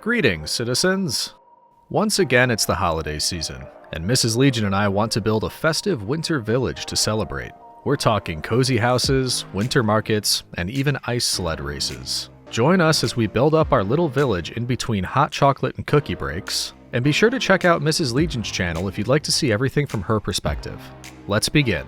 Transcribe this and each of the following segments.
Greetings, citizens! Once again, it's the holiday season, and Mrs. Legion and I want to build a festive winter village to celebrate. We're talking cozy houses, winter markets, and even ice sled races. Join us as we build up our little village in between hot chocolate and cookie breaks, and be sure to check out Mrs. Legion's channel if you'd like to see everything from her perspective. Let's begin.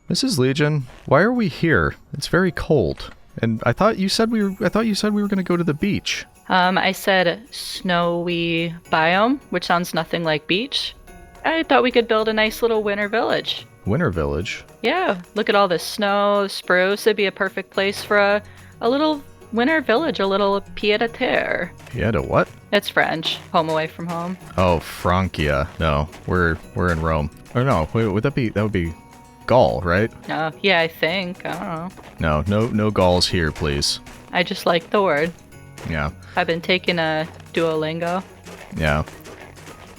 Mrs. Legion, why are we here? It's very cold. And I thought you said we were going to go to the beach. I said snowy biome, which sounds nothing like beach. I thought we could build a nice little winter village. Winter village? Yeah, look at all the snow, spruce. It'd be a perfect place for a little winter village, a little pied-à-terre. Pied a what? It's French. Home away from home. Oh, Francia. No, we're in Rome. Or no, wait, that would be Gaul, right? Yeah, I think. I don't know. No Gauls here, please. I just like the word. Yeah. I've been taking a Duolingo. Yeah.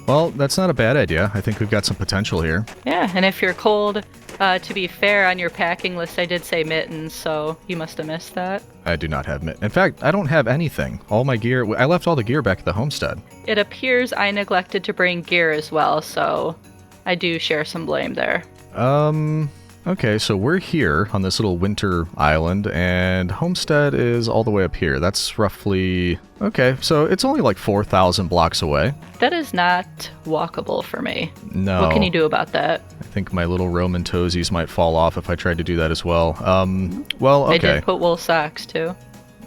Well, that's not a bad idea. I think we've got some potential here. Yeah, and if you're cold, to be fair, on your packing list I did say mittens, so you must have missed that. I do not have mittens. In fact, I don't have anything. All my gear, I left all the gear back at the homestead. It appears I neglected to bring gear as well, so I do share some blame there. Okay, so we're here on this little winter island, and Homestead is all the way up here. That's roughly... Okay, so it's only like 4,000 blocks away. That is not walkable for me. No. What can you do about that? I think my little Roman toesies might fall off if I tried to do that as well. Well, okay. I did put wool socks, too.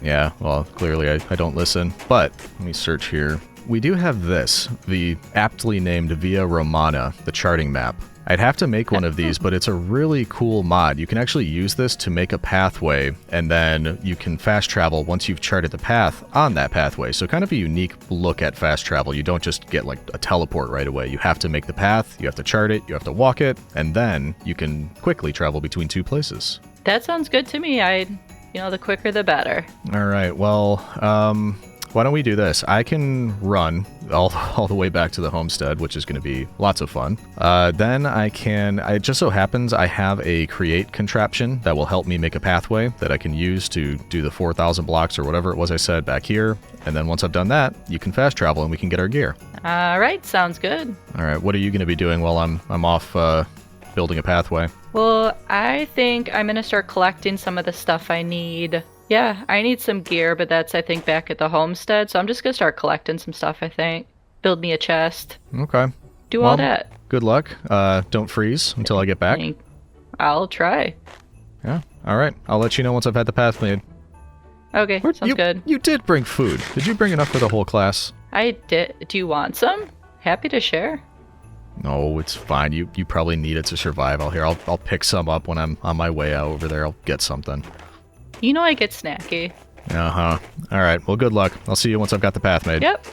Yeah, well, clearly I don't listen. But, let me search here. We do have this, the aptly named Via Romana, the charting map. I'd have to make one of these, but it's a really cool mod. You can actually use this to make a pathway, and then you can fast travel once you've charted the path on that pathway. So kind of a unique look at fast travel. You don't just get like a teleport right away. You have to make the path, you have to chart it, you have to walk it, and then you can quickly travel between two places. That sounds good to me. The quicker the better. All right, well, why don't we do this? I can run all the way back to the homestead, which is going to be lots of fun. Then it just so happens I have a create contraption that will help me make a pathway that I can use to do the 4,000 blocks or whatever it was I said back here. And then once I've done that, you can fast travel and we can get our gear. All right, sounds good. All right, what are you going to be doing while I'm off building a pathway? Well, I think I'm going to start collecting some of the stuff I need. Yeah, I need some gear, but that's, I think, back at the homestead. So I'm just going to start collecting some stuff, I think. Build me a chest. Okay. Do all that. Good luck. Don't freeze until I get back. I'll try. Yeah. All right. I'll let you know once I've had the path made. Okay, sounds good. You did bring food. Did you bring enough for the whole class? I did. Do you want some? Happy to share. No, it's fine. You probably need it to survive. I'll pick some up when I'm on my way out over there. I'll get something. You know I get snacky. Uh-huh. All right. Well, good luck. I'll see you once I've got the path made. Yep.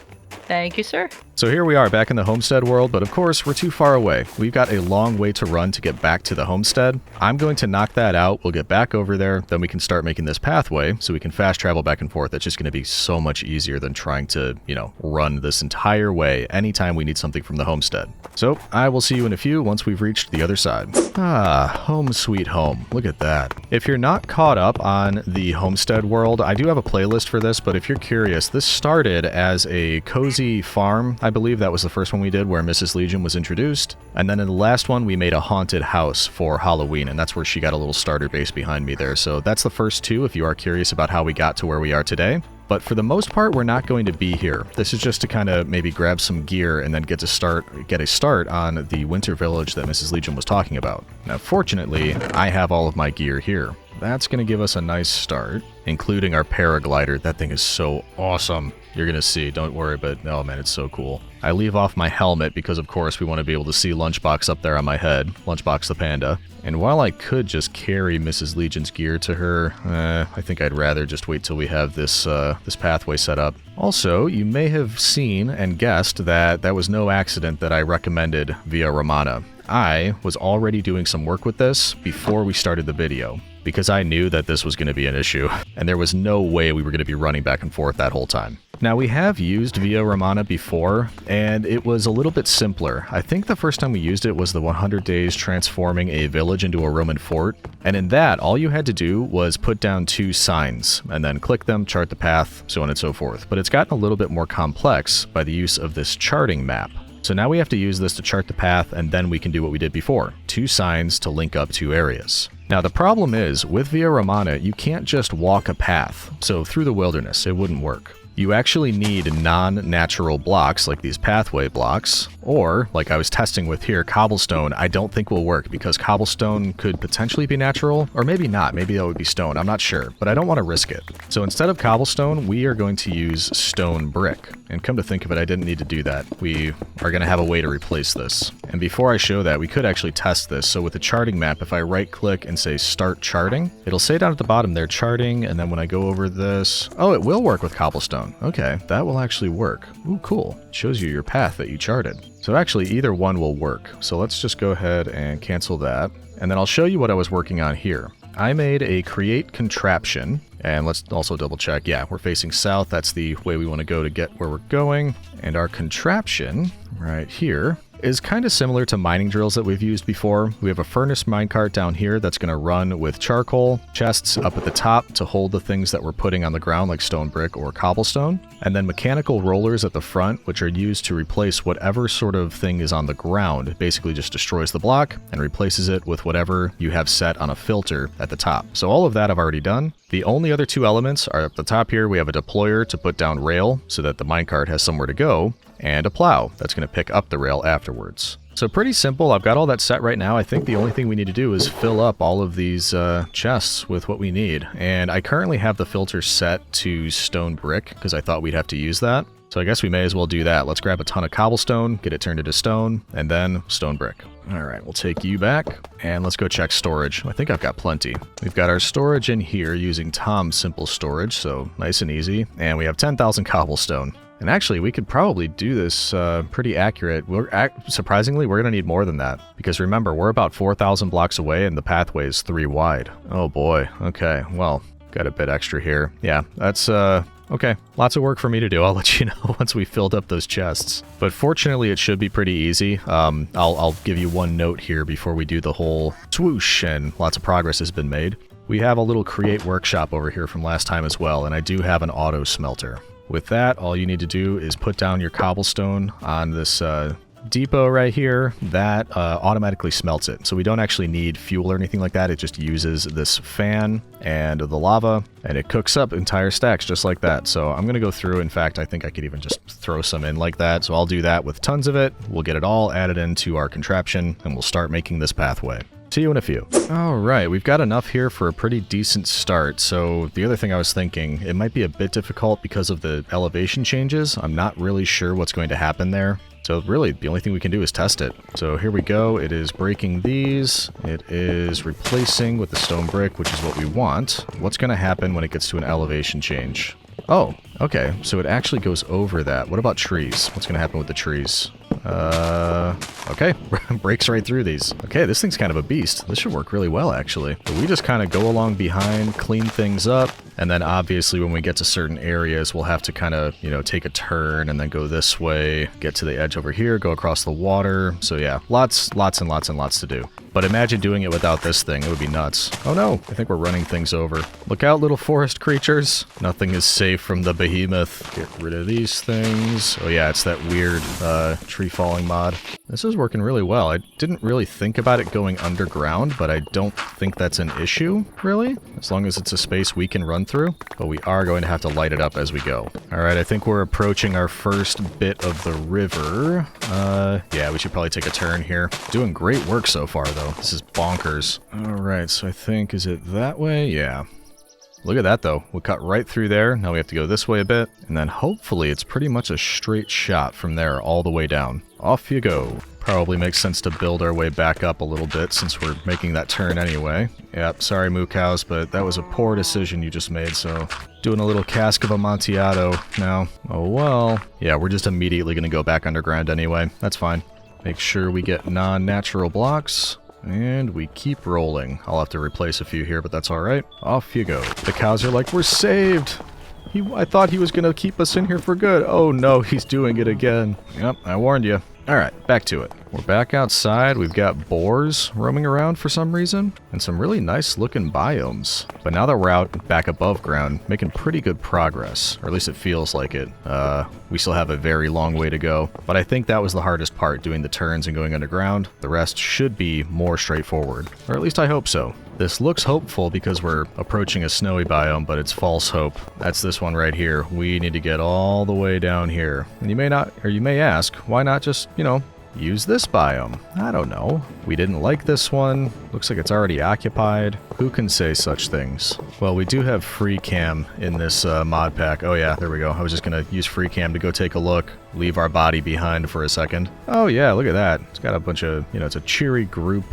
Thank you, sir. So here we are back in the homestead world, but of course we're too far away. We've got a long way to run to get back to the homestead. I'm going to knock that out. We'll get back over there. Then we can start making this pathway so we can fast travel back and forth. It's just going to be so much easier than trying to, run this entire way anytime we need something from the homestead. So I will see you in a few once we've reached the other side. Ah, home sweet home. Look at that. If you're not caught up on the homestead world, I do have a playlist for this, but if you're curious, this started as a cozy farm. I believe that was the first one we did where Mrs. Legion was introduced. And then in the last one, we made a haunted house for Halloween, and that's where she got a little starter base behind me there. So that's the first two if you are curious about how we got to where we are today. But for the most part, we're not going to be here. This is just to kind of maybe grab some gear and then get a start on the winter village that Mrs. Legion was talking about. Now, fortunately, I have all of my gear here. That's going to give us a nice start, including our paraglider. That thing is so awesome. You're going to see, don't worry, but oh man, it's so cool. I leave off my helmet because of course we want to be able to see Lunchbox up there on my head, Lunchbox the panda. And while I could just carry Mrs. Legion's gear to her, I think I'd rather just wait till we have this pathway set up. Also, you may have seen and guessed that was no accident that I recommended Via Romana. I was already doing some work with this before we started the video, because I knew that this was going to be an issue, and there was no way we were going to be running back and forth that whole time. Now, we have used Via Romana before, and it was a little bit simpler. I think the first time we used it was the 100 days transforming a village into a Roman fort, and in that, all you had to do was put down 2 signs, and then click them, chart the path, so on and so forth. But it's gotten a little bit more complex by the use of this charting map. So now we have to use this to chart the path, and then we can do what we did before. 2 signs to link up 2 areas. Now the problem is, with Via Romana, you can't just walk a path, so through the wilderness, it wouldn't work. You actually need non-natural blocks, like these pathway blocks, or, like I was testing with here, cobblestone, I don't think will work, because cobblestone could potentially be natural, or maybe not, maybe that would be stone, I'm not sure, but I don't want to risk it. So instead of cobblestone, we are going to use stone brick. And come to think of it, I didn't need to do that. We are going to have a way to replace this. And before I show that, we could actually test this. So with the charting map, if I right-click and say Start Charting, it'll say down at the bottom there, Charting, and then when I go over this... Oh, it will work with cobblestone. Okay, that will actually work. Ooh, cool. It shows you your path that you charted. So actually, either one will work. So let's just go ahead and cancel that. And then I'll show you what I was working on here. I made a create contraption, and let's also double check. Yeah, we're facing south. That's the way we want to go to get where we're going. And our contraption right here is kind of similar to mining drills that we've used before. We have a furnace minecart down here that's going to run with charcoal, chests up at the top to hold the things that we're putting on the ground like stone brick or cobblestone, and then mechanical rollers at the front, which are used to replace whatever sort of thing is on the ground. It basically just destroys the block and replaces it with whatever you have set on a filter at the top. So all of that I've already done. The only other 2 elements are at the top here. We have a deployer to put down rail so that the minecart has somewhere to go, and a plow that's going to pick up the rail afterwards. So pretty simple. I've got all that set right now. I think the only thing we need to do is fill up all of these chests with what we need. And I currently have the filter set to stone brick because I thought we'd have to use that. So I guess we may as well do that. Let's grab a ton of cobblestone, get it turned into stone, and then stone brick. All right, we'll take you back, and let's go check storage. I think I've got plenty. We've got our storage in here using Tom's simple storage, so nice and easy. And we have 10,000 cobblestone. And actually, we could probably do this pretty accurate. Surprisingly, we're going to need more than that. Because remember, we're about 4,000 blocks away and the pathway is 3 wide. Oh boy. Okay, well, got a bit extra here. Yeah, that's, okay. Lots of work for me to do. I'll let you know once we filled up those chests. But fortunately, it should be pretty easy. I'll give you one note here before we do the whole swoosh, and lots of progress has been made. We have a little create workshop over here from last time as well, and I do have an auto smelter. With that, all you need to do is put down your cobblestone on this depot right here. That automatically smelts it. So we don't actually need fuel or anything like that. It just uses this fan and the lava, and it cooks up entire stacks just like that. So I'm going to go through. In fact, I think I could even just throw some in like that. So I'll do that with tons of it. We'll get it all added into our contraption, and we'll start making this pathway. See you in a few. Alright, we've got enough here for a pretty decent start. So the other thing I was thinking, it might be a bit difficult because of the elevation changes. I'm not really sure what's going to happen there. So really, the only thing we can do is test it. So here we go. It is breaking these. It is replacing with the stone brick, which is what we want. What's going to happen when it gets to an elevation change? Oh, okay. So it actually goes over that. What about trees? What's going to happen with the trees? Okay. Breaks right through these. Okay, this thing's kind of a beast. This should work really well, actually. But we just kind of go along behind, clean things up, and then obviously when we get to certain areas, we'll have to kind of, you know, take a turn and then go this way, get to the edge over here, go across the water. So yeah, lots and lots to do. But imagine doing it without this thing. It would be nuts. Oh no, I think we're running things over. Look out, little forest creatures. Nothing is safe from the behemoth. Get rid of these things. Oh yeah, it's that weird tree falling mod. This is working really well. I didn't really think about it going underground, but I don't think that's an issue, really, as long as it's a space we can run through. But we are going to have to light it up as we go. Alright, I think we're approaching our first bit of the river. Yeah, we should probably take a turn here. Doing great work so far, though. This is bonkers. Alright, so I think, is it that way? Yeah. Look at that, though. We'll cut right through there. Now we have to go this way a bit. And then hopefully it's pretty much a straight shot from there all the way down. Off you go. Probably makes sense to build our way back up a little bit since we're making that turn anyway. Yep, sorry moo cows, but that was a poor decision you just made, so... Doing a little cask of Amontillado now. Oh well. Yeah, we're just immediately going to go back underground anyway. That's fine. Make sure we get non-natural blocks. And we keep rolling. I'll have to replace a few here, but that's alright. Off you go. The cows are like, we're saved! I thought he was going to keep us in here for good. Oh no, he's doing it again. Yep, I warned you. Alright, back to it. We're back outside. We've got boars roaming around for some reason, and some really nice looking biomes. But now that we're out back above ground, making pretty good progress, or at least it feels like it. We still have a very long way to go, but I think that was the hardest part, doing the turns and going underground. The rest should be more straightforward, or at least I hope so. This looks hopeful because we're approaching a snowy biome, but it's false hope. That's this one right here. We need to get all the way down here. And you may not, or you may ask, why not just, use this biome? I don't know. We didn't like this one. Looks like it's already occupied. Who can say such things? Well, we do have free cam in this mod pack. Oh yeah, there we go. I was just gonna use free cam to go take a look, leave our body behind for a second. Oh yeah, look at that. It's got a bunch of, it's a cheery group,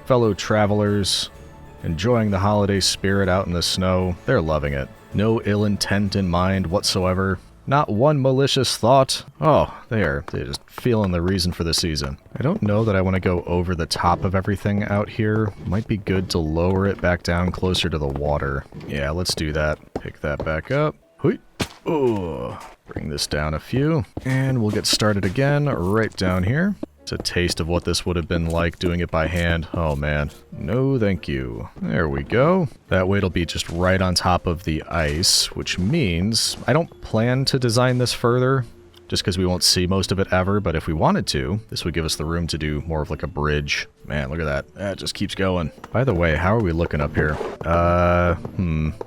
fellow travelers, enjoying the holiday spirit out in the snow. They're loving it. No ill intent in mind whatsoever. Not one malicious thought. Oh, they're just feeling the reason for the season. I don't know that I want to go over the top of everything out here. Might be good to lower it back down closer to the water. Yeah, let's do that. Pick that back up. Hui. Oh, bring this down a few. And we'll get started again right down here. It's a taste of what this would have been like doing it by hand. Oh man. No thank you. There we go. That way it'll be just right on top of the ice, which means I don't plan to design this further, just because we won't see most of it ever, but if we wanted to, this would give us the room to do more of like a bridge. Man, look at that. That just keeps going. By the way, how are we looking up here?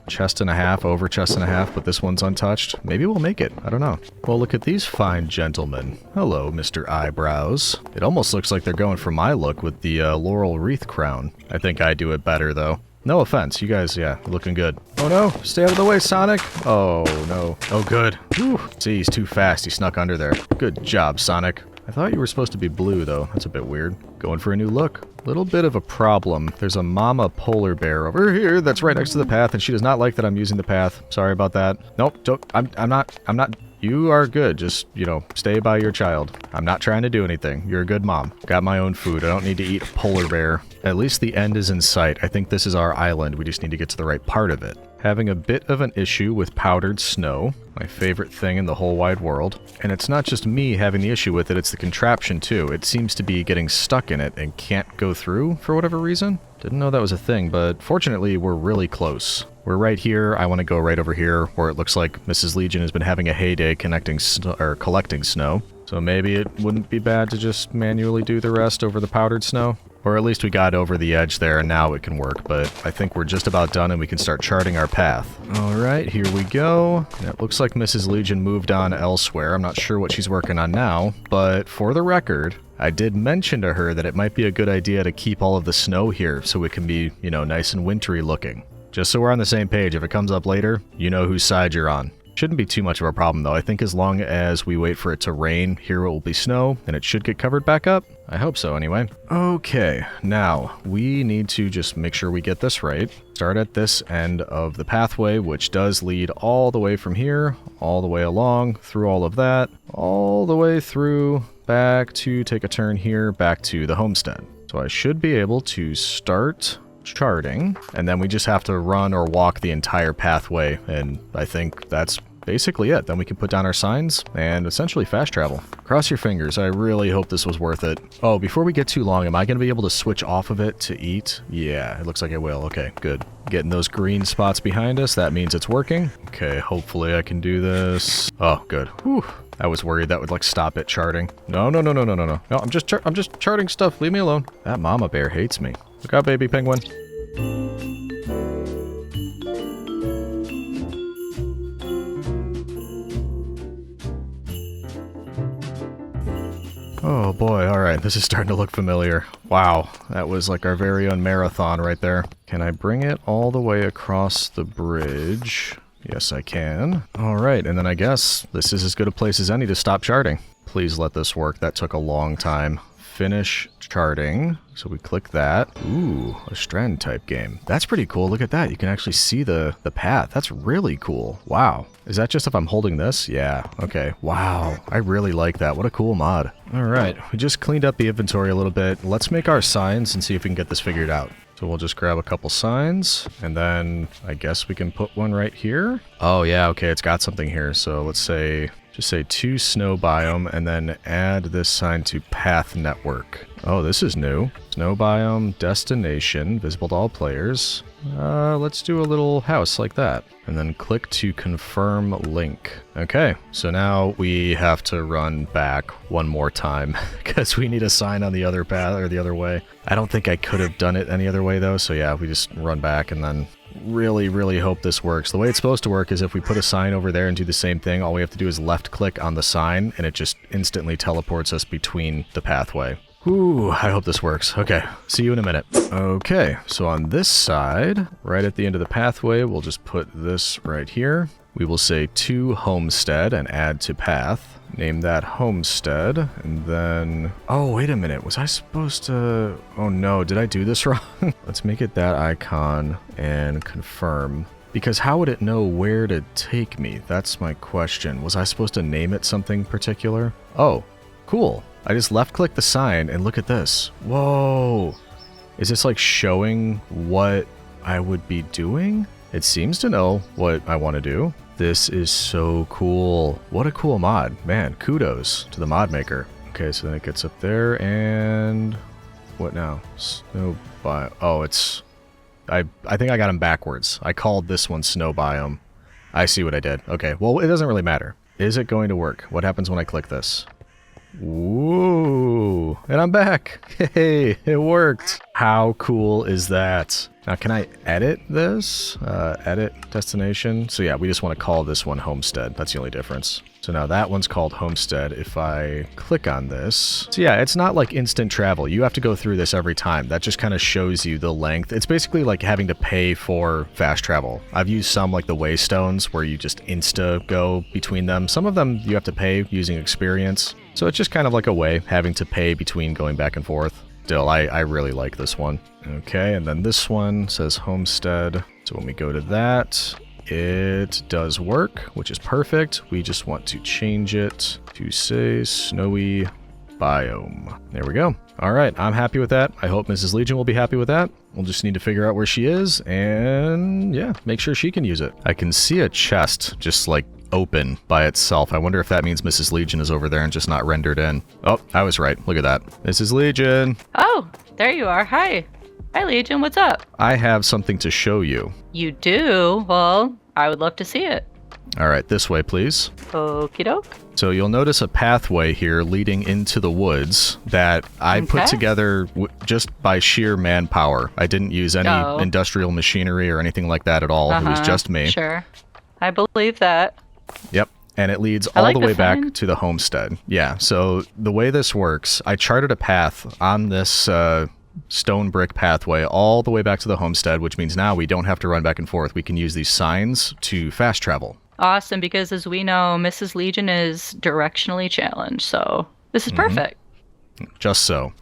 Chest and a half, over chest and a half, but this one's untouched. Maybe we'll make it. I don't know. Well, look at these fine gentlemen. Hello, Mr. Eyebrows. It almost looks like they're going for my look with the laurel wreath crown. I think I do it better, though. No offense, you guys, yeah, looking good. Oh no, stay out of the way, Sonic! Oh no. Oh good. Whew. See, he's too fast, he snuck under there. Good job, Sonic. I thought you were supposed to be blue, though. That's a bit weird. Going for a new look. Little bit of a problem. There's a mama polar bear over here that's right next to the path, and she does not like that I'm using the path. Sorry about that. Nope, don't, I'm not. You are good. Just, stay by your child. I'm not trying to do anything. You're a good mom. Got my own food. I don't need to eat a polar bear. At least the end is in sight. I think this is our island. We just need to get to the right part of it. Having a bit of an issue with powdered snow. My favorite thing in the whole wide world. And it's not just me having the issue with it, it's the contraption too. It seems to be getting stuck in it and can't go through for whatever reason. Didn't know that was a thing, but fortunately we're really close. We're right here. I want to go right over here where it looks like Mrs. Legion has been having a heyday collecting snow. So maybe it wouldn't be bad to just manually do the rest over the powdered snow. Or at least we got over the edge there and now it can work, but I think we're just about done and we can start charting our path. Alright, here we go. And it looks like Mrs. Legion moved on elsewhere. I'm not sure what she's working on now, but for the record, I did mention to her that it might be a good idea to keep all of the snow here so it can be, nice and wintry looking. Just so we're on the same page, if it comes up later, you know whose side you're on. Shouldn't be too much of a problem though. I think as long as we wait for it to rain, here it will be snow, and it should get covered back up. I hope so anyway. Okay, now we need to just make sure we get this right. Start at this end of the pathway, which does lead all the way from here, all the way along, through all of that, all the way through, back to take a turn here, back to the homestead. So I should be able to start charting, and then we just have to run or walk the entire pathway, and I think that's basically it. Then we can put down our signs and essentially fast travel. Cross your fingers. I really hope this was worth it. Oh, before we get too long, am I going to be able to switch off of it to eat? Yeah, it looks like I will. Okay, good. Getting those green spots behind us, that means it's working. Okay, hopefully I can do this. Oh, good. Whew. I was worried that would stop it charting. No. No, I'm just charting stuff. Leave me alone. That mama bear hates me. Look out, baby penguin. Oh boy, alright, this is starting to look familiar. Wow, that was like our very own marathon right there. Can I bring it all the way across the bridge? Yes, I can. Alright, and then I guess this is as good a place as any to stop charting. Please let this work. That took a long time. Finish charting. So we click that. Ooh, a strand type game. That's pretty cool. Look at that. You can actually see the path. That's really cool. Wow. Is that just if I'm holding this? Yeah. Okay. Wow. I really like that. What a cool mod. All right. We just cleaned up the inventory a little bit. Let's make our signs and see if we can get this figured out. So we'll just grab a couple signs, and then I guess we can put one right here. Oh yeah, okay, it's got something here. So let's say, just say to snow biome, and then add this sign to path network. Oh, this is new. Snow biome, destination, visible to all players. Let's do a little house like that. And then click to confirm link. Okay, so now we have to run back one more time because we need a sign on the other path or the other way. I don't think I could have done it any other way though. So yeah, we just run back and then really hope this works. The way it's supposed to work is if we put a sign over there and do the same thing, all we have to do is left click on the sign and it just instantly teleports us between the pathway. Ooh, I hope this works. Okay, see you in a minute. Okay, so on this side, right at the end of the pathway, we'll just put this right here. We will say to Homestead and add to path. Name that Homestead, and then... Oh, wait a minute. Was I supposed to... Oh no, did I do this wrong? Let's make it that icon and confirm. Because how would it know where to take me? That's my question. Was I supposed to name it something particular? Oh, cool. I just left-click the sign, and look at this. Whoa! Is this like showing what I would be doing? It seems to know what I want to do. This is so cool. What a cool mod. Man, kudos to the mod maker. Okay, so then it gets up there, and... What now? Snow biome. Oh, it's... I think I got them backwards. I called this one snow biome. I see what I did. Okay, well, it doesn't really matter. Is it going to work? What happens when I click this? Woo! And I'm back! Hey, it worked! How cool is that? Now, can I edit this? Edit destination? So yeah, we just want to call this one Homestead. That's the only difference. So now that one's called Homestead. If I click on this... So yeah, it's not like instant travel. You have to go through this every time. That just kind of shows you the length. It's basically like having to pay for fast travel. I've used some like the Waystones where you just insta go between them. Some of them you have to pay using experience. So it's just kind of like a way having to pay between going back and forth. Still, I really like this one. Okay, and then this one says Homestead. So when we go to that, it does work, which is perfect. We just want to change it to say snowy biome. There we go. All right, I'm happy with that. I hope Mrs. Legion will be happy with that. We'll just need to figure out where she is and yeah, make sure she can use it. I can see a chest just like open by itself. I wonder if that means Mrs. Legion is over there and just not rendered in. Oh, I was right. Look at that. Mrs. Legion. Oh, there you are. Hi. Hi, Legion. What's up? I have something to show you. You do? Well, I would love to see it. All right, this way, please. Okie doke. So you'll notice a pathway here leading into the woods that I put together just by sheer manpower. I didn't use any industrial machinery or anything like that at all. It was just me. Sure. I believe that. Yep. And it leads all the way back to the homestead. Yeah, so the way this works, I charted a path on this stone brick pathway all the way back to the homestead, which means now we don't have to run back and forth. We can use these signs to fast travel. Awesome, because as we know, Mrs. Legion is directionally challenged, so this is perfect. Just so.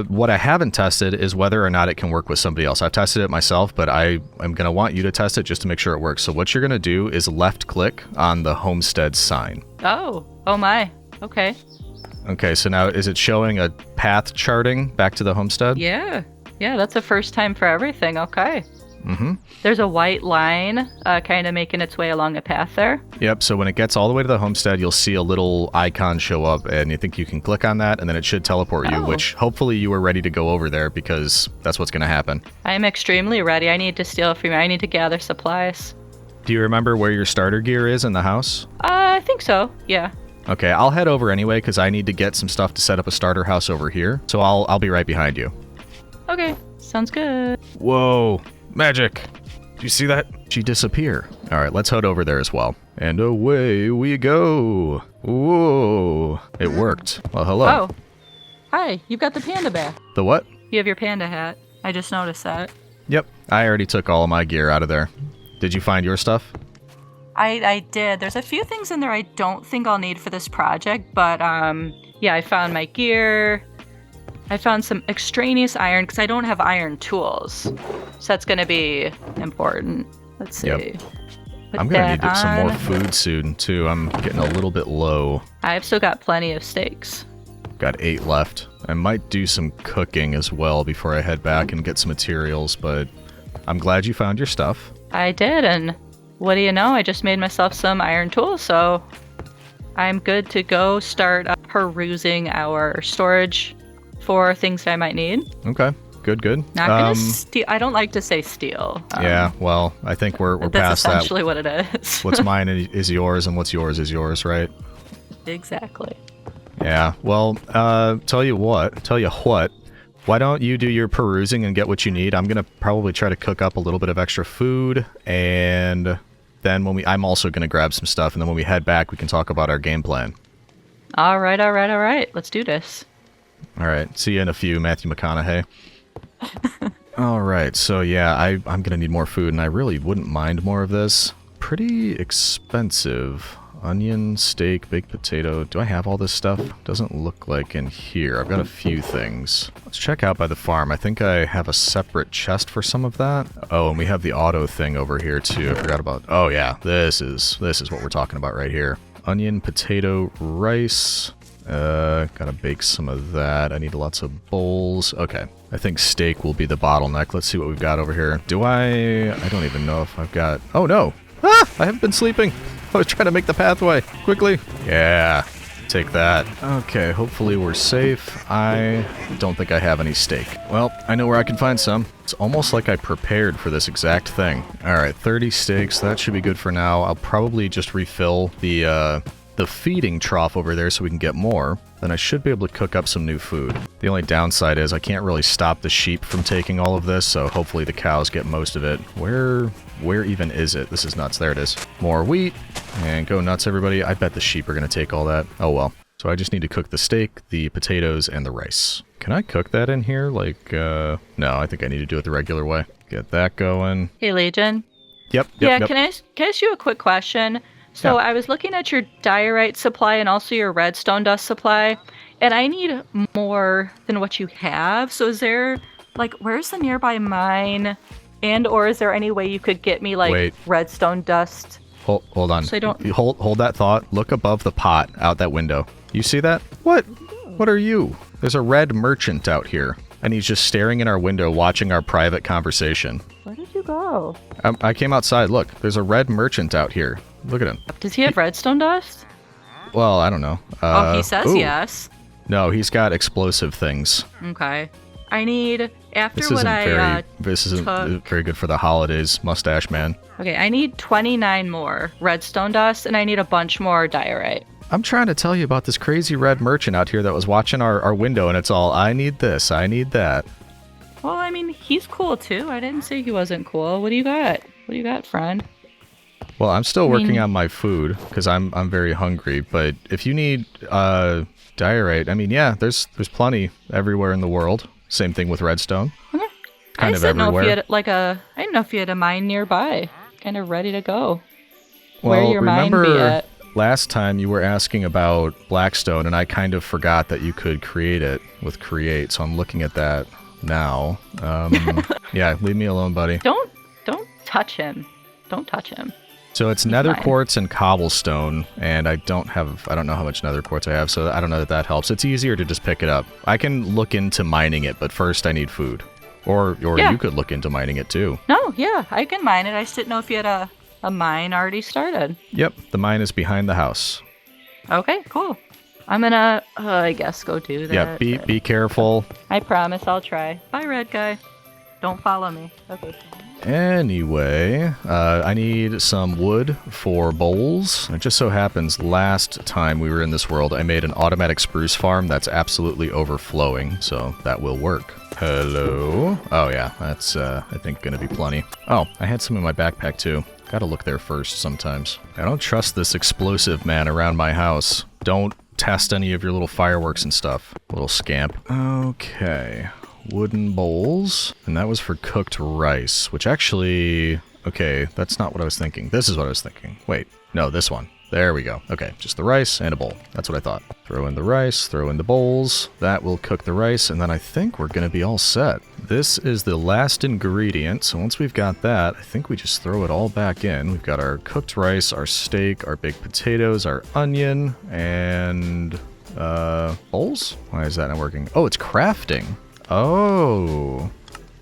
What I haven't tested is whether or not it can work with somebody else. I've tested it myself, but I'm going to want you to test it just to make sure it works. So what you're going to do is left click on the homestead sign. Oh my. Okay. Okay, so now is it showing a path charting back to the homestead? Yeah, that's the first time for everything. Okay. Mm-hmm. There's a white line kind of making its way along a path there. Yep, so when it gets all the way to the homestead, you'll see a little icon show up, and you think you can click on that, and then it should teleport you, which hopefully you were ready to go over there, because that's what's going to happen. I am extremely ready. I need to steal from you. I need to gather supplies. Do you remember where your starter gear is in the house? I think so, yeah. Okay, I'll head over anyway, because I need to get some stuff to set up a starter house over here, so I'll be right behind you. Okay, sounds good. Whoa. Magic! Do you see that? She disappear. Alright, let's head over there as well. And away we go! Whoa! It worked. Well, hello. Oh. Hi, you've got the panda back. The what? You have your panda hat. I just noticed that. Yep, I already took all of my gear out of there. Did you find your stuff? I did. There's a few things in there I don't think I'll need for this project, but yeah, I found my gear. I found some extraneous iron because I don't have iron tools. So that's going to be important. Let's see. Yep. I'm going to need some more food soon, too. I'm getting a little bit low. I've still got plenty of steaks. Got 8 left. I might do some cooking as well before I head back and get some materials, but I'm glad you found your stuff. I did, and what do you know? I just made myself some iron tools, so I'm good to go start perusing our storage for things that I might need. Okay, good. Not gonna steal. I don't like to say steal. Yeah, well, I think we're past that. That's essentially what it is. What's mine is yours, and what's yours is yours, right? Exactly. Yeah, well, tell you what, why don't you do your perusing and get what you need? I'm gonna probably try to cook up a little bit of extra food, and then I'm also gonna grab some stuff, and then when we head back, we can talk about our game plan. All right. Let's do this. All right, see you in a few, Matthew McConaughey. All right, so yeah, I'm gonna need more food, and I really wouldn't mind more of this. Pretty expensive. Onion, steak, baked potato. Do I have all this stuff? Doesn't look like in here. I've got a few things. Let's check out by the farm. I think I have a separate chest for some of that. Oh, and we have the auto thing over here too. I forgot about. Oh yeah, this is what we're talking about right here. Onion, potato, rice. Gotta bake some of that. I need lots of bowls. Okay. I think steak will be the bottleneck. Let's see what we've got over here. I don't even know if I've got... Oh no! Ah! I haven't been sleeping! I was trying to make the pathway. Quickly. Yeah. Take that. Okay, hopefully we're safe. I don't think I have any steak. Well, I know where I can find some. It's almost like I prepared for this exact thing. Alright, 30 steaks. That should be good for now. I'll probably just refill the feeding trough over there so we can get more. Then I should be able to cook up some new food. The only downside is I can't really stop the sheep from taking all of this, so hopefully the cows get most of it. Where even is it? This is nuts. There it is. More wheat. And go nuts, everybody. I bet the sheep are going to take all that. Oh well. So I just need to cook the steak, the potatoes, and the rice. Can I cook that in here? No, I think I need to do it the regular way. Get that going. Hey, Legion. Yep. Can I ask you a quick question? So I was looking at your diorite supply and also your redstone dust supply, and I need more than what you have. So is there, where's the nearby mine? And or is there any way you could get me, redstone dust? Hold on. So I don't... Hold that thought. Look above the pot out that window. You see that? What? What are you? There's a red merchant out here, and he's just staring in our window watching our private conversation. Where did you go? I came outside. Look, there's a red merchant out here. Look at him. Does he have redstone dust? Well, I don't know. He says yes. No, he's got explosive things. Okay. I need, this isn't very good for the holidays, mustache man. Okay, I need 29 more redstone dust, and I need a bunch more diorite. I'm trying to tell you about this crazy red merchant out here that was watching our window, and it's all, I need this, I need that. Well, I mean, he's cool too. I didn't say he wasn't cool. What do you got? What do you got, friend? Well, I'm still working on my food because I'm very hungry. But if you need diorite, I mean, yeah, there's plenty everywhere in the world. Same thing with redstone. Okay. Kind of everywhere. I didn't know if you had a mine nearby, kind of ready to go. Well, where your mine be at? Last time you were asking about Blackstone, and I kind of forgot that you could create it with create. So I'm looking at that now. Yeah, leave me alone, buddy. Don't touch him. Don't touch him. So it's nether quartz and cobblestone, and I don't know how much nether quartz I have, so I don't know that helps. It's easier to just pick it up. I can look into mining it, but first I need food. Or you could look into mining it too. No, yeah, I can mine it. I just didn't know if you had a mine already started. Yep, the mine is behind the house. Okay, cool. I'm gonna, I guess, go do that. Yeah, be careful. I promise I'll try. Bye, red guy. Don't follow me. Okay. Anyway, I need some wood for bowls. It just so happens last time we were in this world, I made an automatic spruce farm that's absolutely overflowing, so that will work. Hello? Oh yeah, that's, I think, gonna be plenty. Oh, I had some in my backpack too. Gotta look there first sometimes. I don't trust this explosive man around my house. Don't test any of your little fireworks and stuff, little scamp. Okay. Wooden bowls, and that was for cooked rice, which actually, okay, that's not what I was thinking. This is what I was thinking. Wait, no, this one. There we go. Okay, just the rice and a bowl. That's what I thought. Throw in the rice, throw in the bowls. That will cook the rice, and then I think we're going to be all set. This is the last ingredient, so once we've got that, I think we just throw it all back in. We've got our cooked rice, our steak, our baked potatoes, our onion, and Bowls? Why is that not working? Oh, it's crafting. Oh,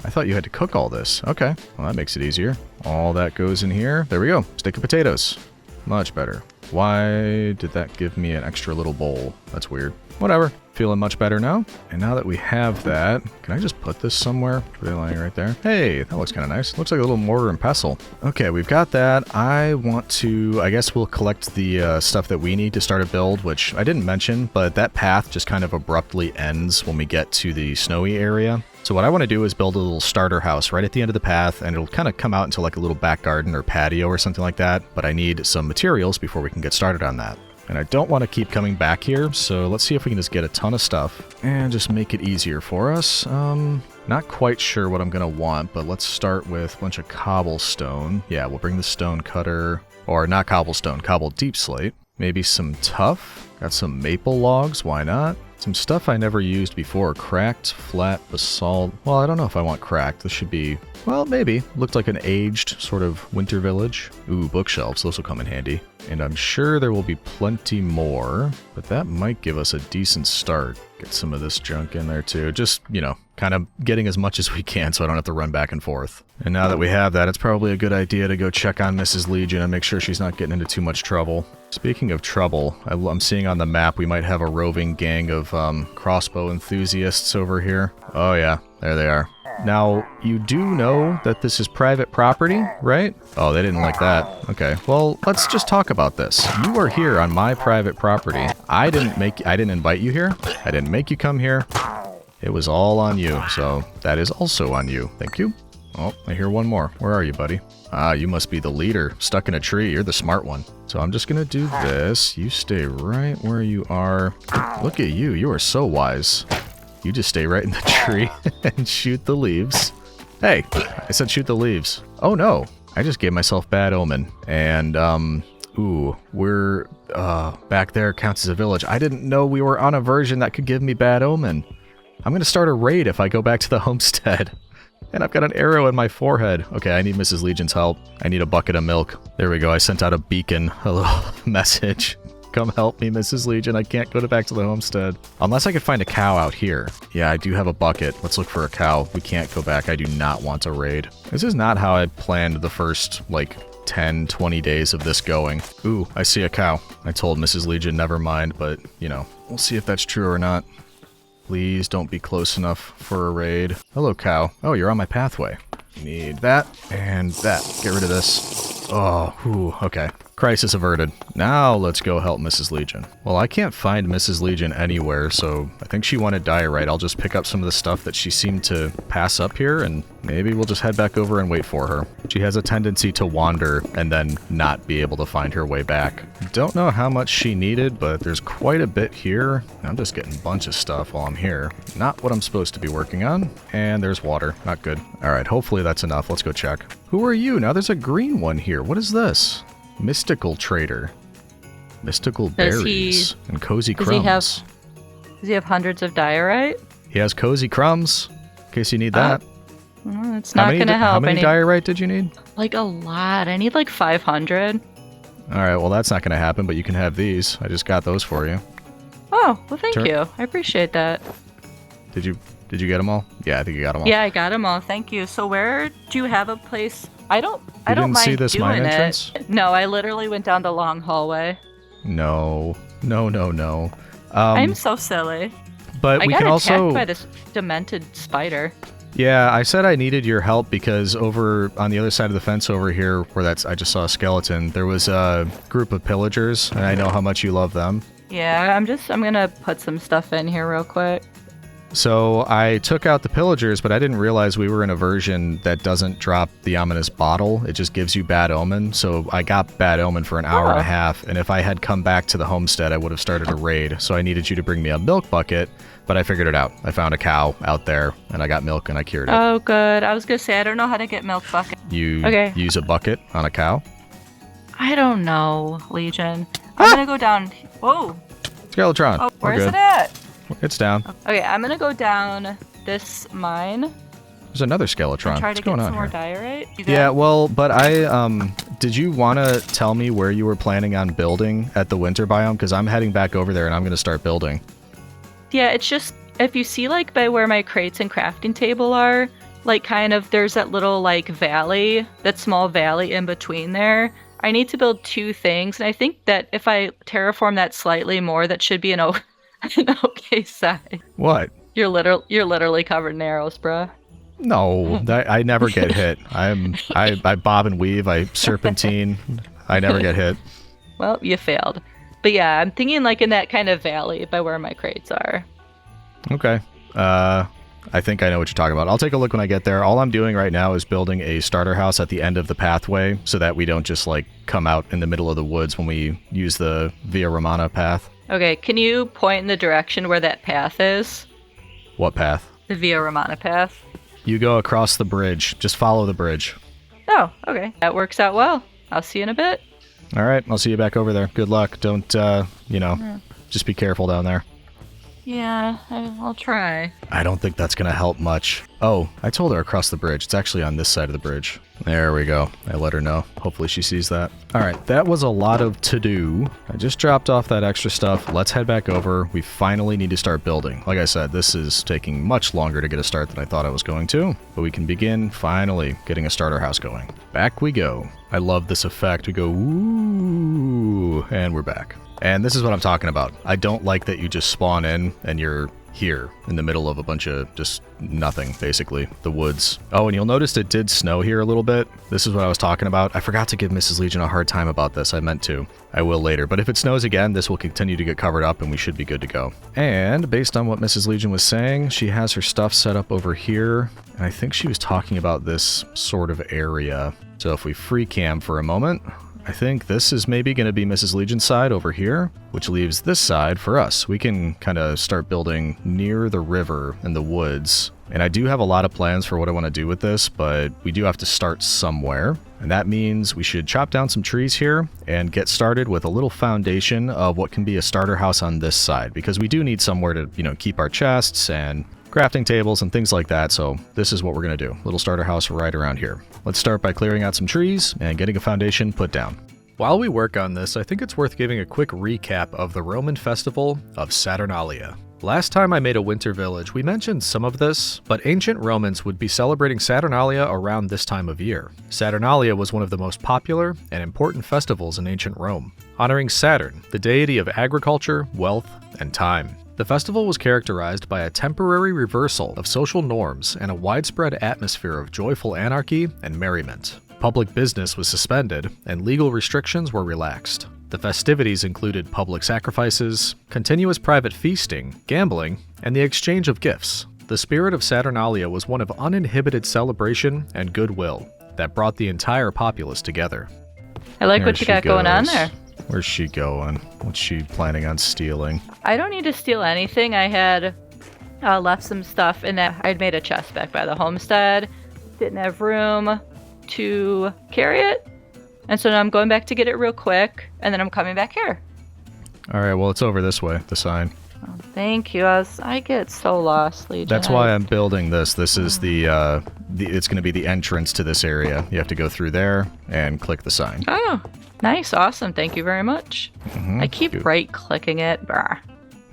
I thought you had to cook all this. Okay, well that makes it easier. All that goes in here. There we go. Stick of potatoes. Much better. Why did that give me an extra little bowl? That's weird. Whatever. Feeling much better now. And now that we have that, can I just put this somewhere? Really lying right there. Hey, that looks kind of nice. Looks like a little mortar and pestle. Okay, we've got that. I want to, I guess we'll collect the stuff that we need to start a build, which I didn't mention, but that path just kind of abruptly ends when we get to the snowy area. So what I want to do is build a little starter house right at the end of the path, and it'll kind of come out into like a little back garden or patio or something like that, but I need some materials before we can get started on that. And I don't want to keep coming back here, so let's see if we can just get a ton of stuff and just make it easier for us. Not quite sure what I'm going to want, but let's start with a bunch of cobblestone. Yeah, we'll bring the stone cutter, or not cobblestone, cobble deep slate. Maybe some tuff. Got some maple logs, why not? Some stuff I never used before. Cracked, flat, basalt. Well, I don't know if I want cracked. This should be, well, maybe. Looked like an aged sort of winter village. Ooh, bookshelves. Those will come in handy. And I'm sure there will be plenty more, but that might give us a decent start. Get some of this junk in there too. Just, you know, kind of getting as much as we can so I don't have to run back and forth. And now that we have that, it's probably a good idea to go check on Mrs. Legion and make sure she's not getting into too much trouble. Speaking of trouble, I'm seeing on the map we might have a roving gang of crossbow enthusiasts over here. Oh yeah, there they are. Now, you do know that this is private property, right? Oh, they didn't like that. Okay, well, let's just talk about this. You are here on my private property. I didn't invite you here. I didn't make you come here. It was all on you, so that is also on you. Thank you. Oh, I hear one more. Where are you, buddy? Ah, you must be the leader. Stuck in a tree. You're the smart one. So I'm just gonna do this. You stay right where you are. Look at you. You are so wise. You just stay right in the tree and shoot the leaves. Hey, I said shoot the leaves. Oh no, I just gave myself bad omen. And, ooh, we're, back there counts as a village. I didn't know we were on a version that could give me bad omen. I'm gonna start a raid if I go back to the homestead. And I've got an arrow in my forehead. Okay, I need Mrs. Legion's help. I need a bucket of milk. There we go, I sent out a beacon, a little message. Come help me, Mrs. Legion. I can't go back to the homestead. Unless I could find a cow out here. Yeah, I do have a bucket. Let's look for a cow. We can't go back. I do not want to raid. This is not how I planned the first, like, 10, 20 days of this going. Ooh, I see a cow. I told Mrs. Legion never mind, but, you know, we'll see if that's true or not. Please don't be close enough for a raid. Hello, cow. Oh, you're on my pathway. Need that and that. Get rid of this. Oh, whew, okay. Crisis averted. Now let's go help Mrs. Legion. Well, I can't find Mrs. Legion anywhere, so I think she wanted diorite. I'll just pick up some of the stuff that she seemed to pass up here, and maybe we'll just head back over and wait for her. She has a tendency to wander and then not be able to find her way back. Don't know how much she needed, but there's quite a bit here. I'm just getting a bunch of stuff while I'm here. Not what I'm supposed to be working on. And there's water. Not good. Alright, hopefully that's enough. Let's go check. Who are you? Now there's a green one here. What is this? Mystical trader. Mystical berries and cozy crumbs. Does he have hundreds of diorite? He has cozy crumbs, in case you need that. Well, it's not going to help. How many diorite did you need? Like a lot. I need like 500. Alright, well that's not going to happen, but you can have these. I just got those for you. Oh, well thank you. I appreciate that. Did you get them all? Yeah, I think you got them all. Yeah, I got them all. Thank you. So where do you have a place? I don't mind see this doing mine it. entrance? No, I literally went down the long hallway. No. I'm so silly. But we can also... I got attacked by this demented spider. Yeah, I said I needed your help because over on the other side of the fence over here, where I just saw a skeleton, there was a group of pillagers, and I know how much you love them. Yeah, I'm gonna put some stuff in here real quick. So I took out the pillagers, but I didn't realize we were in a version that doesn't drop the ominous bottle. It just gives you bad omen. So I got bad omen for an hour and a half, and if I had come back to the homestead, I would have started a raid. So I needed you to bring me a milk bucket, but I figured it out. I found a cow out there, and I got milk, and I cured it. Oh, good. I was gonna say, I don't know how to get milk bucket. You use a bucket on a cow? I don't know, Legion. I'm gonna go down. Whoa. Skeletron. Oh, where's it at? It's down. Okay, I'm gonna go down this mine. There's another Skeletron. Try What's to going get on some more here? diorite. Yeah, well, but did you want to tell me where you were planning on building at the winter biome? Because I'm heading back over there and I'm going to start building. Yeah, it's just, if you see like by where my crates and crafting table are, like kind of there's that little like valley, that small valley in between there. I need to build 2 things, and I think that if I terraform that slightly more, that should be an okay size. What? You're literally covered in arrows, bruh. No, I never get hit. I bob and weave, I serpentine. I never get hit. Well, you failed. But yeah, I'm thinking like in that kind of valley by where my crates are. Okay. I think I know what you're talking about. I'll take a look when I get there. All I'm doing right now is building a starter house at the end of the pathway so that we don't just like come out in the middle of the woods when we use the Via Romana path. Okay, can you point in the direction where that path is? What path? The Via Romana path. You go across the bridge. Just follow the bridge. Oh, okay. That works out well. I'll see you in a bit. All right, I'll see you back over there. Good luck. Don't, just be careful down there. Yeah, I'll try. I don't think that's going to help much. Oh, I told her across the bridge. It's actually on this side of the bridge. There we go. I let her know. Hopefully she sees that. All right, that was a lot of to-do. I just dropped off that extra stuff. Let's head back over. We finally need to start building. Like I said, this is taking much longer to get a start than I thought I was going to, but we can begin finally getting a starter house going. Back we go. I love this effect. We go, ooh, and we're back. And this is what I'm talking about. I don't like that you just spawn in and you're here in the middle of a bunch of just nothing, basically. The woods. Oh, and you'll notice it did snow here a little bit. This is what I was talking about. I forgot to give Mrs. Legion a hard time about this. I meant to. I will later. But if it snows again, this will continue to get covered up and we should be good to go. And based on what Mrs. Legion was saying, she has her stuff set up over here. And I think she was talking about this sort of area. So if we free cam for a moment, I think this is maybe going to be Mrs. Legion's side over here, which leaves this side for us. We can kind of start building near the river in the woods. And I do have a lot of plans for what I want to do with this, but we do have to start somewhere. And that means we should chop down some trees here and get started with a little foundation of what can be a starter house on this side, because we do need somewhere to, keep our chests and crafting tables and things like that, so this is what we're going to do. Little starter house right around here. Let's start by clearing out some trees and getting a foundation put down. While we work on this, I think it's worth giving a quick recap of the Roman festival of Saturnalia. Last time I made a winter village, we mentioned some of this, but ancient Romans would be celebrating Saturnalia around this time of year. Saturnalia was one of the most popular and important festivals in ancient Rome, honoring Saturn, the deity of agriculture, wealth, and time. The festival was characterized by a temporary reversal of social norms and a widespread atmosphere of joyful anarchy and merriment. Public business was suspended, and legal restrictions were relaxed. The festivities included public sacrifices, continuous private feasting, gambling, and the exchange of gifts. The spirit of Saturnalia was one of uninhibited celebration and goodwill that brought the entire populace together. I like what you got going on there. Where's she going? What's she planning on stealing? I don't need to steal anything. I had left some stuff in that. I'd made a chest back by the homestead. Didn't have room to carry it. And so now I'm going back to get it real quick. And then I'm coming back here. All right, well, it's over this way, the sign. Oh, thank you. I get so lost, Legion. That's why I'm building this. This is it's going to be the entrance to this area. You have to go through there and click the sign. Oh, nice. Awesome. Thank you very much. I keep right-clicking it. Brr.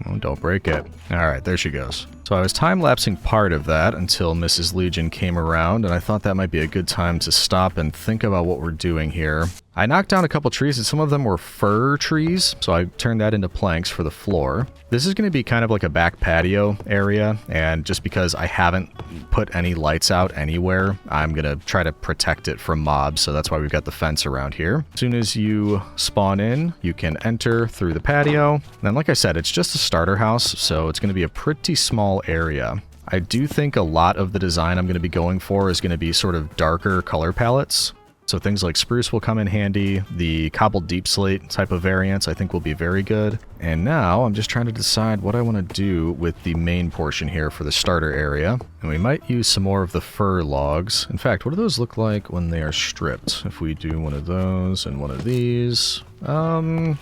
Oh, don't break it. All right, there she goes. So I was time-lapsing part of that until Mrs. Legion came around, and I thought that might be a good time to stop and think about what we're doing here. I knocked down a couple trees, and some of them were fir trees, so I turned that into planks for the floor. This is going to be kind of like a back patio area, and just because I haven't put any lights out anywhere, I'm going to try to protect it from mobs, so that's why we've got the fence around here. As soon as you spawn in, you can enter through the patio. And like I said, it's just a starter house, so it's going to be a pretty small area. I do think a lot of the design I'm going to be going for is going to be sort of darker color palettes. So things like spruce will come in handy. The cobbled deep slate type of variants I think will be very good. And now I'm just trying to decide what I want to do with the main portion here for the starter area. And we might use some more of the fir logs. In fact, what do those look like when they are stripped? If we do one of those and one of these, I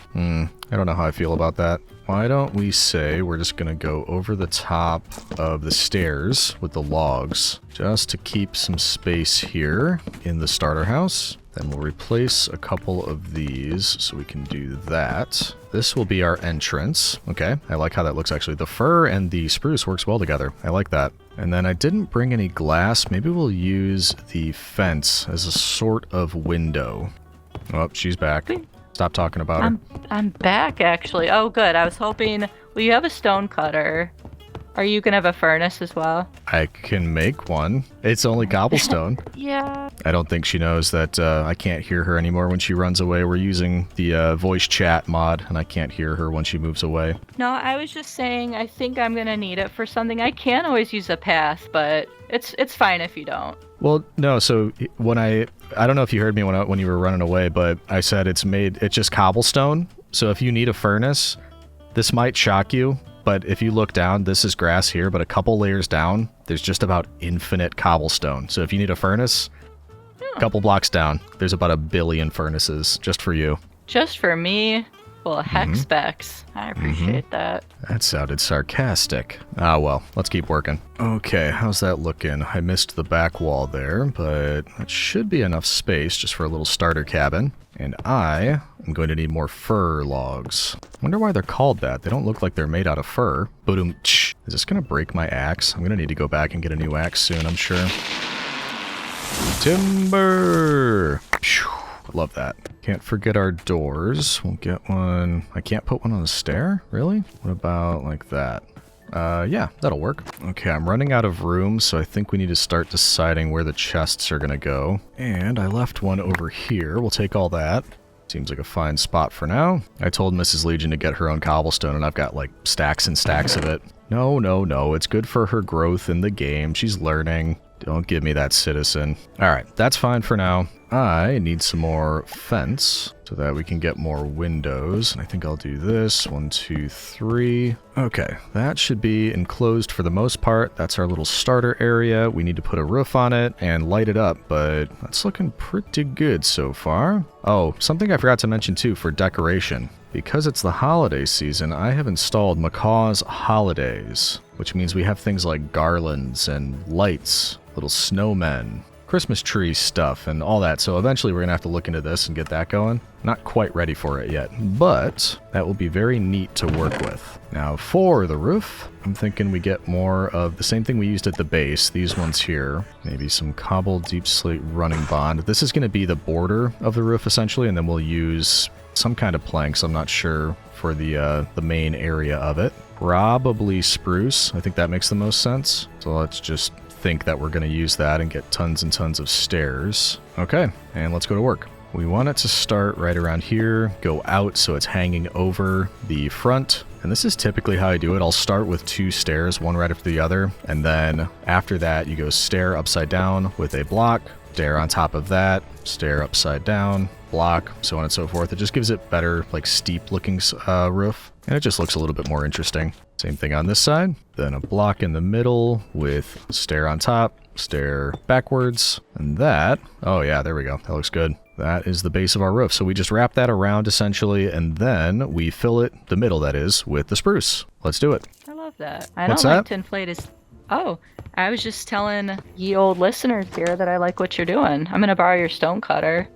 don't know how I feel about that. Why don't we say we're just gonna go over the top of the stairs with the logs, just to keep some space here in the starter house. Then we'll replace a couple of these so we can do that. This will be our entrance. Okay, I like how that looks actually. The fir and the spruce works well together. I like that. And then I didn't bring any glass. Maybe we'll use the fence as a sort of window. Oh, she's back. Stop talking about her. I'm back, actually. Oh, good. I was hoping... Well, you have a stone cutter. Are you going to have a furnace as well? I can make one. It's only cobblestone. Yeah. I don't think she knows that I can't hear her anymore when she runs away. We're using the voice chat mod, and I can't hear her when she moves away. No, I was just saying I think I'm going to need it for something. I can always use a path, but it's fine if you don't. Well, no, so when I don't know if you heard me when you were running away, but I said it's just cobblestone. So if you need a furnace, this might shock you. But if you look down, this is grass here, but a couple layers down, there's just about infinite cobblestone. So if you need a furnace, a couple blocks down, there's about 1 billion furnaces just for you. Just for me? Well, heck specs. I appreciate that. That sounded sarcastic. Ah, well, let's keep working. Okay, how's that looking? I missed the back wall there, but that should be enough space just for a little starter cabin. And I am going to need more fir logs. Wonder why they're called that. They don't look like they're made out of fur. Boom. Is this going to break my axe? I'm going to need to go back and get a new axe soon, I'm sure. Timber! Phew. Love that. Can't forget our doors. We'll get one. I can't put one on the stair? Really? What about like that? Yeah, that'll work. Okay, I'm running out of room, so I think we need to start deciding where the chests are gonna go. And I left one over here. We'll take all that. Seems like a fine spot for now. I told Mrs. Legion to get her own cobblestone, and I've got like stacks and stacks of it. No. It's good for her growth in the game. She's learning. Don't give me that citizen. Alright, that's fine for now. I need some more fence so that we can get more windows. And I think I'll do this. 1, 2, 3. Okay, that should be enclosed for the most part. That's our little starter area. We need to put a roof on it and light it up, but that's looking pretty good so far. Oh, something I forgot to mention too for decoration. Because it's the holiday season, I have installed Macaw's Holidays, which means we have things like garlands and lights, little snowmen, Christmas tree stuff, and all that. So eventually we're going to have to look into this and get that going. Not quite ready for it yet, but that will be very neat to work with. Now for the roof, I'm thinking we get more of the same thing we used at the base, these ones here. Maybe some cobble deep slate running bond. This is going to be the border of the roof essentially, and then we'll use some kind of planks, I'm not sure, for the main area of it. Probably spruce. I think that makes the most sense. So let's just think that we're going to use that and get tons and tons of stairs. Okay, and let's go to work. We want it to start right around here, go out so it's hanging over the front. And this is typically how I do it. I'll start with 2 stairs, one right after the other. And then after that, you go stair upside down with a block, stair on top of that, stair upside down, block, so on and so forth. It just gives it better, like steep looking roof. And it just looks a little bit more interesting. Same thing on this side. Then a block in the middle with stair on top, stair backwards. And that, oh yeah, there we go. That looks good. That is the base of our roof. So we just wrap that around essentially, and then we fill it, the middle that is, with the spruce. Let's do it. I love that. I What's don't like that? to inflate his... Oh, I was just telling ye old listeners here that I like what you're doing. I'm going to borrow your stone cutter.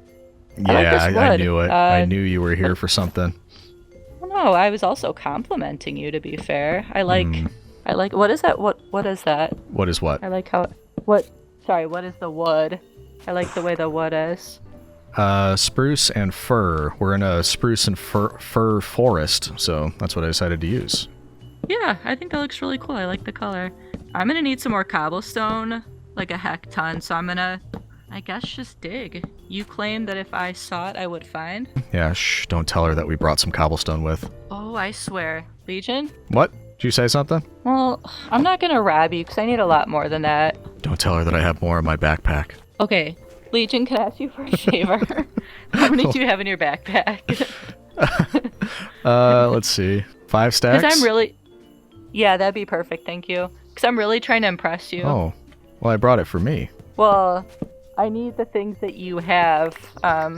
Yeah, I knew it. I knew you were here but- for something. No, I was also complimenting you, to be fair. I like, what is that? What is that? What is what? I like how, what is the wood? I like the way the wood is. Spruce and fir. We're in a spruce and fir forest, so that's what I decided to use. Yeah, I think that looks really cool. I like the color. I'm gonna need some more cobblestone, like a heck ton, so I'm gonna, I guess, just dig. You claimed that if I saw it, I would find. Yeah, shh, don't tell her that we brought some cobblestone with. Oh, I swear. Legion? What? Did you say something? Well, I'm not gonna rob you, because I need a lot more than that. Don't tell her that I have more in my backpack. Okay, Legion, can I ask you for a favor? How many do you have in your backpack? Let's see. 5 stacks? Because I'm really... Yeah, that'd be perfect, thank you. Because I'm really trying to impress you. Oh, well, I brought it for me. Well, I need the things that you have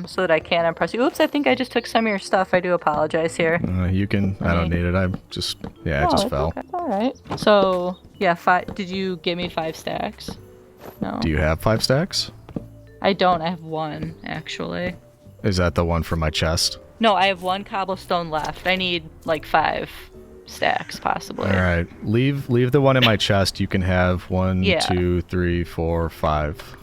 so that I can impress you. Oops, I think I just took some of your stuff. I do apologize here. You can. I don't need it. I just. Yeah, it just fell. Okay. All right. So, yeah, did you give me 5 stacks? No. Do you have 5 stacks? I don't. I have 1, actually. Is that the one from my chest? No, I have 1 cobblestone left. I need, like, 5 stacks, possibly. All right. Leave the one in my chest. You can have 1, 2, 3, 4, 5.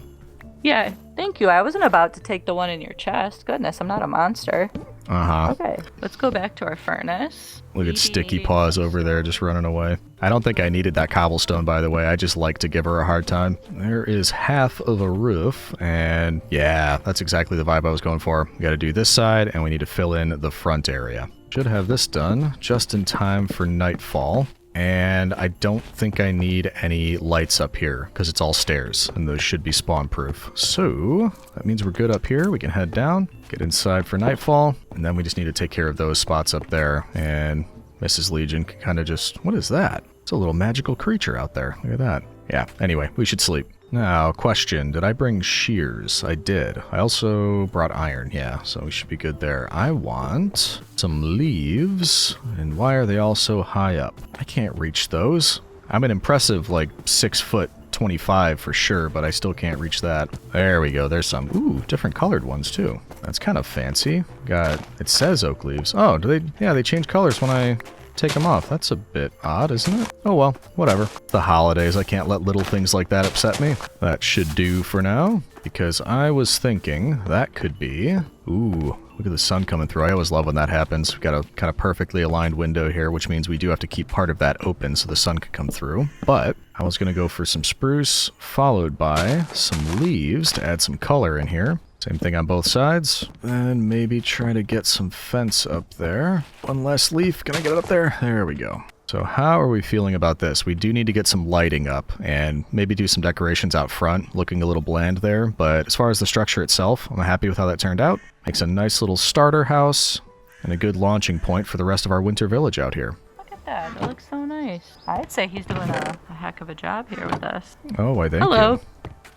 Yeah, thank you. I wasn't about to take the one in your chest. Goodness, I'm not a monster. Uh-huh. Okay, let's go back to our furnace. Look at Sticky Paws over there just running away. I don't think I needed that cobblestone, by the way. I just like to give her a hard time. There is half of a roof, and yeah, that's exactly the vibe I was going for. We got to do this side, and we need to fill in the front area. Should have this done just in time for nightfall. And I don't think I need any lights up here because it's all stairs and those should be spawn proof. So that means we're good up here. We can head down, get inside for nightfall, and then we just need to take care of those spots up there. And Mrs. Legion can kind of just, what is that? It's a little magical creature out there. Look at that. Yeah, anyway, we should sleep. Now, question, did I bring shears? I did. I also brought iron, yeah, so we should be good there. I want some leaves, and why are they all so high up? I can't reach those. I'm an impressive, like, 6'25" for sure, but I still can't reach that. There we go, there's some. Ooh, different colored ones, too. That's kind of fancy. It says oak leaves. Oh, they change colors when I take them off. That's a bit odd, isn't it? Oh well, whatever. The holidays, I can't let little things like that upset me. That should do for now, because I was thinking that could be... Ooh, look at the sun coming through. I always love when that happens. We've got a kind of perfectly aligned window here, which means we do have to keep part of that open so the sun can come through. But I was going to go for some spruce, followed by some leaves to add some color in here. Same thing on both sides. And maybe try to get some fence up there. One less leaf. Can I get it up there? There we go. So how are we feeling about this? We do need to get some lighting up and maybe do some decorations out front, looking a little bland there. But as far as the structure itself, I'm happy with how that turned out. Makes a nice little starter house and a good launching point for the rest of our winter village out here. Look at that. It looks so nice. I'd say he's doing a heck of a job here with us. Oh, why thank Hello. you.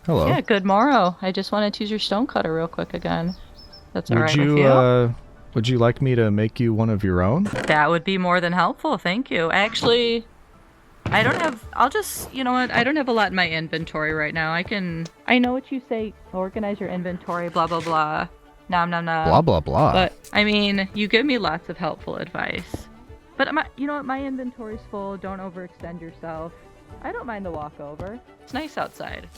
Hello. Yeah, good morrow. I just wanted to use your stonecutter real quick again. That's all right with you? Would you like me to make you one of your own? That would be more than helpful, thank you. Actually, I don't have... I'll just... You know what? I don't have a lot in my inventory right now. I know what you say. Organize your inventory, blah, blah, blah. Nom, nom, nom. Blah, blah, blah. But, I mean, you give me lots of helpful advice. But, you know what? My inventory's full. Don't overextend yourself. I don't mind the walkover. It's nice outside.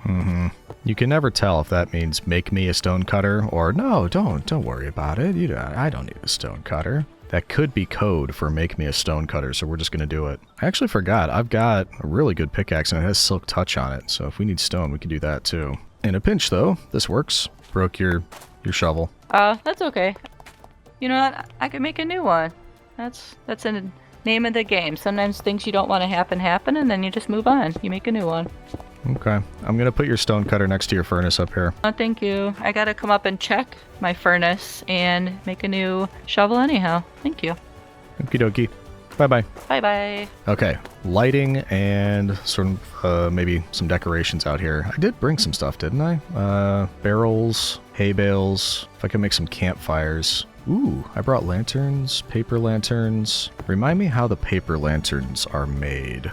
Mm-hmm. You can never tell if that means make me a stone cutter or no, don't worry about it. I don't need a stone cutter. That could be code for make me a stone cutter, so we're just going to do it. I actually forgot. I've got a really good pickaxe and it has silk touch on it, so if we need stone, we can do that too. In a pinch though, this works. Broke your shovel. That's okay. You know what? I could make a new one. That's a name of the game. Sometimes things you don't want to happen, and then you just move on. You make a new one. Okay. I'm going to put your stone cutter next to your furnace up here. Oh, thank you. I gotta come up and check my furnace and make a new shovel anyhow. Thank you. Okie dokie. Bye-bye. Bye-bye. Okay. Lighting and sort of maybe some decorations out here. I did bring some stuff, didn't I? Barrels, hay bales. If I could make some campfires. Ooh, I brought lanterns, paper lanterns. Remind me how the paper lanterns are made.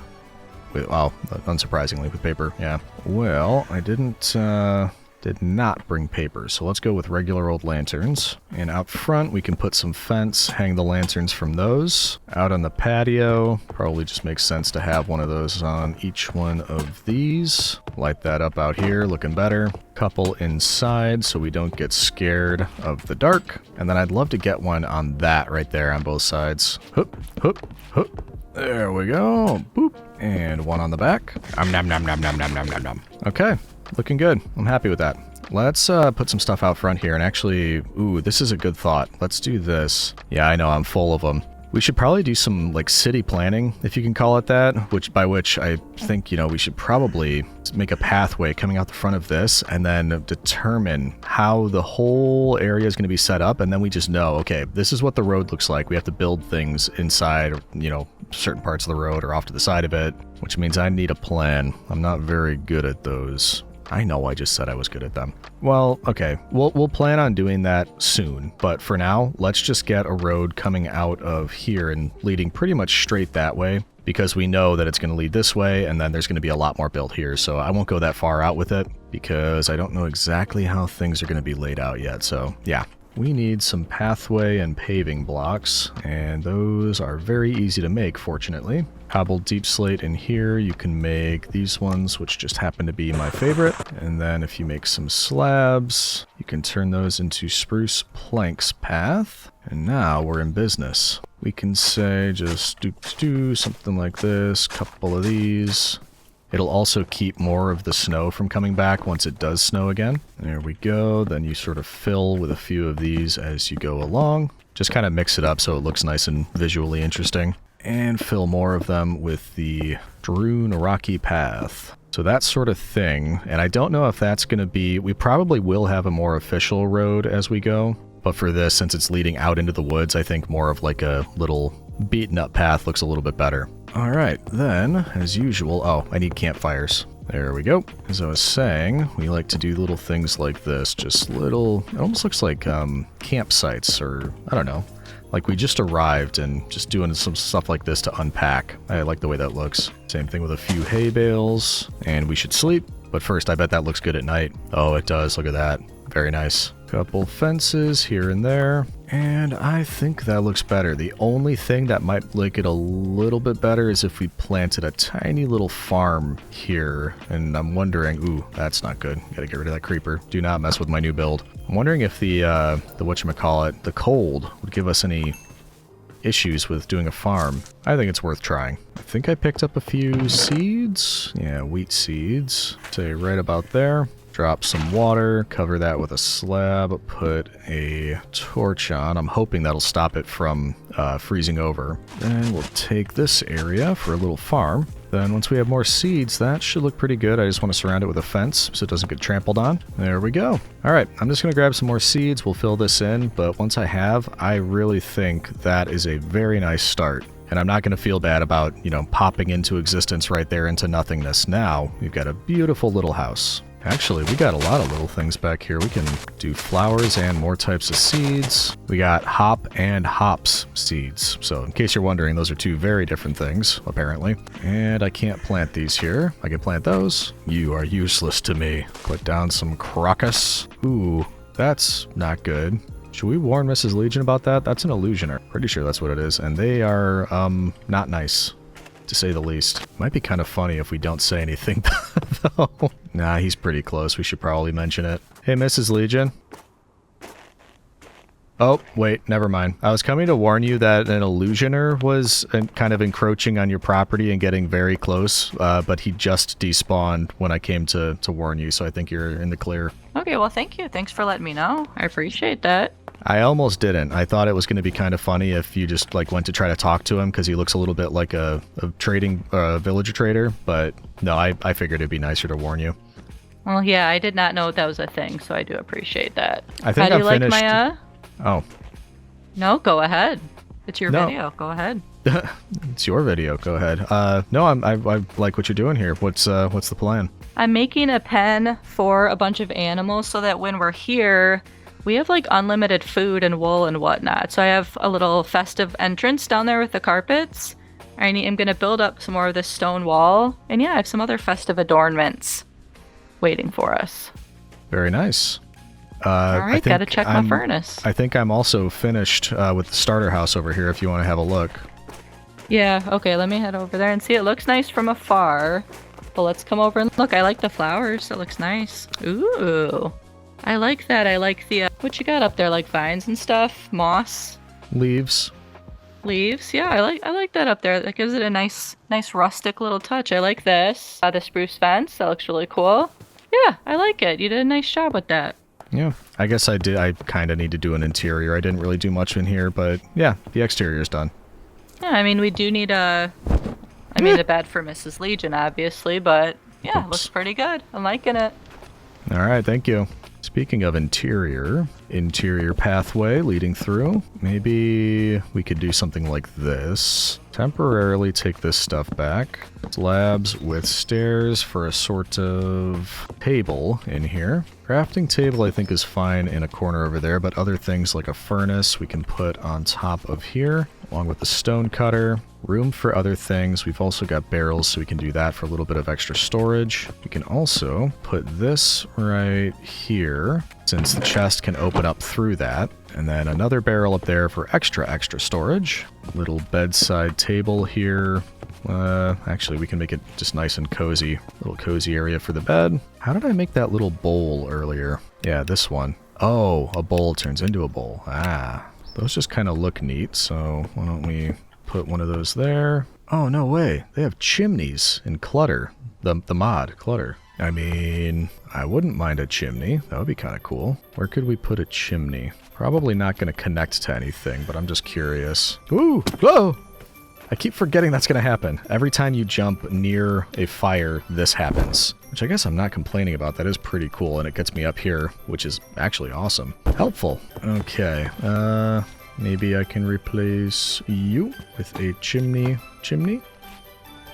Well, unsurprisingly, with paper, yeah. Well, I did not bring paper, so let's go with regular old lanterns. And out front, we can put some fence, hang the lanterns from those. Out on the patio, probably just makes sense to have one of those on each one of these. Light that up out here, looking better. Couple inside so we don't get scared of the dark. And then I'd love to get one on that right there on both sides. Hoop, hoop, hoop. There we go. Boop. And one on the back. Nom, nom, nom, nom, nom, nom, nom, nom. Okay, looking good. I'm happy with that. Let's put some stuff out front here and actually... Ooh, this is a good thought. Let's do this. Yeah, I know, I'm full of them. We should probably do some, like, city planning, if you can call it that, by which I think, you know, we should probably make a pathway coming out the front of this and then determine how the whole area is going to be set up, and then we just know, okay, this is what the road looks like. We have to build things inside, you know, certain parts of the road or off to the side of it, which means I need a plan. I'm not very good at those. I know I just said I was good at them. Well, okay, we'll plan on doing that soon, but for now, let's just get a road coming out of here and leading pretty much straight that way, because we know that it's going to lead this way, and then there's going to be a lot more built here, so I won't go that far out with it, because I don't know exactly how things are going to be laid out yet, so yeah. We need some pathway and paving blocks, and those are very easy to make, fortunately. Cobbled deep slate in here, you can make these ones, which just happen to be my favorite. And then if you make some slabs, you can turn those into spruce planks path. And now we're in business. We can say just do something like this, couple of these. It'll also keep more of the snow from coming back once it does snow again. There we go. Then you sort of fill with a few of these as you go along. Just kind of mix it up so it looks nice and visually interesting. And fill more of them with the strewn rocky path. So that sort of thing. And I don't know if that's going to be... We probably will have a more official road as we go. But for this, since it's leading out into the woods, I think more of like a little beaten up path looks a little bit better. All right, then, as usual... Oh, I need campfires. There we go. As I was saying, we like to do little things like this. Just little... It almost looks like campsites, or... I don't know. Like we just arrived and just doing some stuff like this to unpack. I like the way that looks. Same thing with a few hay bales. And we should sleep. But first, I bet that looks good at night. Oh, it does. Look at that. Very nice. Couple fences here and there. And I think that looks better. The only thing that might make it a little bit better is if we planted a tiny little farm here. And I'm wondering, ooh, that's not good. Gotta get rid of that creeper. Do not mess with my new build. I'm wondering if the whatchamacallit, the cold, would give us any issues with doing a farm. I think it's worth trying. I think I picked up a few seeds. Yeah, wheat seeds. Say right about there. Drop some water, cover that with a slab, put a torch on. I'm hoping that'll stop it from freezing over. Then we'll take this area for a little farm. Then once we have more seeds, that should look pretty good. I just want to surround it with a fence so it doesn't get trampled on. There we go. All right, I'm just going to grab some more seeds. We'll fill this in, but once I have, I really think that is a very nice start. And I'm not going to feel bad about, popping into existence right there into nothingness. Now, we've got a beautiful little house. Actually, we got a lot of little things back here. We can do flowers and more types of seeds. We got hop and hops seeds. So in case you're wondering, those are two very different things, apparently. And I can't plant these here. I can plant those. You are useless to me. Put down some crocus. Ooh, that's not good. Should we warn Mrs. Legion about that? That's an illusioner. Pretty sure that's what it is. And they are, not nice, to say the least. Might be kind of funny if we don't say anything, though. Nah, he's pretty close. We should probably mention it. Hey, Mrs. Legion. Oh, wait, never mind. I was coming to warn you that an illusioner was kind of encroaching on your property and getting very close, but he just despawned when I came to warn you, so I think you're in the clear. Okay, well, thank you. Thanks for letting me know. I appreciate that. I almost didn't. I thought it was going to be kind of funny if you just went to try to talk to him because he looks a little bit like a trading villager trader, but no, I figured it'd be nicer to warn you. Well, yeah, I did not know that was a thing, so I do apprate that. I think How do you finished... like my Oh. No, go ahead. It's your video. Go ahead. It's your video. Go ahead. No, I like what you're doing here. What's the plan? I'm making a pen for a bunch of animals so that when we're here, we have unlimited food and wool and whatnot. So I have a little festive entrance down there with the carpets. I'm going to build up some more of this stone wall. And yeah, I have some other festive adornments waiting for us. Very nice. All right, gotta check my furnace. I think I'm also finished with the starter house over here if you want to have a look. Yeah, okay, let me head over there and see. It looks nice from afar. But let's come over and look. I like the flowers. It looks nice. Ooh. I like that. I like the, what you got up there, like vines and stuff? Moss? Leaves. Leaves? Yeah, I like that up there. That gives it a nice rustic little touch. I like this. The spruce fence. That looks really cool. Yeah, I like it. You did a nice job with that. Yeah, I guess I did. I kind of need to do an interior. I didn't really do much in here, but yeah, the exterior is done. Yeah, I mean, we do need a... I mean, a bed for Mrs. Legion, obviously, but yeah, it looks pretty good. I'm liking it. All right, thank you. Speaking of interior pathway leading through, maybe we could do something like this. temporarily take this stuff back. Slabs with stairs for a sort of table in here. Crafting table I think is fine in a corner over there, but other things like a furnace we can put on top of here, along with the stone cutter. Room for other things. We've also got barrels, so we can do that for a little bit of extra storage. We can also put this right here, since the chest can open up through that. And then another barrel up there for extra storage. Little bedside table here. Actually, we can make it just nice and cozy. Little cozy area for the bed. How did I make that little bowl earlier? Yeah, this one. Oh, a bowl turns into a bowl. Ah, those just kind of look neat, so why don't we put one of those there. Oh, no way. They have chimneys in Clutter. The mod, Clutter. I mean, I wouldn't mind a chimney. That would be kind of cool. Where could we put a chimney? Probably not going to connect to anything, but I'm just curious. Ooh! Whoa! I keep forgetting that's going to happen. Every time you jump near a fire, this happens. Which I guess I'm not complaining about. That is pretty cool, and it gets me up here, which is actually awesome. Helpful. Okay, maybe I can replace you with a chimney. Chimney?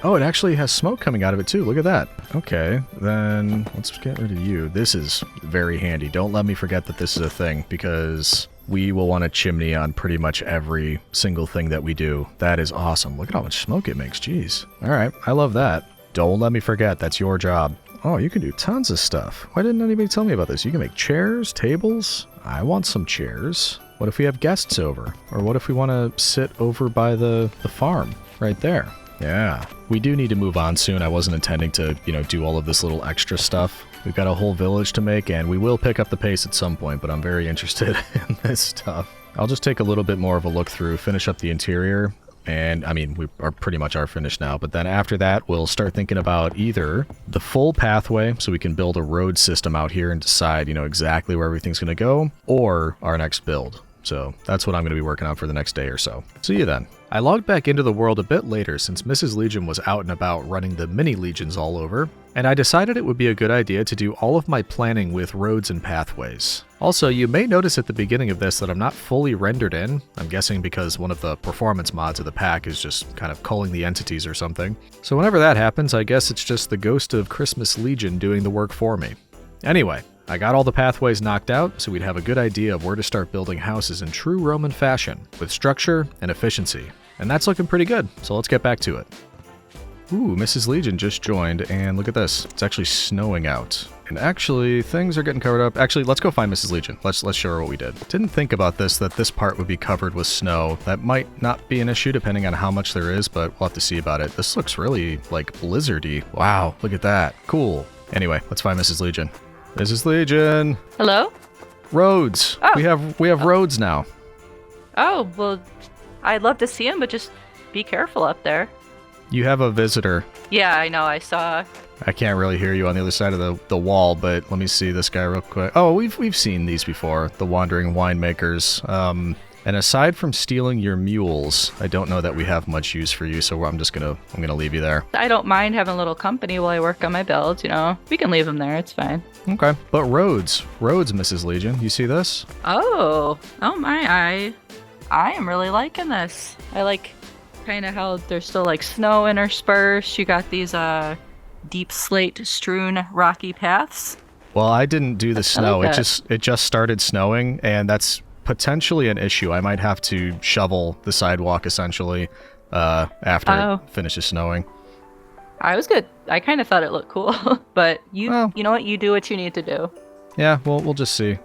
Oh, it actually has smoke coming out of it too. Look at that. Okay, then let's get rid of you. This is very handy. Don't let me forget that this is a thing, because we will want a chimney on pretty much every single thing that we do. That is awesome. Look at how much smoke it makes. Jeez. All right, I love that. Don't let me forget. That's your job. Oh, you can do tons of stuff. Why didn't anybody tell me about this? You can make chairs, tables. I want some chairs. What if we have guests over? Or what if we want to sit over by the farm right there? Yeah. We do need to move on soon. I wasn't intending to, do all of this little extra stuff. We've got a whole village to make, and we will pick up the pace at some point, but I'm very interested in this stuff. I'll just take a little bit more of a look through, finish up the interior, and, I mean, we are pretty much finished now, but then after that, we'll start thinking about either the full pathway, so we can build a road system out here and decide, exactly where everything's going to go, or our next build. So that's what I'm going to be working on for the next day or so. See you then. I logged back into the world a bit later since Mrs. Legion was out and about running the mini legions all over, and I decided it would be a good idea to do all of my planning with roads and pathways. Also, you may notice at the beginning of this that I'm not fully rendered in. I'm guessing because one of the performance mods of the pack is just kind of culling the entities or something. So whenever that happens, I guess it's just the ghost of Christmas Legion doing the work for me. Anyway, I got all the pathways knocked out, so we'd have a good idea of where to start building houses in true Roman fashion, with structure and efficiency. And that's looking pretty good, so let's get back to it. Ooh, Mrs. Legion just joined, and look at this. It's actually snowing out. And actually, things are getting covered up. Actually, let's go find Mrs. Legion. Let's show her what we did. Didn't think about this, that this part would be covered with snow. That might not be an issue depending on how much there is, but we'll have to see about it. This looks really, blizzardy. Wow, look at that. Cool. Anyway, let's find Mrs. Legion. Mrs. Legion! Hello? Roads! Oh. We have roads now. Oh, well, I'd love to see him, but just be careful up there. You have a visitor. Yeah, I know, I saw. I can't really hear you on the other side of the wall, but let me see this guy real quick. Oh, we've seen these before, the wandering winemakers. And aside from stealing your mules, I don't know that we have much use for you, so I'm gonna leave you there. I don't mind having a little company while I work on my builds, We can leave him there, it's fine. Okay. But roads, Mrs. Legion, you see this? Oh my, I am really liking this. I like kind of how there's still snow interspersed. You got these deep slate strewn rocky paths. Well, I didn't do the snow. Like it just started snowing, and that's potentially an issue. I might have to shovel the sidewalk essentially after it finishes snowing. I was good. I kind of thought it looked cool, but you know what? You do what you need to do. Yeah, well, we'll just see.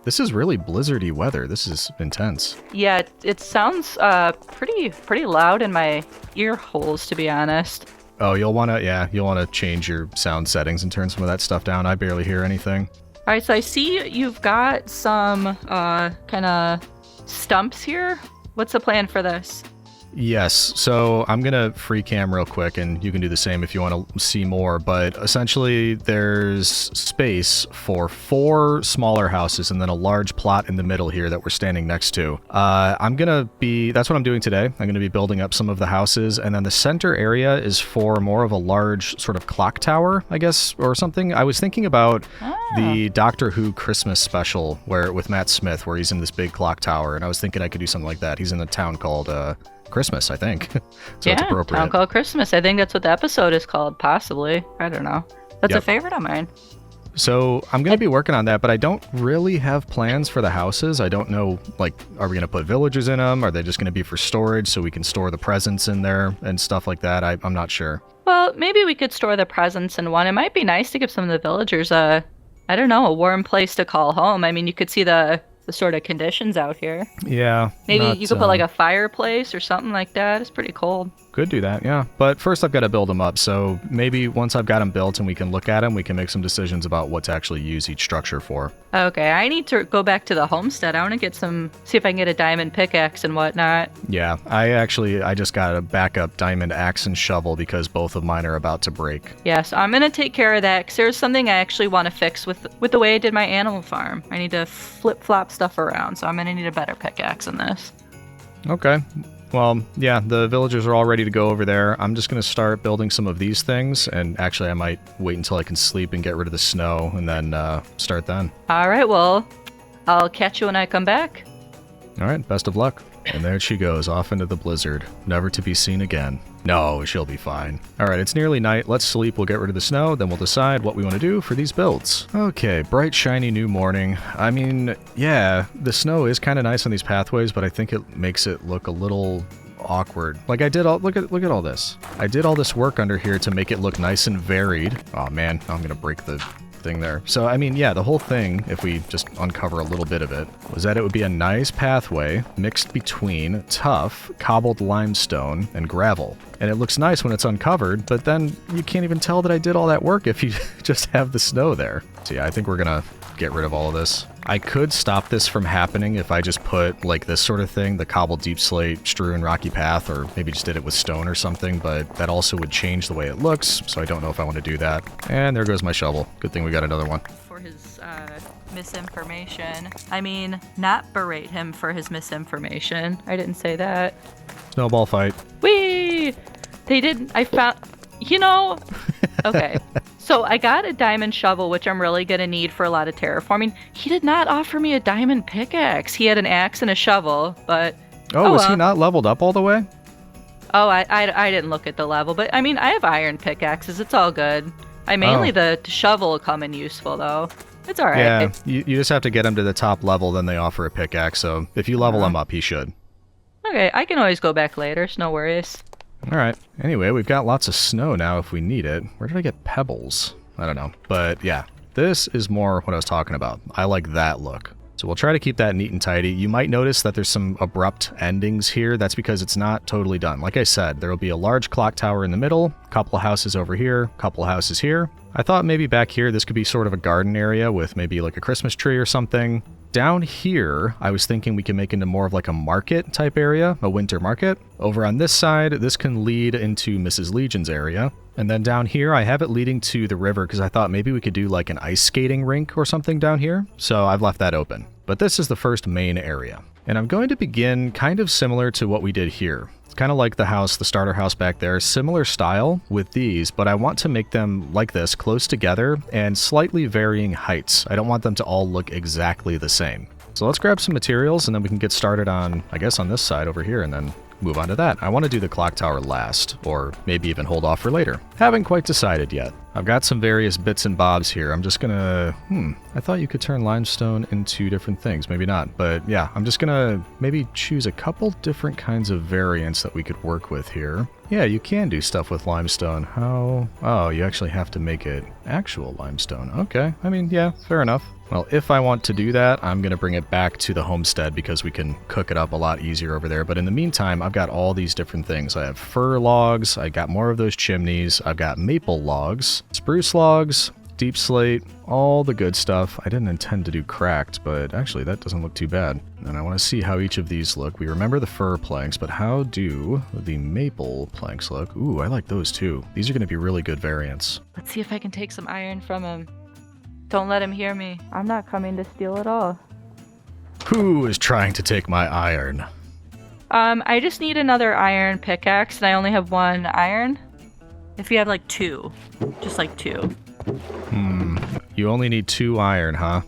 This is really blizzardy weather. This is intense. Yeah, it sounds pretty loud in my ear holes, to be honest. Oh, you'll want to change your sound settings and turn some of that stuff down. I barely hear anything. All right, so I see you've got some kind of stumps here. What's the plan for this? Yes, so I'm going to free cam real quick, and you can do the same if you want to see more, but essentially there's space for 4 smaller houses and then a large plot in the middle here that we're standing next to. That's what I'm doing today. I'm going to be building up some of the houses, and then the center area is for more of a large sort of clock tower, I guess, or something. I was thinking about the Doctor Who Christmas special with Matt Smith, where he's in this big clock tower, and I was thinking I could do something like that. He's in a town called Christmas, I think. So yeah, it's appropriate. Town Called Christmas. I think that's what the episode is called, possibly. I don't know. That's a Yep. favorite of mine. So I'm going to be working on that, but I don't really have plans for the houses. I don't know, like, are we going to put villagers in them? Are they just going to be for storage so we can store the presents in there and stuff like that? I'm not sure. Well, maybe we could store the presents in one. It might be nice to give some of the villagers a warm place to call home. I mean, you could see the sort of conditions out here. Yeah. Maybe you could put like a fireplace or something like that. It's pretty cold. Could do that, yeah. But first I've got to build them up, so maybe once I've got them built and we can look at them, we can make some decisions about what to actually use each structure for. Okay, I need to go back to the homestead. I want to see if I can get a diamond pickaxe and whatnot. Yeah, I just got a backup diamond axe and shovel because both of mine are about to break. Yeah, so I'm going to take care of that because there's something I actually want to fix with the way I did my animal farm. I need to flip-flop stuff around, so I'm going to need a better pickaxe in this. Okay. Well, yeah, the villagers are all ready to go over there. I'm just going to start building some of these things, and actually I might wait until I can sleep and get rid of the snow, and then start then. All right, well, I'll catch you when I come back. All right, best of luck. And there she goes, off into the blizzard, never to be seen again. No, she'll be fine. All right, it's nearly night. Let's sleep. We'll get rid of the snow, then we'll decide what we want to do for these builds. Okay, bright, shiny new morning. I mean, yeah, the snow is kind of nice on these pathways, but I think it makes it look a little awkward. Like look at all this. I did all this work under here to make it look nice and varied. Oh man, I'm gonna break the thing there. So I mean, yeah, the whole thing, if we just uncover a little bit of it, was that it would be a nice pathway mixed between tough cobbled limestone and gravel. And it looks nice when it's uncovered, but then you can't even tell that I did all that work if you just have the snow there. So yeah, I think we're gonna get rid of all of this. I could stop this from happening if I just put like this sort of thing, the cobbled deep slate strewn rocky path, or maybe just did it with stone or something, but that also would change the way it looks, so I don't know if I want to do that. And there goes my shovel. Good thing we got another one. For his misinformation. I mean, not berate him for his misinformation. I didn't say that. Snowball fight. Whee! They didn't. I found. You know. Okay. So I got a diamond shovel, which I'm really going to need for a lot of terraforming. He did not offer me a diamond pickaxe. He had an axe and a shovel, but... Oh, was he not leveled up all the way? Oh, I didn't look at the level, but I mean, I have iron pickaxes. It's all good. The shovel will come in useful, though. It's all right. Yeah, you just have to get him to the top level, then they offer a pickaxe, so if you level him up, he should. Okay, I can always go back later, so no worries. Alright, anyway, we've got lots of snow now if we need it. Where did I get pebbles? I don't know, but yeah, this is more what I was talking about. I like that look. So we'll try to keep that neat and tidy. You might notice that there's some abrupt endings here. That's because it's not totally done. Like I said, there will be a large clock tower in the middle, a couple of houses over here, a couple of houses here. I thought maybe back here this could be sort of a garden area with maybe like a Christmas tree or something. Down here, I was thinking we can make into more of like a market type area, a winter market. Over on this side, this can lead into Mrs. Legion's area. And then down here, I have it leading to the river because I thought maybe we could do like an ice skating rink or something down here. So I've left that open. But this is the first main area. And I'm going to begin kind of similar to what we did here. It's kind of like the house, the starter house back there, similar style with these, but I want to make them like this, close together and slightly varying heights. I don't want them to all look exactly the same. So let's grab some materials and then we can get started on, I guess on this side over here and then move on to that. I want to do the clock tower last, or maybe even hold off for later. Haven't quite decided yet. I've got some various bits and bobs here. I'm just gonna, I thought you could turn limestone into different things. Maybe not, but yeah, I'm just gonna maybe choose a couple different kinds of variants that we could work with here. Yeah, you can do stuff with limestone. How? Oh, you actually have to make it actual limestone. Okay, I mean, yeah, fair enough. Well, if I want to do that, I'm going to bring it back to the homestead because we can cook it up a lot easier over there. But in the meantime, I've got all these different things. I have fir logs, I got more of those chimneys, I've got maple logs, spruce logs, deep slate, all the good stuff. I didn't intend to do cracked, but actually that doesn't look too bad. And I want to see how each of these look. We remember the fir planks, but how do the maple planks look? Ooh, I like those too. These are going to be really good variants. Let's see if I can take some iron from him. Don't let him hear me. I'm not coming to steal at all. Who is trying to take my iron? I just need another iron pickaxe, and I only have one iron. If you have like two. Just like two. You only need 2 iron, huh?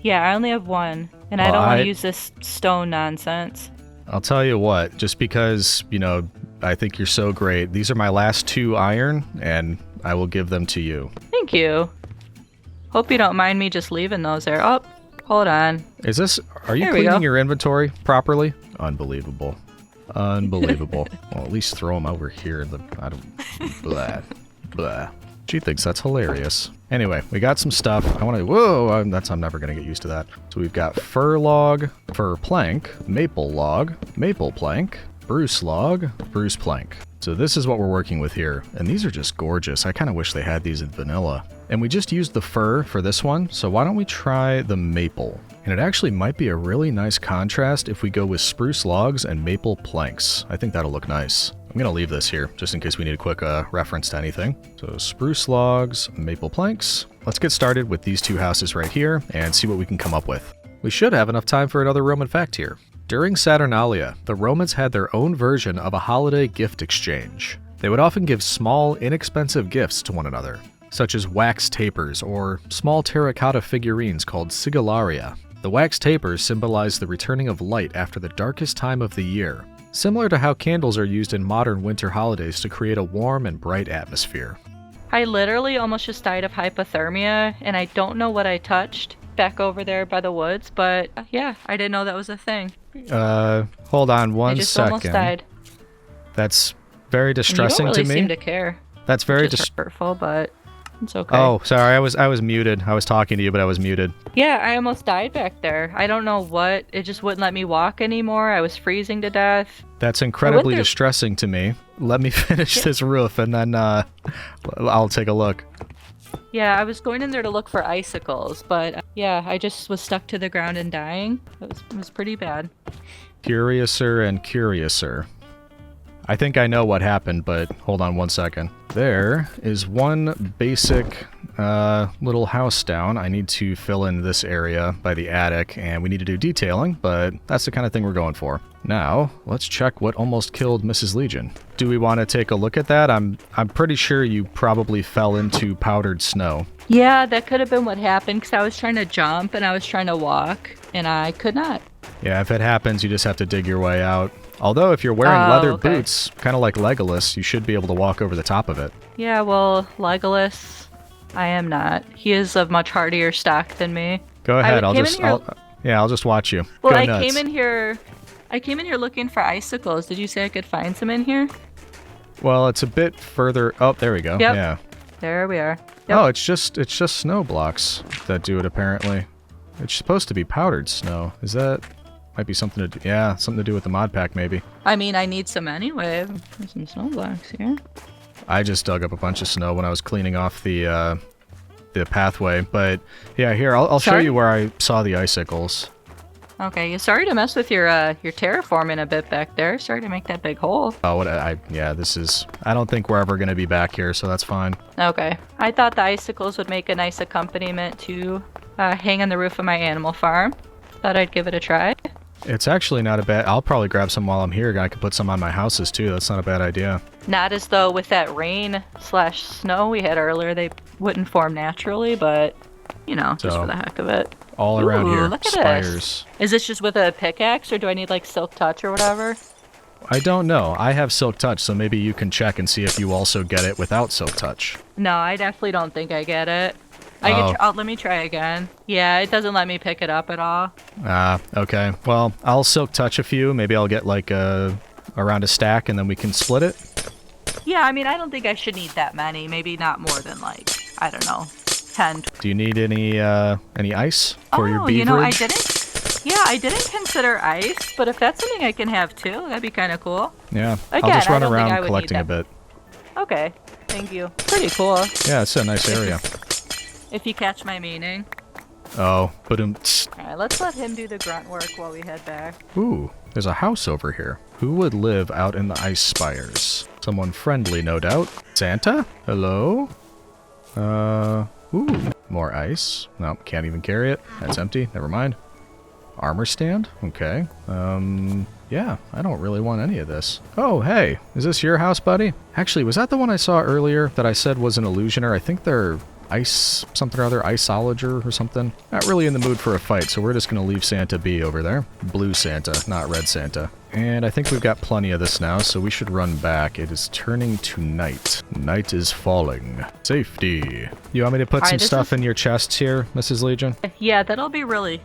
Yeah, I only have one. And I don't want to use this stone nonsense. I'll tell you what, just because, you know, I think you're so great, these are my last 2 iron, and I will give them to you. Thank you. Hope you don't mind me just leaving those there. Oh, hold on. Are you There we go. cleaning your inventory properly? Unbelievable. Unbelievable. Well, at least throw them over here. Blah. Blah. She thinks that's hilarious. Anyway, we got some stuff. I'm never going to get used to that. So we've got fir log, fir plank, maple log, maple plank, spruce log, spruce plank. So this is what we're working with here. And these are just gorgeous. I kind of wish they had these in vanilla. And we just used the fir for this one. So why don't we try the maple? And it actually might be a really nice contrast if we go with spruce logs and maple planks. I think that'll look nice. I'm going to leave this here just in case we need a quick reference to anything. So spruce logs, maple planks. Let's get started with these 2 houses right here and see what we can come up with. We should have enough time for another Roman fact here. During Saturnalia, the Romans had their own version of a holiday gift exchange. They would often give small, inexpensive gifts to one another, such as wax tapers or small terracotta figurines called sigillaria. The wax tapers symbolize the returning of light after the darkest time of the year, similar to how candles are used in modern winter holidays to create a warm and bright atmosphere. I literally almost just died of hypothermia, and I don't know what I touched back over there by the woods, but yeah, I didn't know that was a thing. Hold on one second. I just almost died. That's very distressing you don't really to me. seem to care. That's very hurtful, but it's okay. Oh, sorry. I was muted. I was talking to you, but I was muted. Yeah, I almost died back there. I don't know what. It just wouldn't let me walk anymore. I was freezing to death. That's incredibly distressing to me. Let me finish this roof, and then I'll take a look. Yeah, I was going in there to look for icicles, but yeah, I just was stuck to the ground and dying. It was pretty bad. Curiouser and curiouser. I think I know what happened, but hold on one second. There is one basic little house down. I need to fill in this area by the attic, and we need to do detailing, but that's the kind of thing we're going for. Now, let's check what almost killed Mrs. Legion. Do we want to take a look at that? I'm pretty sure you probably fell into powdered snow. Yeah, that could have been what happened, because I was trying to jump and I was trying to walk, and I could not. Yeah, if it happens, you just have to dig your way out. Although, if you're wearing leather boots, kind of like Legolas, you should be able to walk over the top of it. Yeah, well, Legolas, I am not. He is of much hardier stock than me. Go ahead, I'll just watch you. Well, I came in here looking for icicles. Did you say I could find some in here? Well, it's a bit further. Oh, there we go. Yep. Yeah. There we are. Yep. Oh, it's just snow blocks that do it, apparently. It's supposed to be powdered snow. Is that... Might be something to do... Yeah, something to do with the mod pack, maybe. I mean, I need some anyway. There's some snow blocks here. I just dug up a bunch of snow when I was cleaning off the pathway. But, yeah, here, I'll show you where I saw the icicles. Okay, sorry to mess with your terraforming a bit back there. Sorry to make that big hole. Oh, this is... I don't think we're ever going to be back here, so that's fine. Okay. I thought the icicles would make a nice accompaniment to hang on the roof of my animal farm. Thought I'd give it a try. It's actually not a bad... I'll probably grab some while I'm here. I could put some on my houses, too. That's not a bad idea. Not as though with that rain/snow we had earlier, they wouldn't form naturally, but, you know, just for the heck of it. All around here. Look at spires. This. Is this just with a pickaxe, or do I need, like, silk touch or whatever? I don't know. I have silk touch, so maybe you can check and see if you also get it without silk touch. No, I definitely don't think I get it. Let me try again. Yeah, it doesn't let me pick it up at all. Okay. Well, I'll silk touch a few. Maybe I'll get like around a stack, and then we can split it. Yeah, I mean, I don't think I should need that many. Maybe not more than like, I don't know, 10. Do you need any ice for your beverage? You know, I didn't consider ice, but if that's something I can have too, that'd be kind of cool. Yeah. Again, I'll just run around collecting a bit. Okay. Thank you. Pretty cool. Yeah, it's a nice area. If you catch my meaning. Oh, but Alright, let's let him do the grunt work while we head back. Ooh, there's a house over here. Who would live out in the ice spires? Someone friendly, no doubt. Santa? Hello? Ooh, more ice. No, can't even carry it. That's empty. Never mind. Armor stand? Okay. Yeah, I don't really want any of this. Oh, hey, is this your house, buddy? Actually, was that the one I saw earlier that I said was an illusioner? I think they're ice something or other, iceologer or something. Not really in the mood for a fight, so we're just going to leave Santa be over there. Blue Santa, not red Santa. And I think we've got plenty of this now, so we should run back. It is turning to night. Night is falling. Safety. You want me to put some stuff in your chests here, Mrs. Legion? Yeah, that'd be really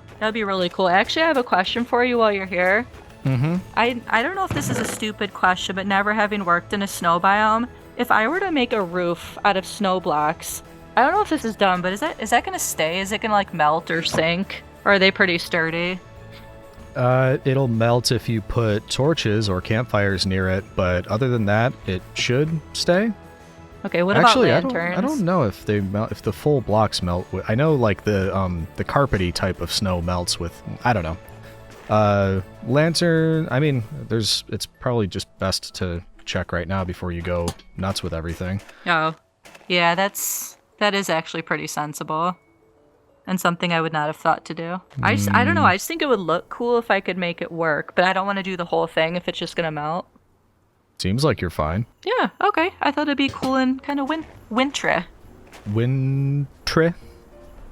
cool. Actually, I have a question for you while you're here. Mm-hmm. I don't know if this is a stupid question, but never having worked in a snow biome, if I were to make a roof out of snow blocks, I don't know if this is dumb, but is that gonna stay? Is it gonna like melt or sink? Or are they pretty sturdy? It'll melt if you put torches or campfires near it, but other than that, it should stay. Okay, what Actually, about lanterns? I don't know if they melt, if the full blocks melt. I know like the carpety type of snow melts with, I don't know. Lantern, I mean, it's probably just best to check right now before you go nuts with everything. Oh, yeah, that is actually pretty sensible. And something I would not have thought to do. I don't know, I just think it would look cool if I could make it work, but I don't want to do the whole thing if it's just gonna melt. Seems like you're fine. Yeah, okay. I thought it'd be cool and kind of wintry. Wintry?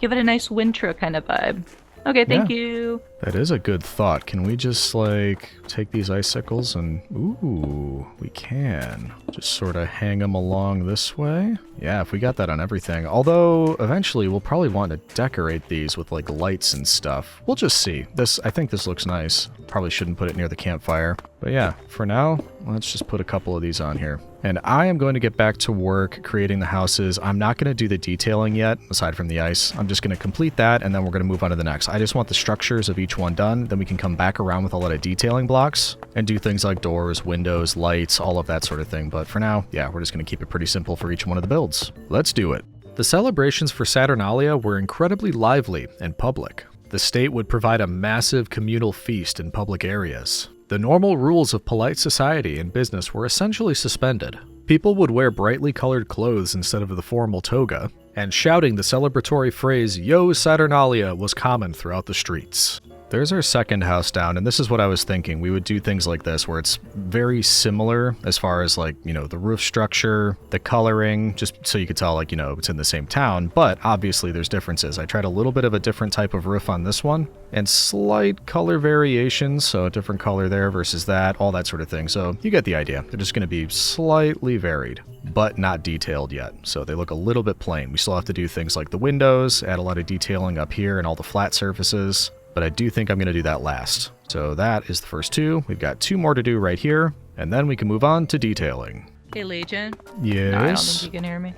Give it a nice wintry kind of vibe. Okay, thank you. That is a good thought. Can we just, like, take these icicles and... Ooh, we can. Just sort of hang them along this way. Yeah, if we got that on everything. Although, eventually, we'll probably want to decorate these with, like, lights and stuff. We'll just see. I think this looks nice. Probably shouldn't put it near the campfire. But yeah, for now, let's just put a couple of these on here. And I am going to get back to work creating the houses. I'm not going to do the detailing yet, aside from the ice. I'm just going to complete that, and then we're going to move on to the next. I just want the structures of each one done. Then we can come back around with a lot of detailing blocks and do things like doors, windows, lights, all of that sort of thing. But for now, yeah, we're just going to keep it pretty simple for each one of the builds. Let's do it. The celebrations for Saturnalia were incredibly lively and public. The state would provide a massive communal feast in public areas. The normal rules of polite society and business were essentially suspended. People would wear brightly colored clothes instead of the formal toga, and shouting the celebratory phrase, "Yo Saturnalia," was common throughout the streets. There's our second house down, and this is what I was thinking. We would do things like this, where it's very similar as far as, like, you know, the roof structure, the coloring, just so you could tell, like, you know, it's in the same town, but obviously there's differences. I tried a little bit of a different type of roof on this one, and slight color variations, so a different color there versus that, all that sort of thing. So you get the idea. They're just going to be slightly varied, but not detailed yet. So they look a little bit plain. We still have to do things like the windows, add a lot of detailing up here and all the flat surfaces. But I do think I'm going to do that last. So that is the first two. We've got two more to do right here, and then we can move on to detailing. Hey, Legion. Yes? No, I don't think you can hear me.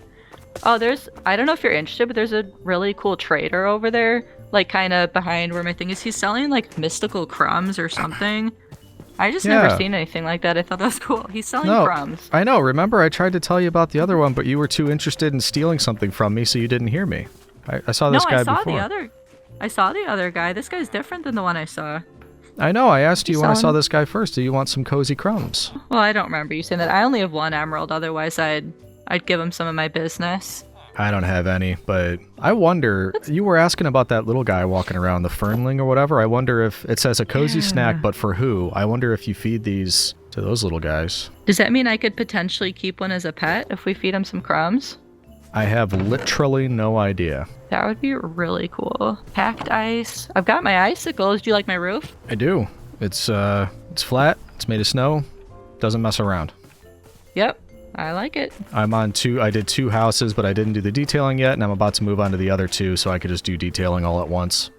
Oh, I don't know if you're interested, but there's a really cool trader over there, like kind of behind where my thing is. He's selling like mystical crumbs or something. I just never seen anything like that. I thought that was cool. He's selling crumbs. I know. Remember, I tried to tell you about the other one, but you were too interested in stealing something from me, so you didn't hear me. I saw this guy before. I saw the other guy. This guy's different than the one I saw. I know. I asked you when I saw this guy first, do you want some cozy crumbs? Well, I don't remember you saying that. I only have one emerald. Otherwise, I'd give him some of my business. I don't have any, but I wonder, you were asking about that little guy walking around, the fernling or whatever. I wonder if it says a cozy snack, but for who? I wonder if you feed these to those little guys. Does that mean I could potentially keep one as a pet if we feed him some crumbs? I have literally no idea. That would be really cool. Packed ice. I've got my icicles. Do you like my roof? I do. It's flat. It's made of snow. Doesn't mess around. Yep. I like it. I did two houses, but I didn't do the detailing yet, and I'm about to move on to the other two, so I could just do detailing all at once.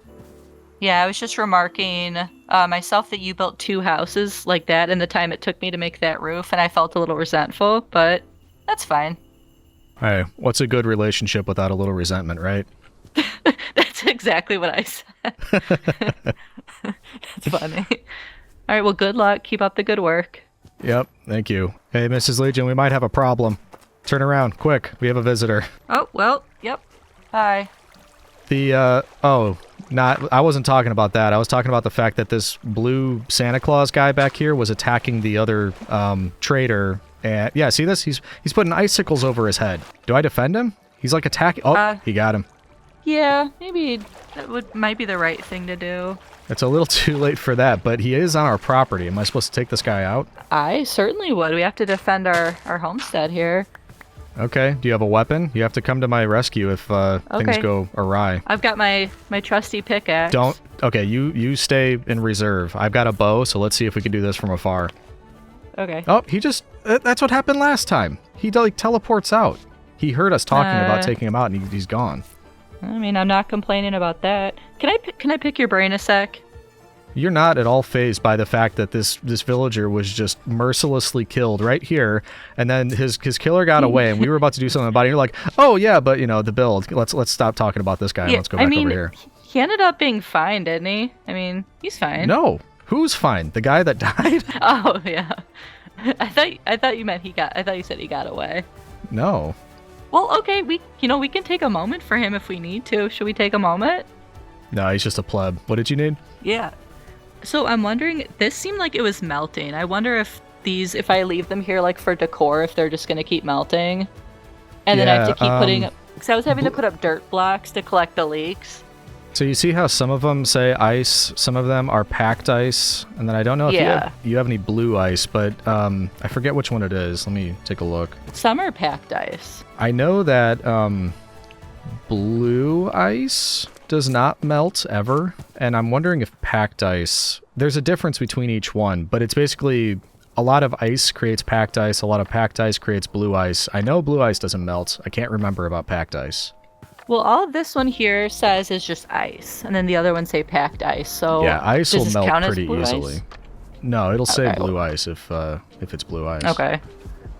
Yeah, I was just remarking myself that you built two houses like that in the time it took me to make that roof, and I felt a little resentful, but that's fine. Hey, what's a good relationship without a little resentment, right? That's exactly what I said. That's funny. All right, well, good luck. Keep up the good work. Yep, thank you. Hey, Mrs. Legion, we might have a problem. Turn around, quick. We have a visitor. Oh, well, yep. Bye. I wasn't talking about that. I was talking about the fact that this blue Santa Claus guy back here was attacking the other trader. And yeah, see this? He's putting icicles over his head. Do I defend him? He's like attacking. Oh, he got him. Yeah, maybe that might be the right thing to do. It's a little too late for that, but he is on our property. Am I supposed to take this guy out? I certainly would. We have to defend our homestead here. Okay. Do you have a weapon? You have to come to my rescue if things Okay. go awry. I've got my trusty pickaxe. Don't. Okay, you stay in reserve. I've got a bow, so let's see if we can do this from afar. Okay. Oh, he just. That's what happened last time. He like teleports out. He heard us talking about taking him out, and he's gone. I mean, I'm not complaining about that. Can I pick your brain a sec? You're not at all fazed by the fact that this villager was just mercilessly killed right here, and then his killer got away, and we were about to do something about it. You're like, oh yeah, but the build. Let's stop talking about this guy. And let's go back over here. He ended up being fine, didn't he? I mean, he's fine. No, who's fine? The guy that died? Oh yeah. I thought you meant I thought you said he got away. No. Well, okay, we can take a moment for him if we need to. Should we take a moment? No, he's just a pleb. What did you need? Yeah. So I'm wondering, this seemed like it was melting. I wonder if I leave them here like for decor, if they're just gonna keep melting. And then I have to keep putting up, because I was having to put up dirt blocks to collect the leaks. So you see how some of them say ice, some of them are packed ice, and then I don't know if you have any blue ice, but I forget which one it is. Let me take a look. Some are packed ice. I know that blue ice does not melt ever, and I'm wondering if packed ice, there's a difference between each one, but it's basically a lot of ice creates packed ice, a lot of packed ice creates blue ice. I know blue ice doesn't melt. I can't remember about packed ice. Well, all of this one here says is just ice, and then the other ones say packed ice. So yeah, ice will melt pretty easily. Ice? No, it'll say blue ice if it's blue ice. Okay.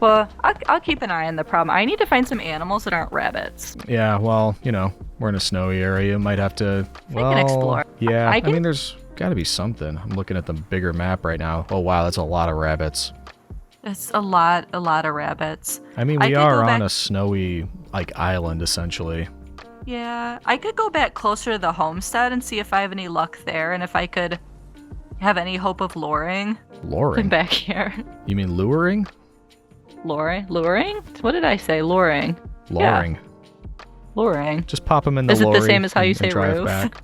Well, I'll keep an eye on the problem. I need to find some animals that aren't rabbits. Yeah, well, we're in a snowy area. You might have to. Well, I can explore. Yeah, I mean, there's got to be something. I'm looking at the bigger map right now. Oh wow, that's a lot of rabbits. It's a lot of rabbits. I mean, we are on a snowy island essentially. Yeah, I could go back closer to the homestead and see if I have any luck there, and if I could have any hope of luring. Luring? Back here. You mean luring? Luring? What did I say? Luring. Luring. Yeah. Luring. Just pop them in the lorry. lorry. Is it the same as how you say drive roof? Back.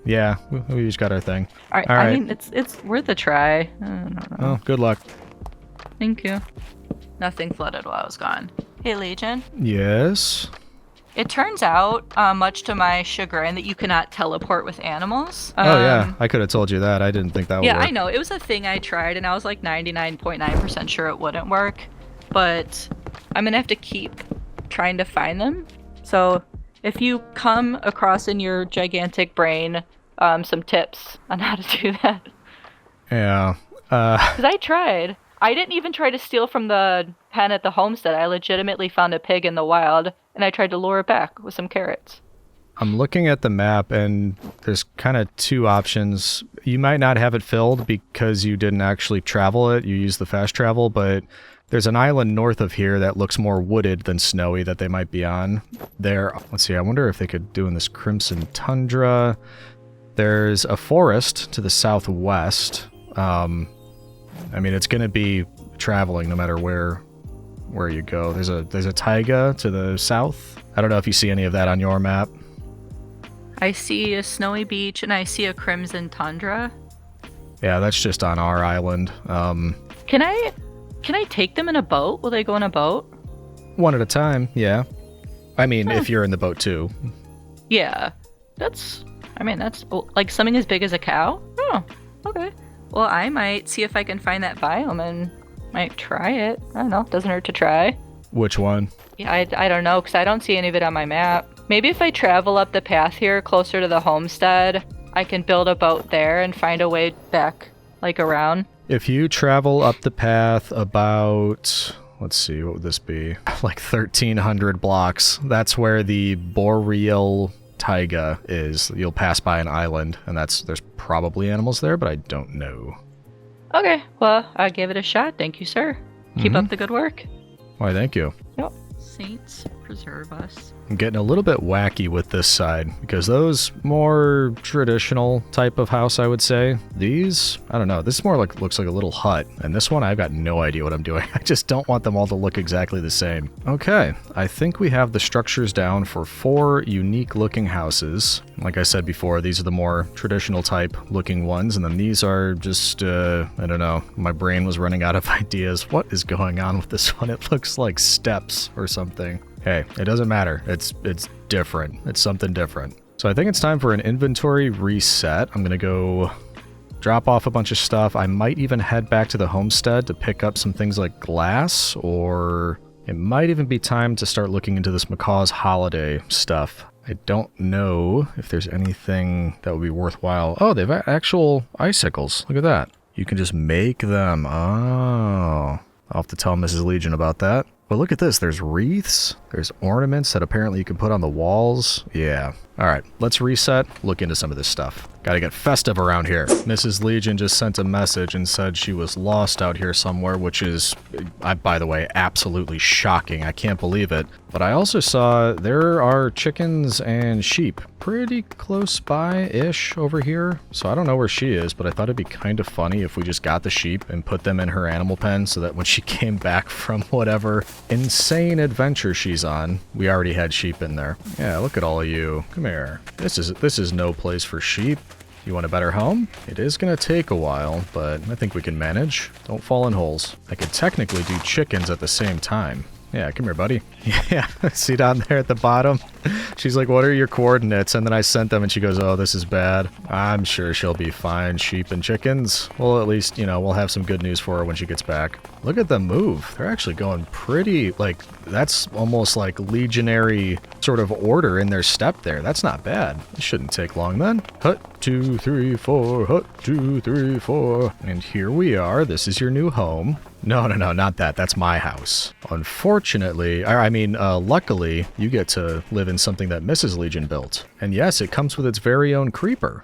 Yeah, we each got our thing. All right. I mean, it's worth a try. I don't know. Oh, good luck. Thank you. Nothing flooded while I was gone. Hey, Legion. Yes? It turns out, much to my chagrin, that you cannot teleport with animals. Oh, yeah. I could have told you that. I didn't think that would work. Yeah, I know. It was a thing I tried, and I was like 99.9% sure it wouldn't work. But I'm going to have to keep trying to find them. So if you come across in your gigantic brain some tips on how to do that. Yeah. Because I tried. I didn't even try to steal from the pen at the homestead. I legitimately found a pig in the wild, and I tried to lure it back with some carrots. I'm looking at the map, and there's kind of two options. You might not have it filled because you didn't actually travel it. You used the fast travel, but there's an island north of here that looks more wooded than snowy that they might be on. There, let's see, I wonder if they could do in this crimson tundra. There's a forest to the southwest. I mean, it's going to be traveling no matter where you go. There's a taiga to the south. I don't know if you see any of that on your map. I see a snowy beach, and I see a crimson tundra. Yeah, that's just on our island. Can I take them in a boat? Will they go in a boat? One at a time, yeah. I mean, if you're in the boat too. Yeah. That's like something as big as a cow? Oh, okay. Well, I might see if I can find that biome and might try it. I don't know. Doesn't hurt to try. Which one? Yeah, I don't know, because I don't see any of it on my map. Maybe if I travel up the path here closer to the homestead, I can build a boat there and find a way back, around. If you travel up the path about, let's see, what would this be? 1,300 blocks. That's where the boreal taiga is. You'll pass by an island, and there's probably animals there, but I don't know. Okay, well, I gave it a shot. Thank you, sir. Keep up the good work. Why, thank you. Yep. Saints preserve us. I'm getting a little bit wacky with this side because those more traditional type of house, I would say. These, I don't know. This more like looks like a little hut. And this one, I've got no idea what I'm doing. I just don't want them all to look exactly the same. Okay, I think we have the structures down for 4 unique looking houses. Like I said before, these are the more traditional type looking ones. And then these are just, I don't know. My brain was running out of ideas. What is going on with this one? It looks like steps or something. Hey, it doesn't matter. It's different. It's something different. So I think it's time for an inventory reset. I'm going to go drop off a bunch of stuff. I might even head back to the homestead to pick up some things like glass, or it might even be time to start looking into this Macaw's Holiday stuff. I don't know if there's anything that would be worthwhile. Oh, they've actual icicles. Look at that. You can just make them. Oh, I'll have to tell Mrs. Legion about that. But look at this, there's wreaths, there's ornaments that apparently you can put on the walls. Yeah. Alright, let's reset, look into some of this stuff. Gotta get festive around here. Mrs. Legion just sent a message and said she was lost out here somewhere, which is, by the way, absolutely shocking. I can't believe it. But I also saw there are chickens and sheep pretty close by-ish over here. So I don't know where she is, but I thought it'd be kind of funny if we just got the sheep and put them in her animal pen so that when she came back from whatever insane adventure she's on, we already had sheep in there. Yeah, look at all of you. Come here. This is no place for sheep. You want a better home? It is going to take a while, but I think we can manage. Don't fall in holes. I could technically do chickens at the same time. Yeah, come here, buddy. Yeah, see down there at the bottom? She's like, what are your coordinates? And then I sent them and she goes, oh, this is bad. I'm sure she'll be fine. Sheep and chickens. Well, at least, you know, we'll have some good news for her when she gets back. Look at them move. They're actually going pretty, like, that's almost like legionary sort of order in their step there. That's not bad. It shouldn't take long then. Hut, 2, 3, 4. Hut, 2, 3, 4. And here we are. This is your new home. No, not that. That's my house. Unfortunately, luckily, you get to live in something that Mrs. Legion built. And yes, it comes with its very own creeper.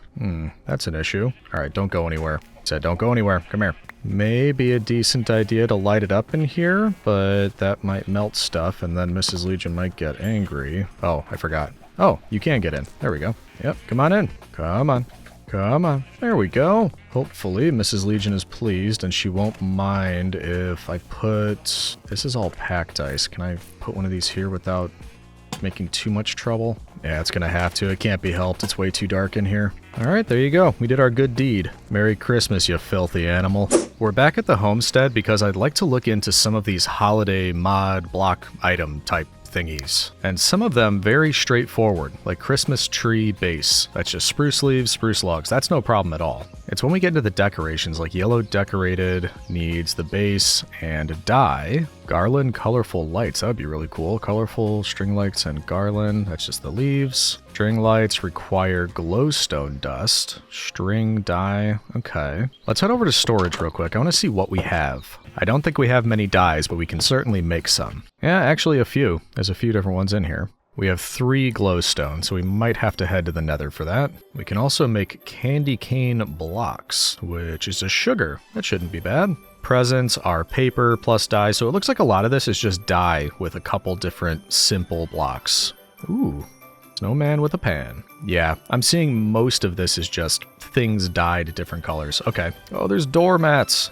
That's an issue. All right, don't go anywhere. Said don't go anywhere. Come here. Maybe a decent idea to light it up in here, but that might melt stuff, and then Mrs. Legion might get angry. Oh, I forgot. Oh, you can get in. There we go. Yep, come on in. Come on. Come on. There we go. Hopefully Mrs. Legion is pleased and she won't mind if I put... This is all packed ice. Can I put one of these here without making too much trouble? Yeah, it's gonna have to. It can't be helped. It's way too dark in here. Alright, there you go. We did our good deed. Merry Christmas, you filthy animal. We're back at the homestead because I'd like to look into some of these holiday mod block item type thingies. And some of them very straightforward, like Christmas tree base. That's just spruce leaves, spruce logs. That's no problem at all. It's when we get into the decorations, like yellow decorated needs the base and dye. Garland colorful lights. That would be really cool. Colorful string lights and garland. That's just the leaves. String lights require glowstone dust. String dye. Okay. Let's head over to storage real quick. I want to see what we have. I don't think we have many dyes, but we can certainly make some. Yeah, actually a few. There's a few different ones in here. We have 3 glowstone, so we might have to head to the nether for that. We can also make candy cane blocks, which is a sugar. That shouldn't be bad. Presents are paper plus dye, so it looks like a lot of this is just dye with a couple different simple blocks. Ooh, snowman with a pan. Yeah, I'm seeing most of this is just things dyed different colors. Okay. Oh, there's doormats.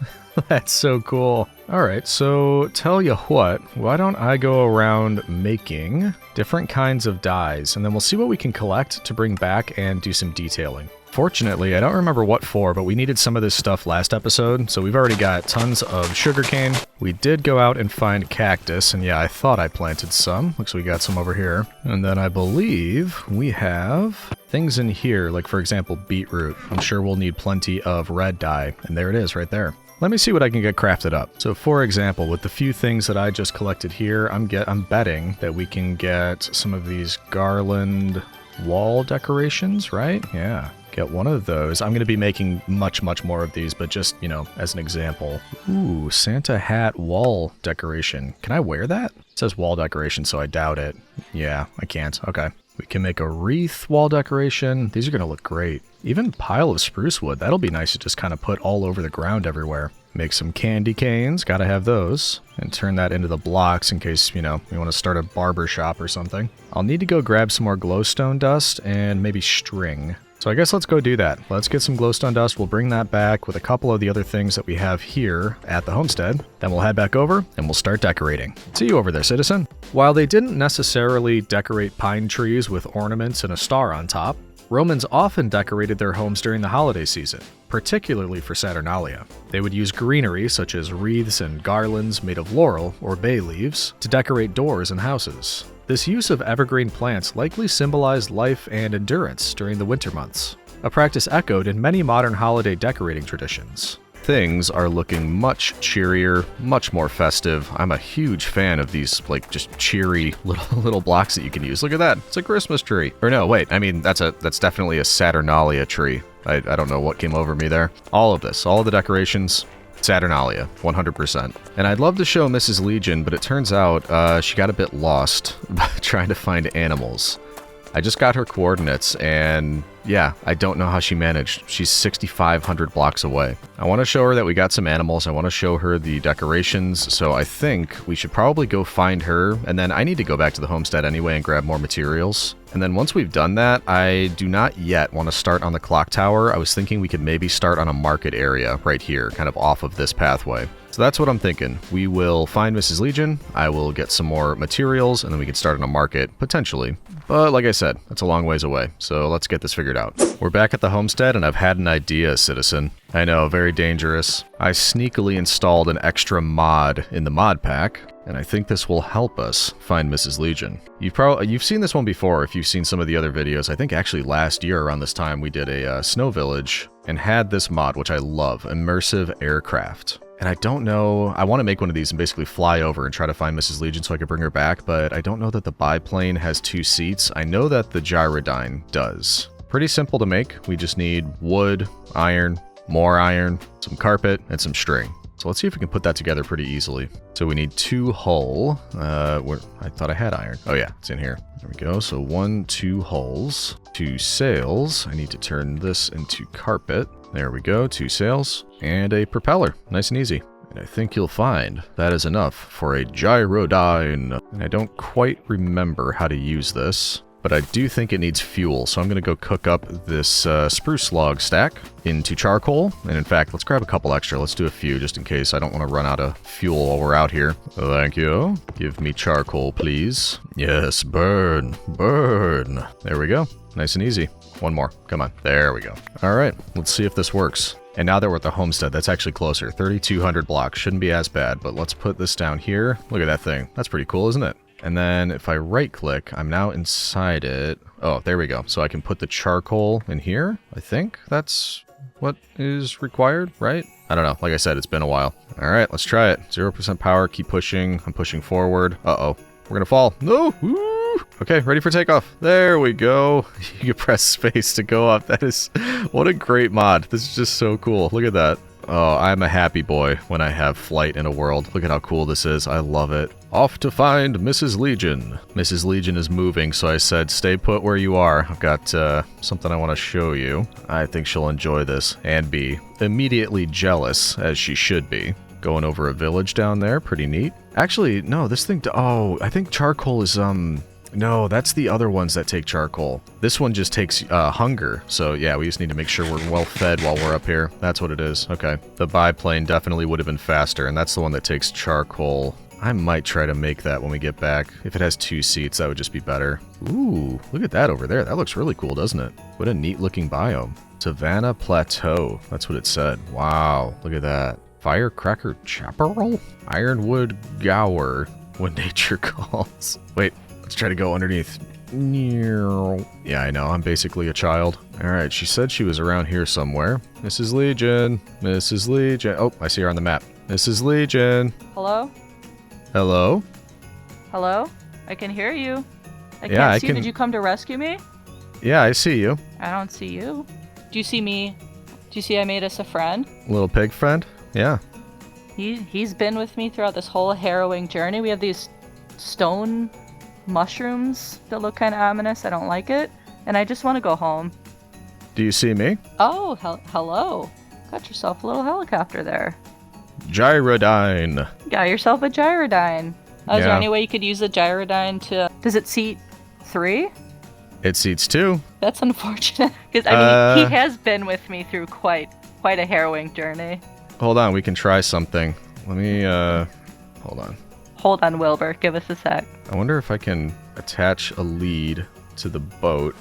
That's so cool. Alright, so tell you what, why don't I go around making different kinds of dyes, and then we'll see what we can collect to bring back and do some detailing. Fortunately, I don't remember what for, but we needed some of this stuff last episode, so we've already got tons of sugarcane. We did go out and find cactus, and yeah, I thought I planted some. Looks like we got some over here. And then I believe we have things in here, like for example, beetroot. I'm sure we'll need plenty of red dye, and there it is right there. Let me see what I can get crafted up. So for example, with the few things that I just collected here, I'm betting that we can get some of these garland wall decorations, right? Yeah. Get one of those. I'm going to be making much more of these, but just, you know, as an example. Ooh, Santa hat wall decoration. Can I wear that? It says wall decoration, so I doubt it. Yeah, I can't. Okay. We can make a wreath wall decoration. These are going to look great. Even pile of spruce wood. That'll be nice to just kind of put all over the ground everywhere. Make some candy canes, gotta have those. And turn that into the blocks in case, you want to start a barber shop or something. I'll need to go grab some more glowstone dust and maybe string. So I guess let's go do that. Let's get some glowstone dust. We'll bring that back with a couple of the other things that we have here at the homestead. Then we'll head back over and we'll start decorating. See you over there, citizen. While they didn't necessarily decorate pine trees with ornaments and a star on top, Romans often decorated their homes during the holiday season, particularly for Saturnalia. They would use greenery such as wreaths and garlands made of laurel or bay leaves to decorate doors and houses. This use of evergreen plants likely symbolized life and endurance during the winter months, a practice echoed in many modern holiday decorating traditions. Things are looking much cheerier, much more festive. I'm a huge fan of these, just cheery little blocks that you can use. Look at that. It's a Christmas tree. Or no, wait. I mean, that's definitely a Saturnalia tree. I don't know what came over me there. All of this, all of the decorations, Saturnalia, 100%. And I'd love to show Mrs. Legion, but it turns out she got a bit lost trying to find animals. I just got her coordinates, and yeah, I don't know how she managed. She's 6,500 blocks away. I want to show her that we got some animals. I want to show her the decorations, so I think we should probably go find her, and then I need to go back to the homestead anyway and grab more materials. And then once we've done that, I do not yet want to start on the clock tower. I was thinking we could maybe start on a market area right here, kind of off of this pathway. So that's what I'm thinking. We will find Mrs. Legion, I will get some more materials, and then we can start on a market, potentially. But like I said, that's a long ways away, so let's get this figured out. We're back at the homestead, and I've had an idea, citizen. I know, very dangerous. I sneakily installed an extra mod in the mod pack, and I think this will help us find Mrs. Legion. You've seen this one before if you've seen some of the other videos. I think actually last year around this time we did a snow village and had this mod, which I love, Immersive Aircraft. And I don't know, I want to make one of these and basically fly over and try to find Mrs. Legion so I can bring her back, but I don't know that the biplane has 2 seats. I know that the Gyrodyne does. Pretty simple to make. We just need wood, iron, more iron, some carpet, and some string. So let's see if we can put that together pretty easily. So we need 2 hull. I thought I had iron. Oh yeah, it's in here. There we go. So 1, 2 hulls, 2 sails. I need to turn this into carpet. There we go, 2 sails, and a propeller. Nice and easy. And I think you'll find that is enough for a Gyrodyne. And I don't quite remember how to use this, but I do think it needs fuel. So I'm going to go cook up this spruce log stack into charcoal. And in fact, let's grab a couple extra. Let's do a few just in case I don't want to run out of fuel while we're out here. Thank you. Give me charcoal, please. Yes, burn, burn. There we go. Nice and easy. One more. Come on. There we go. All right. Let's see if this works. And now that we're at the homestead, that's actually closer. 3,200 blocks. Shouldn't be as bad, but let's put this down here. Look at that thing. That's pretty cool, isn't it? And then if I right click, I'm now inside it. Oh, there we go. So I can put the charcoal in here. I think that's what is required, right? I don't know. Like I said, it's been a while. All right, let's try it. 0% power. Keep pushing. I'm pushing forward. Uh-oh. We're gonna fall. No! Woo! Okay, ready for takeoff. There we go. You can press space to go up. That is... What a great mod. This is just so cool. Look at that. Oh, I'm a happy boy when I have flight in a world. Look at how cool this is. I love it. Off to find Mrs. Legion. Mrs. Legion is moving, so I said stay put where you are. I've got something I want to show you. I think she'll enjoy this and be immediately jealous, as she should be. Going over a village down there. Pretty neat. Actually, no, this thing... Oh, I think charcoal is... No, that's the other ones that take charcoal. This one just takes hunger. So yeah, we just need to make sure we're well fed while we're up here. That's what it is. Okay. The biplane definitely would have been faster, and that's the one that takes charcoal. I might try to make that when we get back. If it has 2 seats, that would just be better. Ooh, look at that over there. That looks really cool, doesn't it? What a neat looking biome. Savannah Plateau. That's what it said. Wow, look at that. Firecracker Chaparral? Ironwood Gower. When nature calls. Wait. Let's try to go underneath. Yeah, I know. I'm basically a child. Alright, she said she was around here somewhere. Mrs. Legion. Mrs. Legion. Oh, I see her on the map. Mrs. Legion. Hello? Hello? Hello? I can hear you. I can't see. Did you come to rescue me? Yeah, I see you. I don't see you. Do you see me? Do you see I made us a friend? Little pig friend? Yeah. He's been with me throughout this whole harrowing journey. We have these stone... mushrooms that look kind of ominous. I don't like it, and I just want to go home. Do you see me? Oh, hello. Got yourself a little helicopter there. Gyrodyne. Got yourself a gyrodyne. Oh, is there Yeah. any way you could use a gyrodyne to... Does it seat 3? It seats 2. That's unfortunate. Because, I mean, he has been with me through quite a harrowing journey. Hold on, we can try something. Let me, hold on. Hold on, Wilbur. Give us a sec. I wonder if I can attach a lead to the boat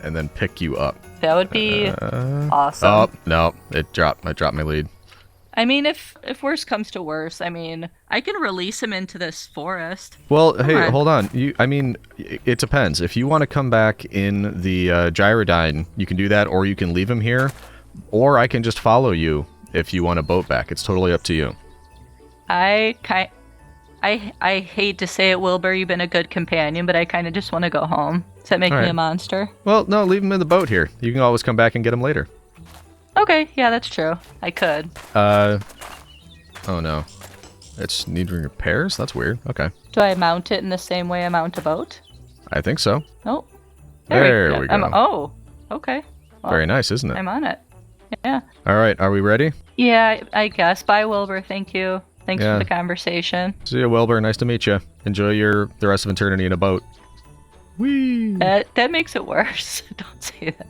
and then pick you up. That would be awesome. Oh, no, I dropped my lead. I mean, if worse comes to worse, I mean, I can release him into this forest. Well, hey, on. hold on. I mean, it depends. If you want to come back in the gyrodyne, you can do that, or you can leave him here, or I can just follow you if you want a boat back. It's totally up to you. I hate to say it, Wilbur, you've been a good companion, but I kind of just want to go home. Does that make All me right. a monster? Well, no, leave him in the boat here. You can always come back and get him later. Okay, yeah, that's true. I could. Oh no. It's needing repairs? That's weird. Okay. Do I mount it in the same way I mount a boat? I think so. Oh. There we go. Oh, okay. Well, Very nice, isn't it? I'm on it. Yeah. All right, are we ready? Yeah, I guess. Bye, Wilbur. Thank you. Thanks Yeah. for the conversation. See you, Wilbur. Nice to meet you. Enjoy the rest of eternity in a boat. Whee! That makes it worse. Don't say that.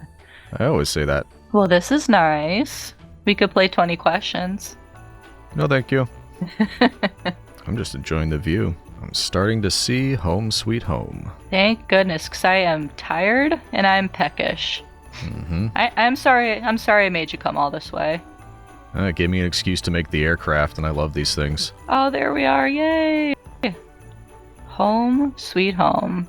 I always say that. Well, this is nice. We could play 20 questions. No, thank you. I'm just enjoying the view. I'm starting to see home sweet home. Thank goodness, because I am tired and I'm peckish. Mm-hmm. I'm sorry I made you come all this way. It gave me an excuse to make the aircraft, and I love these things. Oh, there we are. Yay. Home, sweet home.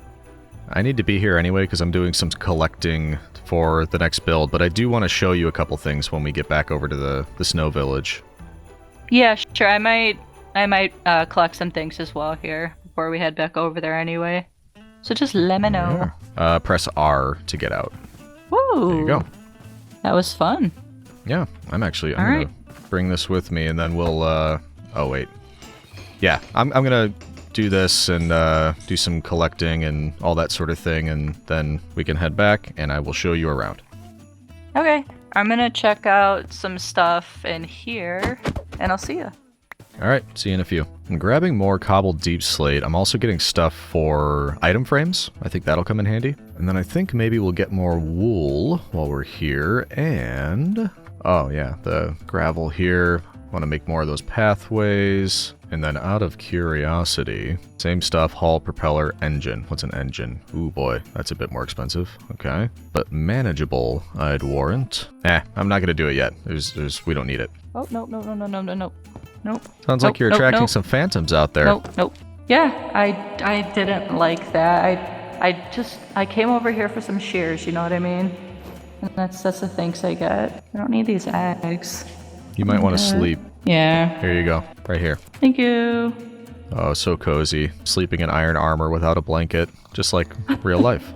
I need to be here anyway because I'm doing some collecting for the next build, but I do want to show you a couple things when we get back over to the snow village. Yeah, sure. I might collect some things as well here before we head back over there anyway. So just let me know. Press R to get out. Woo! There you go. That was fun. Yeah, I'm All gonna bring this with me, and then we'll. Oh wait. Yeah, I'm gonna do this and do some collecting and all that sort of thing, and then we can head back, and I will show you around. Okay, I'm gonna check out some stuff in here, and I'll see you. All right, see you in a few. I'm grabbing more cobbled deep slate. I'm also getting stuff for item frames. I think that'll come in handy. And then I think maybe we'll get more wool while we're here. And, oh yeah, the gravel here. Want to make more of those pathways. And then out of curiosity, same stuff, hull, propeller, engine. What's an engine? Ooh boy, that's a bit more expensive. Okay. But manageable, I'd warrant. I'm not going to do it yet. We don't need it. Oh, no. Nope. Sounds like you're attracting some phantoms out there. Nope. Yeah, I didn't like that. I came over here for some shears, you know what I mean? And that's the thanks I get. I don't need these eggs. You might want to sleep. Yeah. Here you go. Right here. Thank you. Oh, so cozy. Sleeping in iron armor without a blanket. Just like real life.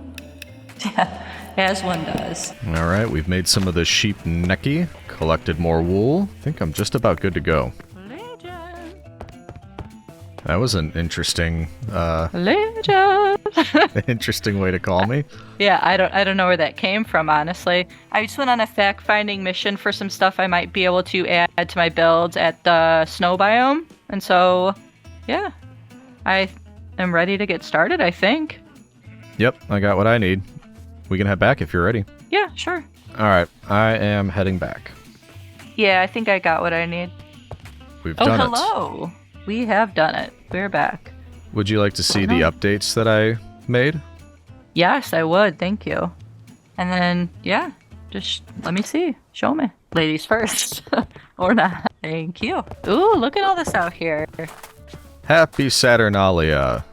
Yeah, as one does. All right, we've made some of the sheep necky. Collected more wool. I think I'm just about good to go. That was an interesting, Legend. interesting way to call me. Yeah, I don't know where that came from, honestly. I just went on a fact-finding mission for some stuff I might be able to add to my builds at the snow biome. And so, yeah, I am ready to get started, I think. Yep, I got what I need. We can head back if you're ready. Yeah, sure. All right, I am heading back. Yeah, I think I got what I need. We've done it. Oh, hello. We have done it. We're back. Would you like to see the updates that I made? Yes, I would. Thank you. And then, yeah, just let me see. Show me. Ladies first. Or not. Thank you. Ooh, look at all this out here. Happy Saturnalia.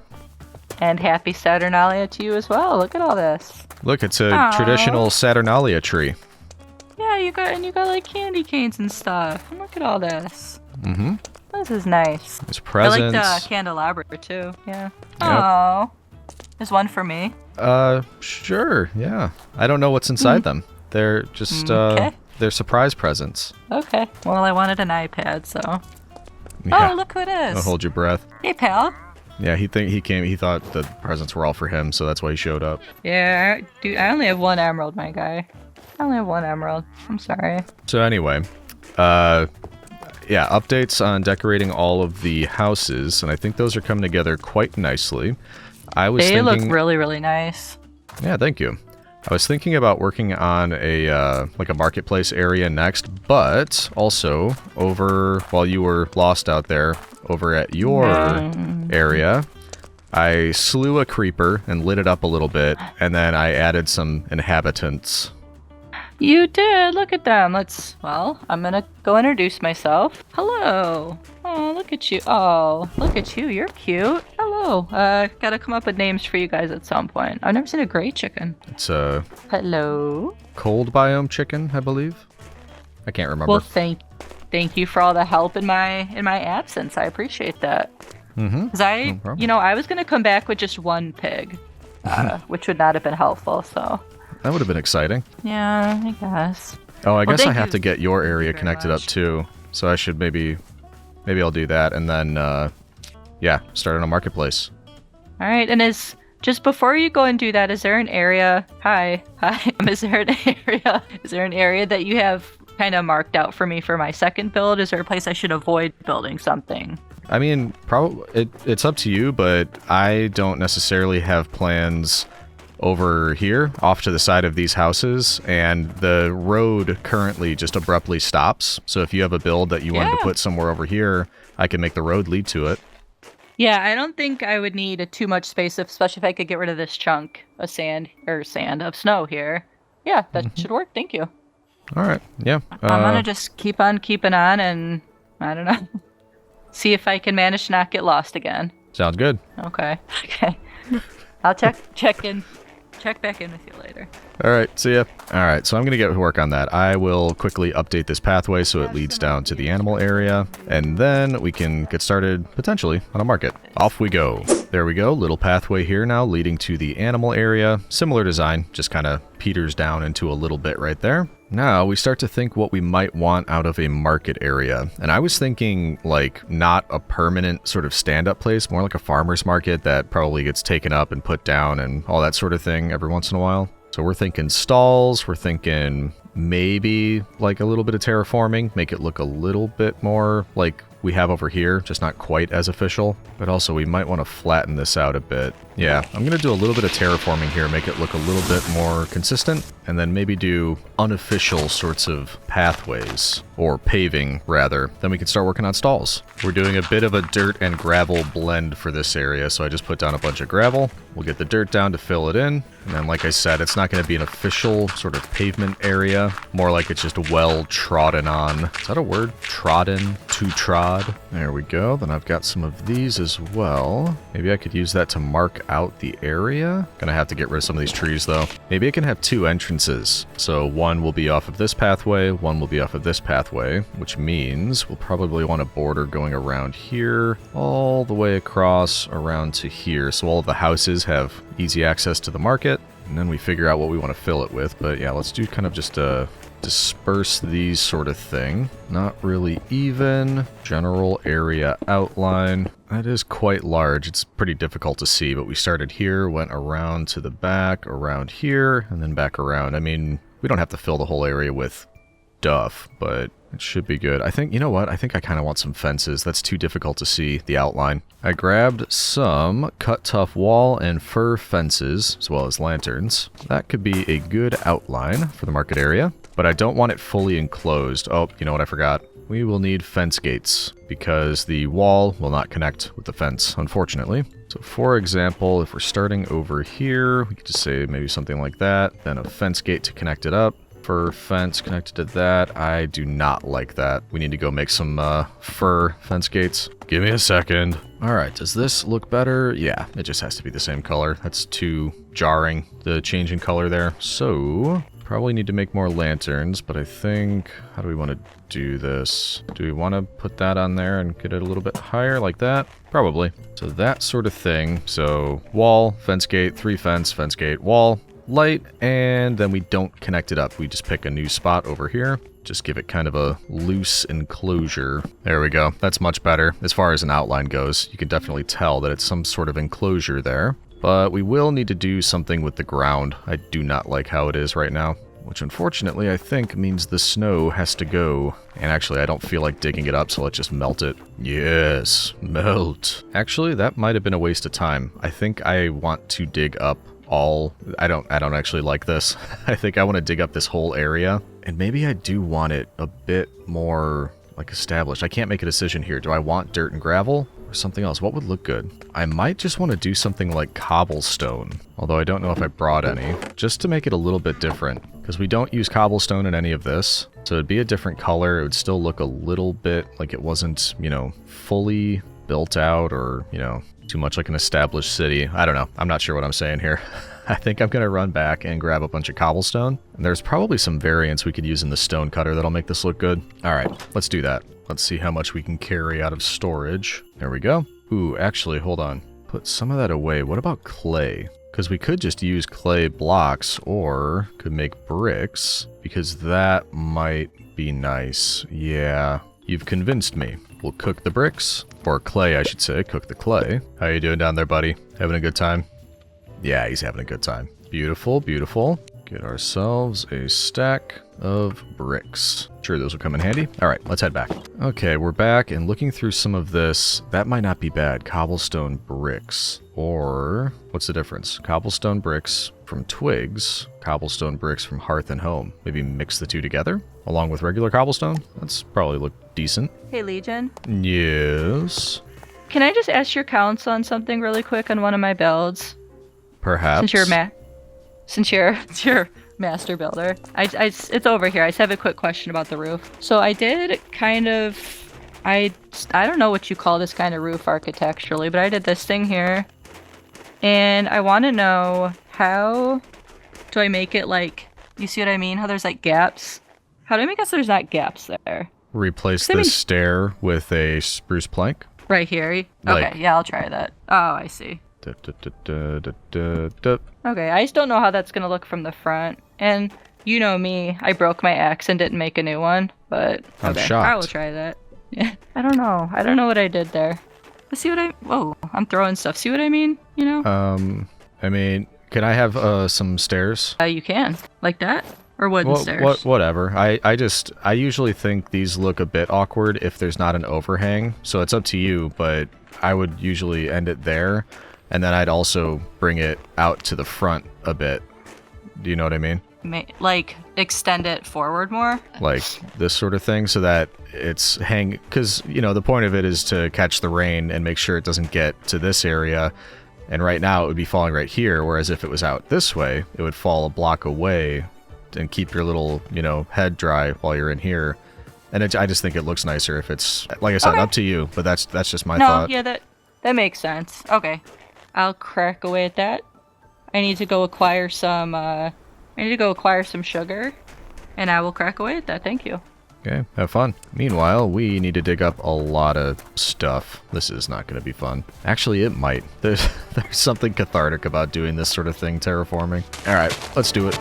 And happy Saturnalia to you as well. Look at all this. Look, it's a Aw. traditional Saturnalia tree. Yeah, you got like candy canes and stuff. And look at all this. Mm-hmm. This is nice. There's presents. I like the candelabra too. Yeah. Oh. There's one for me. Sure, yeah. I don't know what's inside them. They're just, Okay. they're surprise presents. Okay. Well, I wanted an iPad, so. Yeah. Oh, look who it is. Don't hold your breath. Hey, pal. Yeah, he thought the presents were all for him, so that's why he showed up. Yeah, dude, I only have one emerald, my guy. I only have one emerald. I'm sorry. So anyway, yeah, updates on decorating all of the houses, and I think those are coming together quite nicely. I was They look thinking, really, really nice. yeah, thank you. I was thinking about working on a like a marketplace area next, but also over while you were lost out there, over at your area, I slew a creeper and lit it up a little bit, and then I added some inhabitants. You did. Look at them. Well, I'm gonna go introduce myself. Hello. Oh, look at you. Oh, look at you. You're cute. Hello. Gotta come up with names for you guys at some point. I've never seen a gray chicken. It's a Hello. cold biome chicken, I believe. I can't remember. Well, thank you for all the help in my absence. I appreciate that. Because No problem. I was gonna come back with just one pig, which would not have been helpful. So. That would have been exciting. Yeah, I guess. Oh, I guess I thank have you. to get your area Thank you very connected up much. too. So I should maybe I'll do that and then yeah, start on a marketplace. All right, and just before you go and do that, is there an area? Hi. Is there an area that you have kind of marked out for me for my second build? Is there a place I should avoid building something? I mean, probably it's up to you, but I don't necessarily have plans over here off to the side of these houses, and the road currently just abruptly stops. So if you have a build that you wanted to Yeah. put somewhere over here, I can make the road lead to it. Yeah, I don't think I would need too much space, especially if I could get rid of this chunk of snow here. Yeah, that should work. Thank you. All right. Yeah. I'm gonna just keep on keeping on, and I don't know, see if I can manage to not get lost again. Sounds good. Okay. I'll check back in with you later. All right, see ya. All right, so I'm going to get to work on that. I will quickly update this pathway so it leads down to the animal area, and then we can get started, potentially, on a market. Off we go. There we go, little pathway here now leading to the animal area. Similar design, just kind of peters down into a little bit right there. Now we start to think what we might want out of a market area. And I was thinking like not a permanent sort of stand-up place, more like a farmer's market that probably gets taken up and put down and all that sort of thing every once in a while. So we're thinking stalls, we're thinking maybe like a little bit of terraforming, make it look a little bit more like we have over here, just not quite as official. But also we might want to flatten this out a bit. Yeah, I'm going to do a little bit of terraforming here, make it look a little bit more consistent, and then maybe do unofficial sorts of pathways, or paving rather. Then we can start working on stalls. We're doing a bit of a dirt and gravel blend for this area, so I just put down a bunch of gravel. We'll get the dirt down to fill it in, and then like I said, it's not going to be an official sort of pavement area, more like it's just well trodden on. Is that a word? Trodden? To trod? There we go. Then I've got some of these as well. Maybe I could use that to mark out the area. Gonna have to get rid of some of these trees though. Maybe I can have two entrances. So one will be off of this pathway, one will be off of this pathway, which means we'll probably want a border going around here, all the way across around to here. So all of the houses have easy access to the market, and then we figure out what we want to fill it with. But yeah, let's do kind of just a disperse these sort of thing. Not really even. General area outline. That is quite large. It's pretty difficult to see, but we started here, went around to the back, around here, and then back around. I mean, we don't have to fill the whole area with duff, but it should be good. I think, you know what? I think I kind of want some fences. That's too difficult to see the outline. I grabbed some cut tough wall and fir fences, as well as lanterns. That could be a good outline for the market area, but I don't want it fully enclosed. Oh, you know what I forgot? We will need fence gates because the wall will not connect with the fence, unfortunately. So for example, if we're starting over here, we could just say maybe something like that, then a fence gate to connect it up. Fir fence connected to that. I do not like that. We need to go make some fir fence gates. Give me a second. All right, does this look better? Yeah, it just has to be the same color. That's too jarring, the change in color there. So probably need to make more lanterns, but I think, how do we want to do this? Do we want to put that on there and get it a little bit higher like that? Probably. So that sort of thing. So wall, fence gate, 3 fence, fence gate, wall, light, and then we don't connect it up. We just pick a new spot over here. Just give it kind of a loose enclosure. There we go. That's much better. As far as an outline goes, you can definitely tell that it's some sort of enclosure there. But we will need to do something with the ground. I do not like how it is right now. which unfortunately I think means the snow has to go. And actually, I don't feel like digging it up, so let's just melt it. Yes, melt. Actually, that might have been a waste of time. I think I want to dig up all... I don't actually like this. I think I want to dig up this whole area. And maybe I do want it a bit more, like, established. I can't make a decision here. Do I want dirt and gravel? Or something else? What would look good? I might just want to do something like cobblestone, although I don't know if I brought any, just to make it a little bit different, because we don't use cobblestone in any of this, so it'd be a different color. It would still look a little bit like it wasn't, you know, fully built out or, you know, too much like an established city. I don't know. I'm not sure what I'm saying here. I think I'm going to run back and grab a bunch of cobblestone. And there's probably some variants we could use in the stone cutter that'll make this look good. All right, let's do that. Let's see how much we can carry out of storage. There we go. Ooh, actually, hold on. Put some of that away. What about clay? Because we could just use clay blocks or could make bricks, because that might be nice. Yeah, you've convinced me. We'll cook the bricks, or clay, I should say. Cook the clay. How you doing down there, buddy? Having a good time? Yeah, he's having a good time. Beautiful, beautiful. Get ourselves a stack of bricks. Sure, those will come in handy. All right, let's head back. Okay, we're back, and looking through some of this, that might not be bad. Cobblestone bricks. Or, what's the difference? Cobblestone bricks from twigs, cobblestone bricks from hearth and home. Maybe mix the two together, along with regular cobblestone? That's probably look decent. Hey, Legion. Yes? Can I just ask your counsel on something really quick on one of my builds? Perhaps. Since you're master builder. It's over here. I just have a quick question about the roof. So I did kind of... I don't know what you call this kind of roof architecturally, but I did this thing here. And I want to know, how do I make it like... You see what I mean? How there's like gaps? How do I make it so there's not gaps there? Replace the stair with a spruce plank? Right here? Okay, yeah, I'll try that. Oh, I see. Okay, I just don't know how that's gonna look from the front. And you know me, I broke my axe and didn't make a new one. But I'm okay, shocked. I will try that. Yeah, I don't know. I don't know what I did there. Let's see what Whoa, I'm throwing stuff. See what I mean? You know? I mean, can I have some stairs? You can, like that, or wooden stairs. Whatever. I usually think these look a bit awkward if there's not an overhang. So it's up to you, but I would usually end it there. And then I'd also bring it out to the front a bit. Do you know what I mean? Like, extend it forward more? Like this sort of thing, so that it's because, you know, the point of it is to catch the rain and make sure it doesn't get to this area. And right now it would be falling right here, whereas if it was out this way, it would fall a block away and keep your little, you know, head dry while you're in here. And I just think it looks nicer if it's, like I said, up to you, but that's just my thought. Yeah, that makes sense. Okay. I'll crack away at that. I need to go acquire some sugar, and I will crack away at that. Thank you. Okay, have fun. Meanwhile, we need to dig up a lot of stuff. This is not going to be fun. Actually, it might. There's something cathartic about doing this sort of thing, terraforming. All right, let's do it.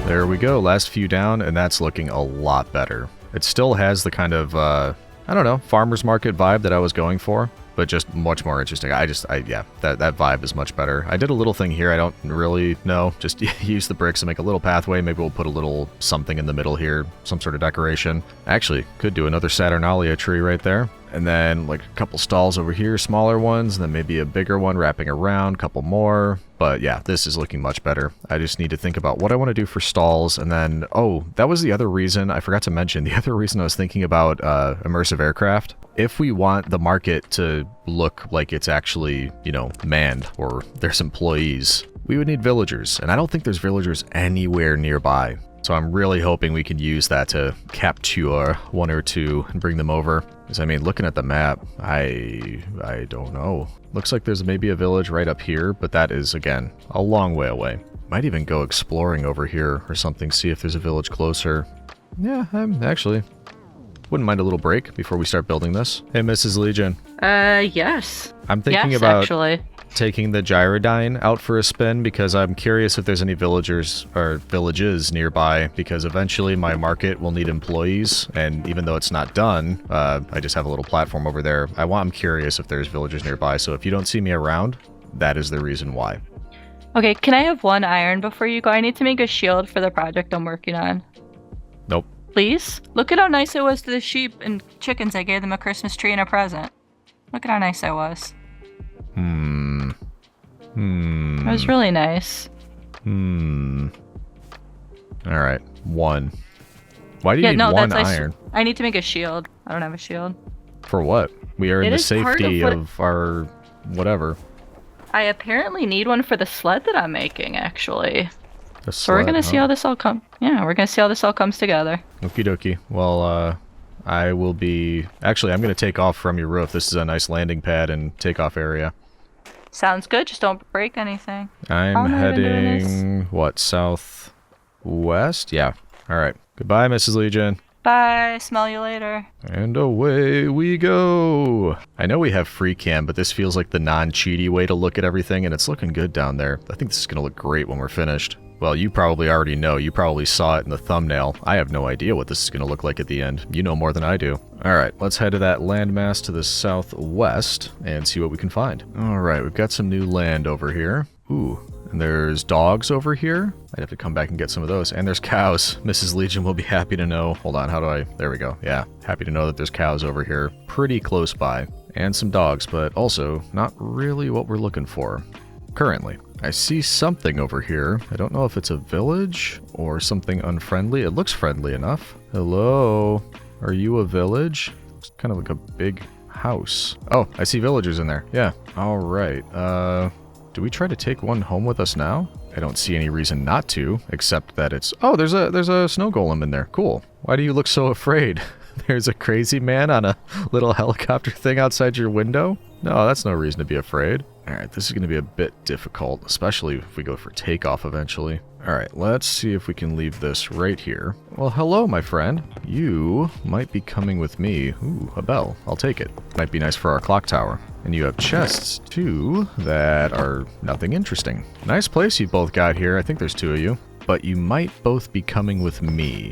There we go, last few down, and that's looking a lot better. It still has the kind of, I don't know, farmer's market vibe that I was going for, but just much more interesting. Yeah, that vibe is much better. I did a little thing here, I don't really know. Just use the bricks and make a little pathway. Maybe we'll put a little something in the middle here, some sort of decoration. Actually, could do another Saturnalia tree right there. And then like a couple stalls over here, smaller ones, and then maybe a bigger one wrapping around, couple more. But yeah, this is looking much better. I just need to think about what I want to do for stalls. And then, oh, that was the other reason, I forgot to mention, the other reason I was thinking about immersive aircraft. If we want the market to look like it's actually, you know, manned or there's employees, we would need villagers. And I don't think there's villagers anywhere nearby. So I'm really hoping we can use that to capture one or two and bring them over. Because, I mean, looking at the map, I don't know. Looks like there's maybe a village right up here, but that is, again, a long way away. Might even go exploring over here or something, see if there's a village closer. Yeah, actually wouldn't mind a little break before we start building this. Hey, Mrs. Legion. Yes. I'm thinking about taking the Gyrodyne out for a spin because I'm curious if there's any villagers or villages nearby, because eventually my market will need employees, and even though it's not done, I just have a little platform over there. I'm curious if there's villagers nearby, so if you don't see me around, that is the reason why. Okay, can I have 1 iron before you go? I need to make a shield for the project I'm working on. Nope. Please? Look at how nice it was to the sheep and chickens. I gave them a Christmas tree and a present. Look at how nice I was. It was really nice. Alright, 1. Why do you need 1 iron? I need to make a shield. I don't have a shield. For what? We are in the safety of our whatever. I apparently need one for the sled that I'm making, actually. So we're gonna see how this all comes. Yeah, we're gonna see how this all comes together. Okie dokie. Well, I will be... Actually, I'm gonna take off from your roof. This is a nice landing pad and takeoff area. Sounds good. Just don't break anything. I'm heading... What, southwest? Yeah. Alright. Goodbye, Mrs. Legion. Bye. Smell you later. And away we go. I know we have free cam, but this feels like the non-cheaty way to look at everything, and it's looking good down there. I think this is going to look great when we're finished. Well, you probably already know. You probably saw it in the thumbnail. I have no idea what this is going to look like at the end. You know more than I do. Alright, let's head to that landmass to the southwest and see what we can find. Alright, we've got some new land over here. Ooh. And there's dogs over here. I'd have to come back and get some of those. And there's cows. Mrs. Legion will be happy to know. Hold on, how do I... There we go. Yeah, happy to know that there's cows over here pretty close by. And some dogs, but also not really what we're looking for currently. I see something over here. I don't know if it's a village or something unfriendly. It looks friendly enough. Hello? Are you a village? It's kind of like a big house. Oh, I see villagers in there. Yeah. All right. Do we try to take one home with us now? I don't see any reason not to, except that it's... Oh, there's a snow golem in there. Cool. Why do you look so afraid? There's a crazy man on a little helicopter thing outside your window? No, that's no reason to be afraid. Alright, this is going to be a bit difficult, especially if we go for takeoff eventually. Alright, let's see if we can leave this right here. Well, hello, my friend. You might be coming with me. Ooh, a bell. I'll take it. Might be nice for our clock tower. And you have chests, too, that are nothing interesting. Nice place you both got here. I think there's 2 of you. But you might both be coming with me.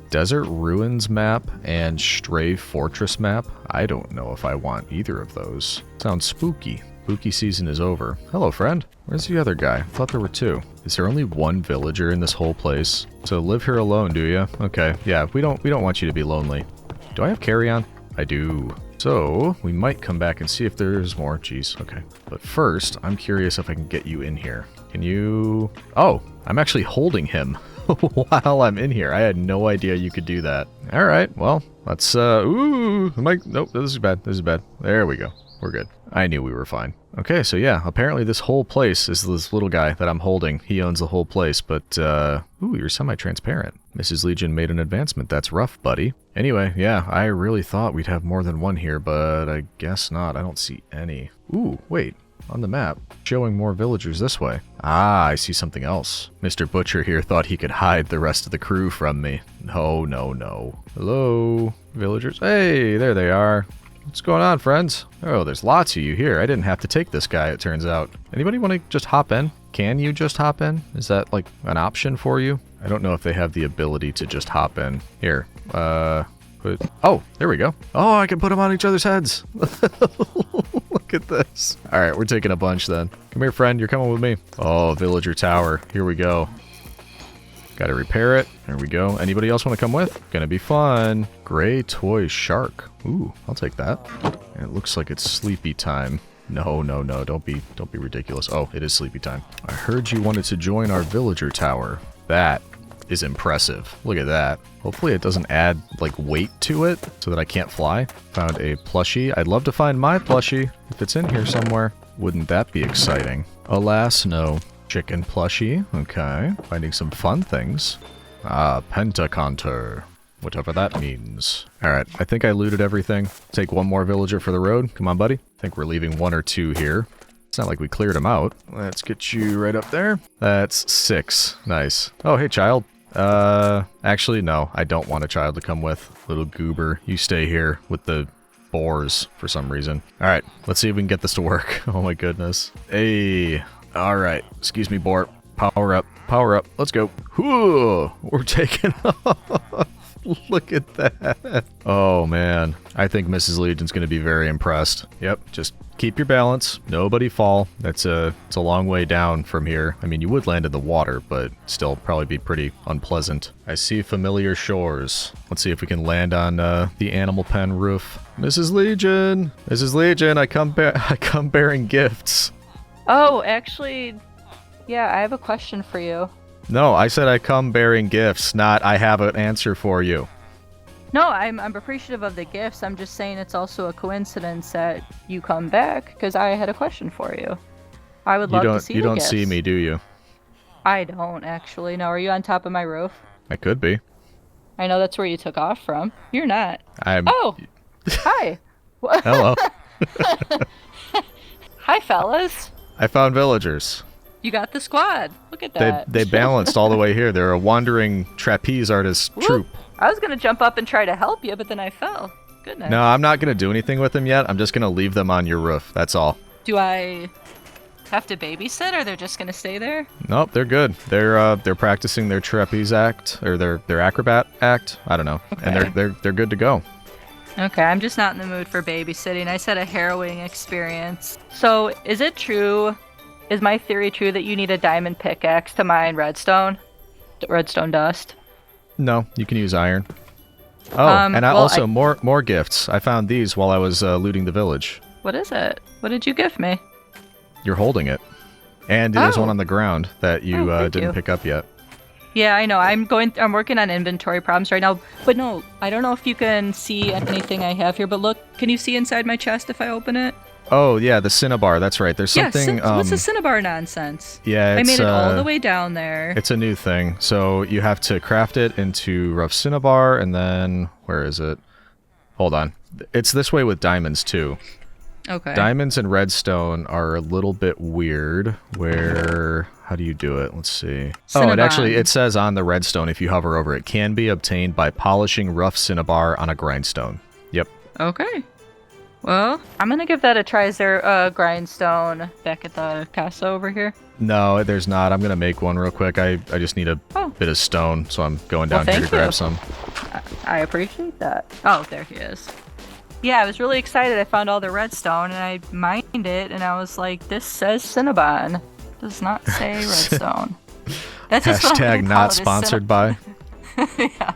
Desert Ruins map and Stray Fortress map? I don't know if I want either of those. Sounds spooky. Spooky season is over. Hello, friend. Where's the other guy? I thought there were 2. Is there only 1 villager in this whole place? So live here alone, do you? Okay, yeah, we don't want you to be lonely. Do I have carry-on? I do. So, we might come back and see if there's more. Jeez, okay. But first, I'm curious if I can get you in here. Can you... Oh, I'm actually holding him while I'm in here. I had no idea you could do that. Alright, well, let's, ooh, nope, this is bad, this is bad. There we go. We're good. I knew we were fine. Okay, so yeah, apparently this whole place is this little guy that I'm holding. He owns the whole place, but, ooh, you're semi-transparent. Mrs. Legion made an advancement. That's rough, buddy. Anyway, yeah, I really thought we'd have more than 1 here, but I guess not. I don't see any. Ooh, wait. On the map, showing more villagers this way. Ah, I see something else. Mr. Butcher here thought he could hide the rest of the crew from me. No, no, no. Hello, villagers? Hey, there they are. What's going on, friends? Oh, there's lots of you here. I didn't have to take this guy, it turns out. Anybody want to just hop in? Can you just hop in? Is that, like, an option for you? I don't know if they have the ability to just hop in. Here, oh, there we go. Oh, I can put them on each other's heads. Look at this. All right, we're taking a bunch then. Come here, friend. You're coming with me. Oh, villager tower. Here we go. Got to repair it. There we go. Anybody else want to come with? Gonna be fun. Gray toy shark. Ooh, I'll take that. And it looks like it's sleepy time. No, no, no. Don't be ridiculous. Oh, it is sleepy time. I heard you wanted to join our villager tower. That is impressive. Look at that. Hopefully it doesn't add, like, weight to it so that I can't fly. Found a plushie. I'd love to find my plushie if it's in here somewhere. Wouldn't that be exciting? Alas, no. Chicken plushie. Okay. Finding some fun things. Ah, pentaconter. Whatever that means. Alright, I think I looted everything. Take 1 more villager for the road. Come on, buddy. I think we're leaving 1 or 2 here. It's not like we cleared them out. Let's get you right up there. That's 6. Nice. Oh, hey, child. Actually, no. I don't want a child to come with. Little goober. You stay here with the boars for some reason. Alright, let's see if we can get this to work. Oh my goodness. Hey. Alright. Excuse me, boar. Power up. Power up. Let's go. Whew. We're taking off. Look at that. Oh, man. I think Mrs. Legion's going to be very impressed. Yep, just keep your balance. Nobody fall. It's a long way down from here. I mean, you would land in the water, but still probably be pretty unpleasant. I see familiar shores. Let's see if we can land on the animal pen roof. Mrs. Legion! Mrs. Legion, I come bearing gifts. Oh, actually, yeah, I have a question for you. No, I said I come bearing gifts, not I have an answer for you. No, I'm appreciative of the gifts. I'm just saying it's also a coincidence that you come back because I had a question for you. I would love to see the gifts. You don't see me, do you? I don't, actually. No, are you on top of my roof? I could be. I know that's where you took off from. You're not. Oh! Hi! Hello. Hi, fellas. I found villagers. You got the squad. Look at that. They balanced all the way here. They're a wandering trapeze artist troupe. I was going to jump up and try to help you, but then I fell. Goodness. No, I'm not going to do anything with them yet. I'm just going to leave them on your roof. That's all. Do I have to babysit, or they're just going to stay there? Nope, they're good. They're practicing their trapeze act, or their acrobat act. I don't know. Okay. And they're good to go. Okay, I'm just not in the mood for babysitting. I said a harrowing experience. So, is it true? Is my theory true that you need a diamond pickaxe to mine redstone? Redstone dust? No, you can use iron. Oh, and also more gifts. I found these while I was looting the village. What is it? What did you give me? You're holding it. And there's one on the ground that you didn't pick up yet. Yeah, I know. I'm working on inventory problems right now. But no, I don't know if you can see anything I have here. But look, can you see inside my chest if I open it? Oh, yeah, the Cinnabar. That's right. There's something... what's the Cinnabar nonsense? Yeah, I made it all the way down there. It's a new thing. So you have to craft it into rough Cinnabar, and then... Where is it? Hold on. It's this way with diamonds, too. Okay. Diamonds and redstone are a little bit weird, where... How do you do it? Let's see. Cinnabon. Oh, it says on the redstone, if you hover over it, can be obtained by polishing rough Cinnabar on a grindstone. Yep. Okay. Well, I'm going to give that a try. Is there a grindstone back at the casa over here? No, there's not. I'm going to make one real quick. I just need a bit of stone, so I'm going down here to grab some. I appreciate that. Oh, there he is. Yeah, I was really excited. I found all the redstone, and I mined it, and I was like, this says Cinnabon. Does not say redstone. That's just Hashtag not sponsored by. Yeah.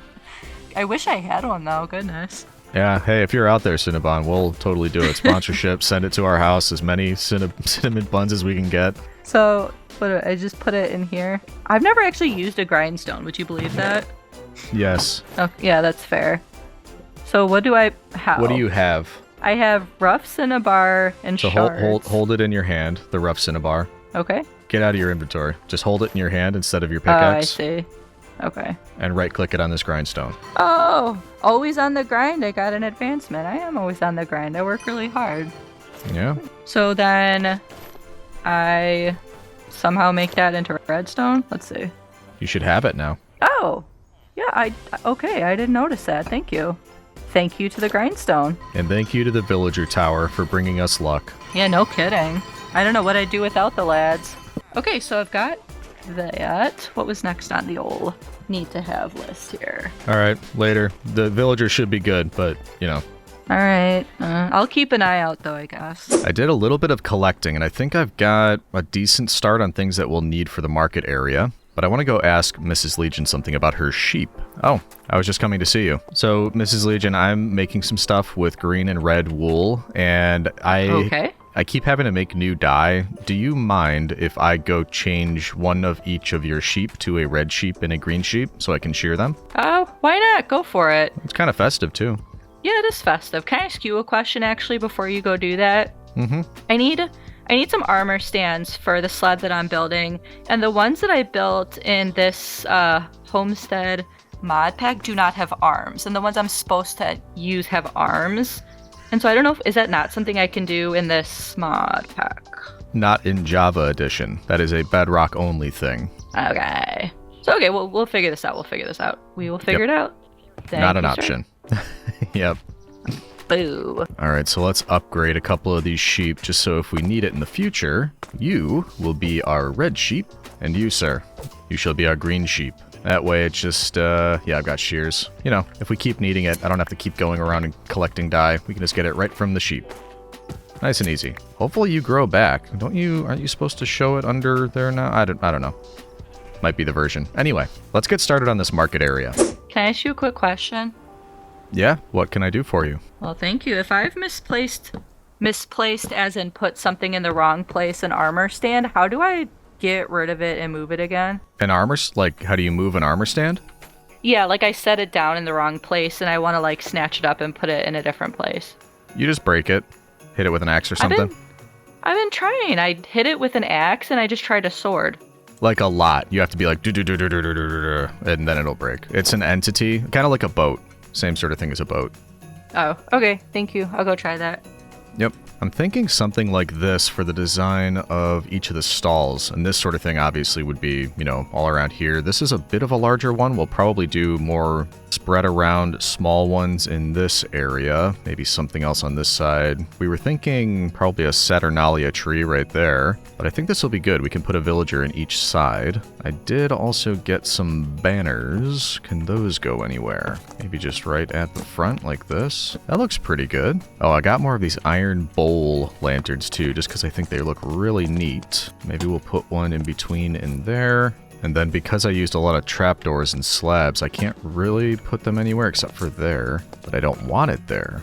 I wish I had one, though. Goodness. Yeah, hey, if you're out there, Cinnabon, we'll totally do it. Sponsorship, send it to our house, as many cinnamon buns as we can get. So, I just put it in here. I've never actually used a grindstone. Would you believe that? Yes. Oh, yeah, that's fair. So what do I have? What do you have? I have rough Cinnabar and shards. So hold it in your hand, the rough Cinnabar. Okay. Get out of your inventory. Just hold it in your hand instead of your pickaxe. Oh, I see. Okay. And right-click it on this grindstone. Oh, always on the grind. I got an advancement. I am always on the grind. I work really hard. Yeah. So then I somehow make that into redstone. Let's see. You should have it now. Oh, yeah. Okay. I didn't notice that. Thank you. Thank you to the grindstone. And thank you to the villager tower for bringing us luck. Yeah, no kidding. I don't know what I'd do without the lads. Okay, so I've got that. What was next on the old need to have list here? All right, later. The villagers should be good, but, you know. All right. I'll keep an eye out, though, I guess. I did a little bit of collecting, and I think I've got a decent start on things that we'll need for the market area. But I want to go ask Mrs. Legion something about her sheep. Oh, I was just coming to see you. So, Mrs. Legion, I'm making some stuff with green and red wool, and I keep having to make new dye. Do you mind if I go change one of each of your sheep to a red sheep and a green sheep so I can shear them? Oh, why not? Go for it. It's kind of festive, too. Yeah, it is festive. Can I ask you a question, actually, before you go do that? Mm-hmm. I need some armor stands for the sled that I'm building, and the ones that I built in this Homestead mod pack do not have arms, and the ones I'm supposed to use have arms. And so I don't know is that not something I can do in this mod pack? Not in Java Edition. That is a Bedrock only thing. Okay. So okay, we'll figure this out. We will figure it out. Not an option. Yep. Boo. Alright, so let's upgrade a couple of these sheep just so if we need it in the future, you will be our red sheep, and you, sir, you shall be our green sheep. That way it's just, yeah, I've got shears. You know, if we keep needing it, I don't have to keep going around and collecting dye. We can just get it right from the sheep. Nice and easy. Hopefully you grow back. Aren't you supposed to show it under there now? I don't know. Might be the version. Anyway, let's get started on this market area. Can I ask you a quick question? Yeah, what can I do for you? Well, thank you. If I've misplaced as in put something in the wrong place, an armor stand, how do I get rid of it and move it again? An armor, like how do you move an armor stand? Yeah, like I set it down in the wrong place and I want to like snatch it up and put it in a different place. You just break it, hit it with an axe or something. I've been trying. I hit it with an axe and I just tried a sword. Like a lot. You have to be like and then it'll break. It's an entity, kind of like a boat. Same sort of thing as a boat. Oh, okay. Thank you. I'll go try that. Yep. I'm thinking something like this for the design of each of the stalls. And this sort of thing obviously would be, you know, all around here. This is a bit of a larger one. We'll probably do more spread around small ones in this area. Maybe something else on this side. We were thinking probably a Saturnalia tree right there. But I think this will be good. We can put a villager in each side. I did also get some banners. Can those go anywhere? Maybe just right at the front like this. That looks pretty good. Oh, I got more of these iron bowl lanterns too, just because I think they look really neat. Maybe we'll put one in between in there. And then because I used a lot of trapdoors and slabs, I can't really put them anywhere except for there. But I don't want it there.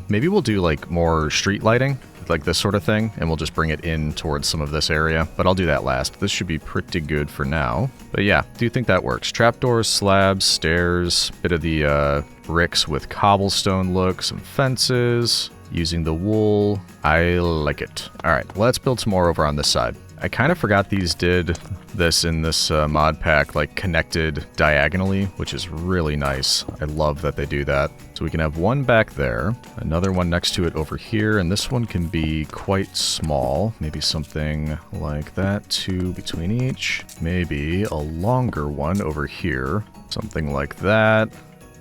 Maybe we'll do like more street lighting, like this sort of thing, and we'll just bring it in towards some of this area. But I'll do that last. This should be pretty good for now. But yeah, do you think that works? Trapdoors, slabs, stairs, bit of the bricks with cobblestone look, some fences, using the wool. I like it. All right, let's build some more over on this side. I kind of forgot these did this in this mod pack, like connected diagonally, which is really nice. I love that they do that. So we can have one back there, another one next to it over here, and this one can be quite small. Maybe something like that, two between each. Maybe a longer one over here, something like that.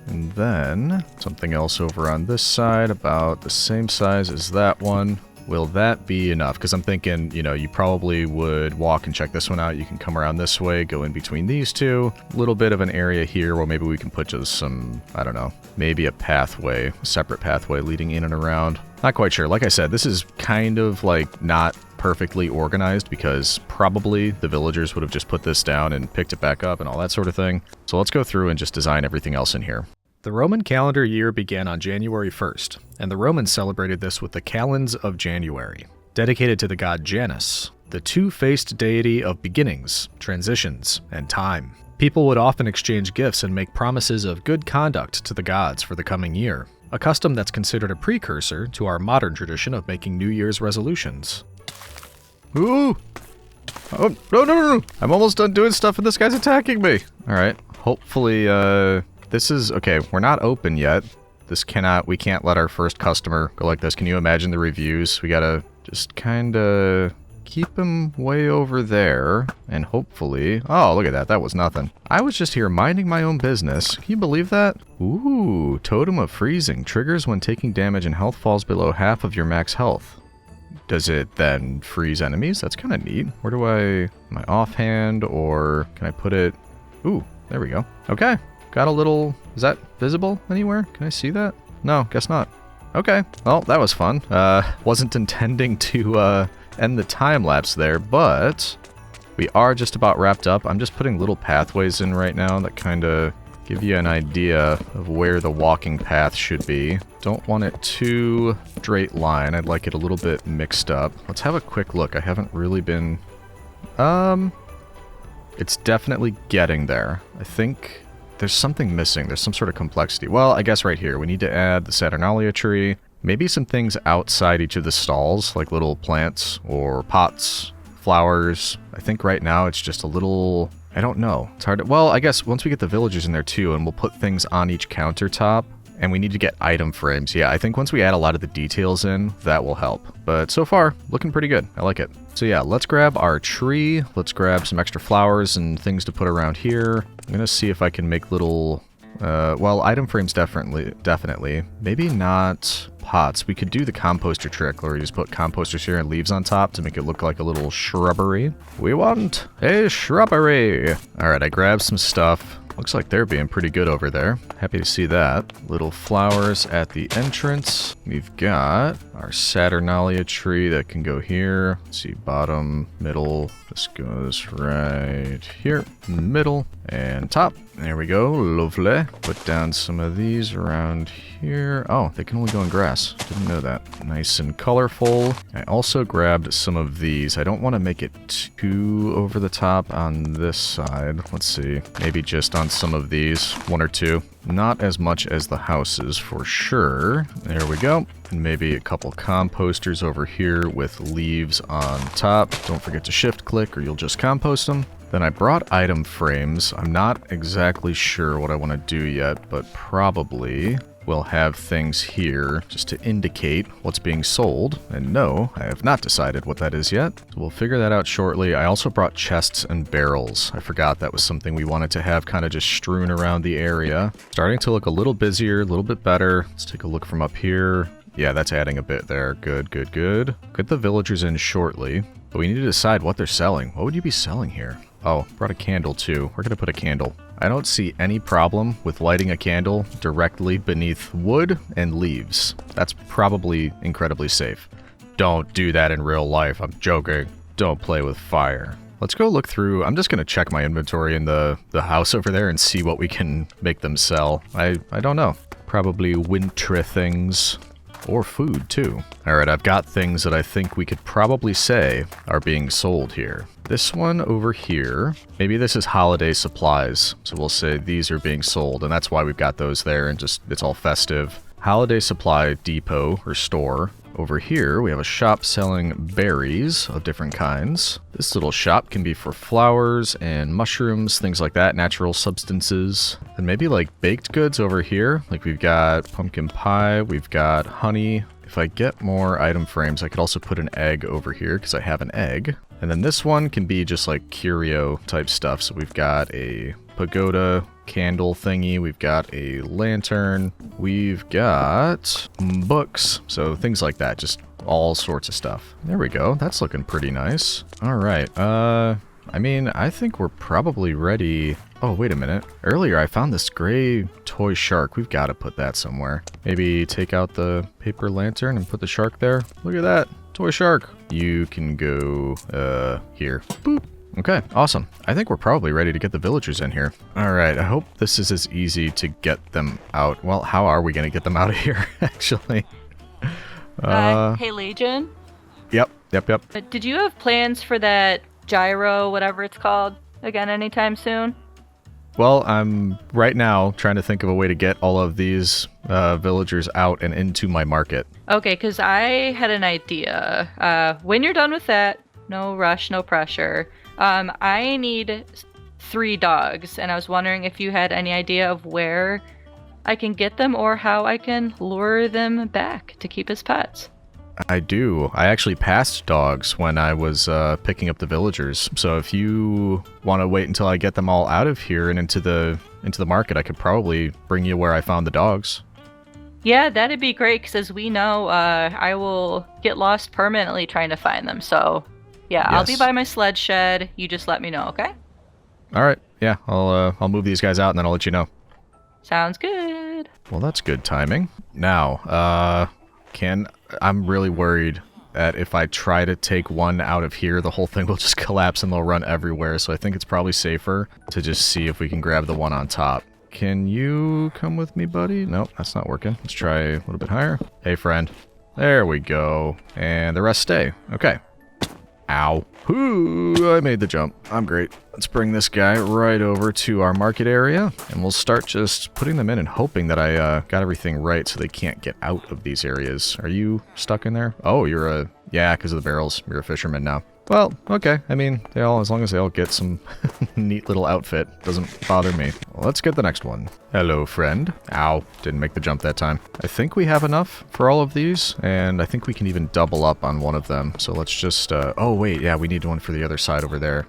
And then something else over on this side, about the same size as that one. Will that be enough? Because I'm thinking, you know, you probably would walk and check this one out. You can come around this way, go in between these two. A little bit of an area here where maybe we can put just some, I don't know, maybe a pathway, a separate pathway leading in and around. Not quite sure. Like I said, this is kind of like not perfectly organized because probably the villagers would have just put this down and picked it back up and all that sort of thing. So let's go through and just design everything else in here. The Roman calendar year began on January 1st, and the Romans celebrated this with the Calends of January, dedicated to the god Janus, the two-faced deity of beginnings, transitions, and time. People would often exchange gifts and make promises of good conduct to the gods for the coming year, a custom that's considered a precursor to our modern tradition of making New Year's resolutions. Ooh! Oh, no! I'm almost done doing stuff and this guy's attacking me! Alright, hopefully, this is, okay, we're not open yet. We can't let our first customer go like this. Can you imagine the reviews? We gotta just kinda keep him way over there, and hopefully, oh, look at that, that was nothing. I was just here minding my own business. Can you believe that? Ooh, Totem of Freezing. Triggers when taking damage and health falls below half of your max health. Does it then freeze enemies? That's kind of neat. Where do am I offhand, or can I put it? Ooh, there we go. Okay. Got a little... Is that visible anywhere? Can I see that? No, guess not. Okay. Well, that was fun. Wasn't intending to end the time lapse there, but we are just about wrapped up. I'm just putting little pathways in right now that kind of give you an idea of where the walking path should be. Don't want it too straight line. I'd like it a little bit mixed up. Let's have a quick look. I haven't really been... It's definitely getting there. I think... There's something missing. There's some sort of complexity. Well, I guess right here. We need to add the Saturnalia tree. Maybe some things outside each of the stalls, like little plants or pots, flowers. I think right now it's just a little... I don't know. It's hard to... Well, I guess once we get the villagers in there too, and we'll put things on each countertop, and we need to get item frames. Yeah, I think once we add a lot of the details in, that will help. But so far, looking pretty good. I like it. So yeah, let's grab our tree. Let's grab some extra flowers and things to put around here. I'm gonna see if I can make little Well, item frames definitely. Maybe not pots. We could do the composter trick, where we just put composters here and leaves on top to make it look like a little shrubbery. We want a shrubbery! Alright, I grabbed some stuff. Looks like they're being pretty good over there. Happy to see that. Little flowers at the entrance. We've got our Saturnalia tree that can go here. Let's see, bottom, middle. This goes right here. Middle and top. There we go. Lovely. Put down some of these around here. Oh, they can only go in grass. Didn't know that. Nice and colorful. I also grabbed some of these. I don't want to make it too over the top on this side. Let's see. Maybe just on some of these. One or two. Not as much as the houses for sure. There we go. And maybe a couple composters over here with leaves on top. Don't forget to shift click or you'll just compost them. Then I brought item frames. I'm not exactly sure what I want to do yet, but probably we'll have things here just to indicate what's being sold. And no, I have not decided what that is yet. So we'll figure that out shortly. I also brought chests and barrels. I forgot that was something we wanted to have kind of just strewn around the area. Starting to look a little busier, a little bit better. Let's take a look from up here. Yeah, that's adding a bit there. Good, good, good. Get the villagers in shortly. But we need to decide what they're selling. What would you be selling here? Oh, brought a candle too. We're gonna put a candle. I don't see any problem with lighting a candle directly beneath wood and leaves. That's probably incredibly safe. Don't do that in real life. I'm joking. Don't play with fire. Let's go look through. I'm just gonna check my inventory in the house over there and see what we can make them sell. I don't know. Probably winter things. Or food, too. Alright, I've got things that I think we could probably say are being sold here. This one over here, maybe this is holiday supplies. So we'll say these are being sold, and that's why we've got those there, and just, it's all festive. Holiday supply depot, or store. Over here, we have a shop selling berries of different kinds. This little shop can be for flowers and mushrooms, things like that, natural substances. And maybe like baked goods over here. Like we've got pumpkin pie, we've got honey. If I get more item frames, I could also put an egg over here because I have an egg. And then this one can be just like curio type stuff. So we've got a pagoda candle thingy, we've got a lantern, we've got books, so things like that, just all sorts of stuff. There we go, that's looking pretty nice. All right, I mean, I think we're probably ready. Oh, wait a minute. Earlier I found this gray toy shark. We've got to put that somewhere. Maybe take out the paper lantern and put the shark there. Look at that, toy shark. You can go, here. Boop. Okay, awesome. I think we're probably ready to get the villagers in here. Alright, I hope this is as easy to get them out. Well, how are we going to get them out of here, actually? Hey, Legion? Yep. Did you have plans for that gyro, whatever it's called, again anytime soon? Well, I'm right now trying to think of a way to get all of these villagers out and into my market. Okay, because I had an idea. When you're done with that, no rush, no pressure. I need 3 dogs, and I was wondering if you had any idea of where I can get them or how I can lure them back to keep as pets. I do. I actually passed dogs when I was picking up the villagers. So if you want to wait until I get them all out of here and into the market, I could probably bring you where I found the dogs. Yeah, that'd be great, because as we know, I will get lost permanently trying to find them. So, yeah, yes. I'll be by my sled shed. You just let me know, okay? All right. Yeah, I'll move these guys out and then I'll let you know. Sounds good. Well, that's good timing. Now, I'm really worried that if I try to take one out of here, the whole thing will just collapse and they'll run everywhere. So I think it's probably safer to just see if we can grab the one on top. Can you come with me, buddy? Nope, that's not working. Let's try a little bit higher. Hey, friend. There we go. And the rest stay. Okay. Ow. Ooh, I made the jump. I'm great. Let's bring this guy right over to our market area, and we'll start just putting them in and hoping that I got everything right so they can't get out of these areas. Are you stuck in there? Oh, yeah, because of the barrels. You're a fisherman now. Well, okay. I mean, as long as they all get some neat little outfit, doesn't bother me. Well, let's get the next one. Hello, friend. Ow, didn't make the jump that time. I think we have enough for all of these, and I think we can even double up on one of them. So let's just, oh wait, yeah, we need one for the other side over there.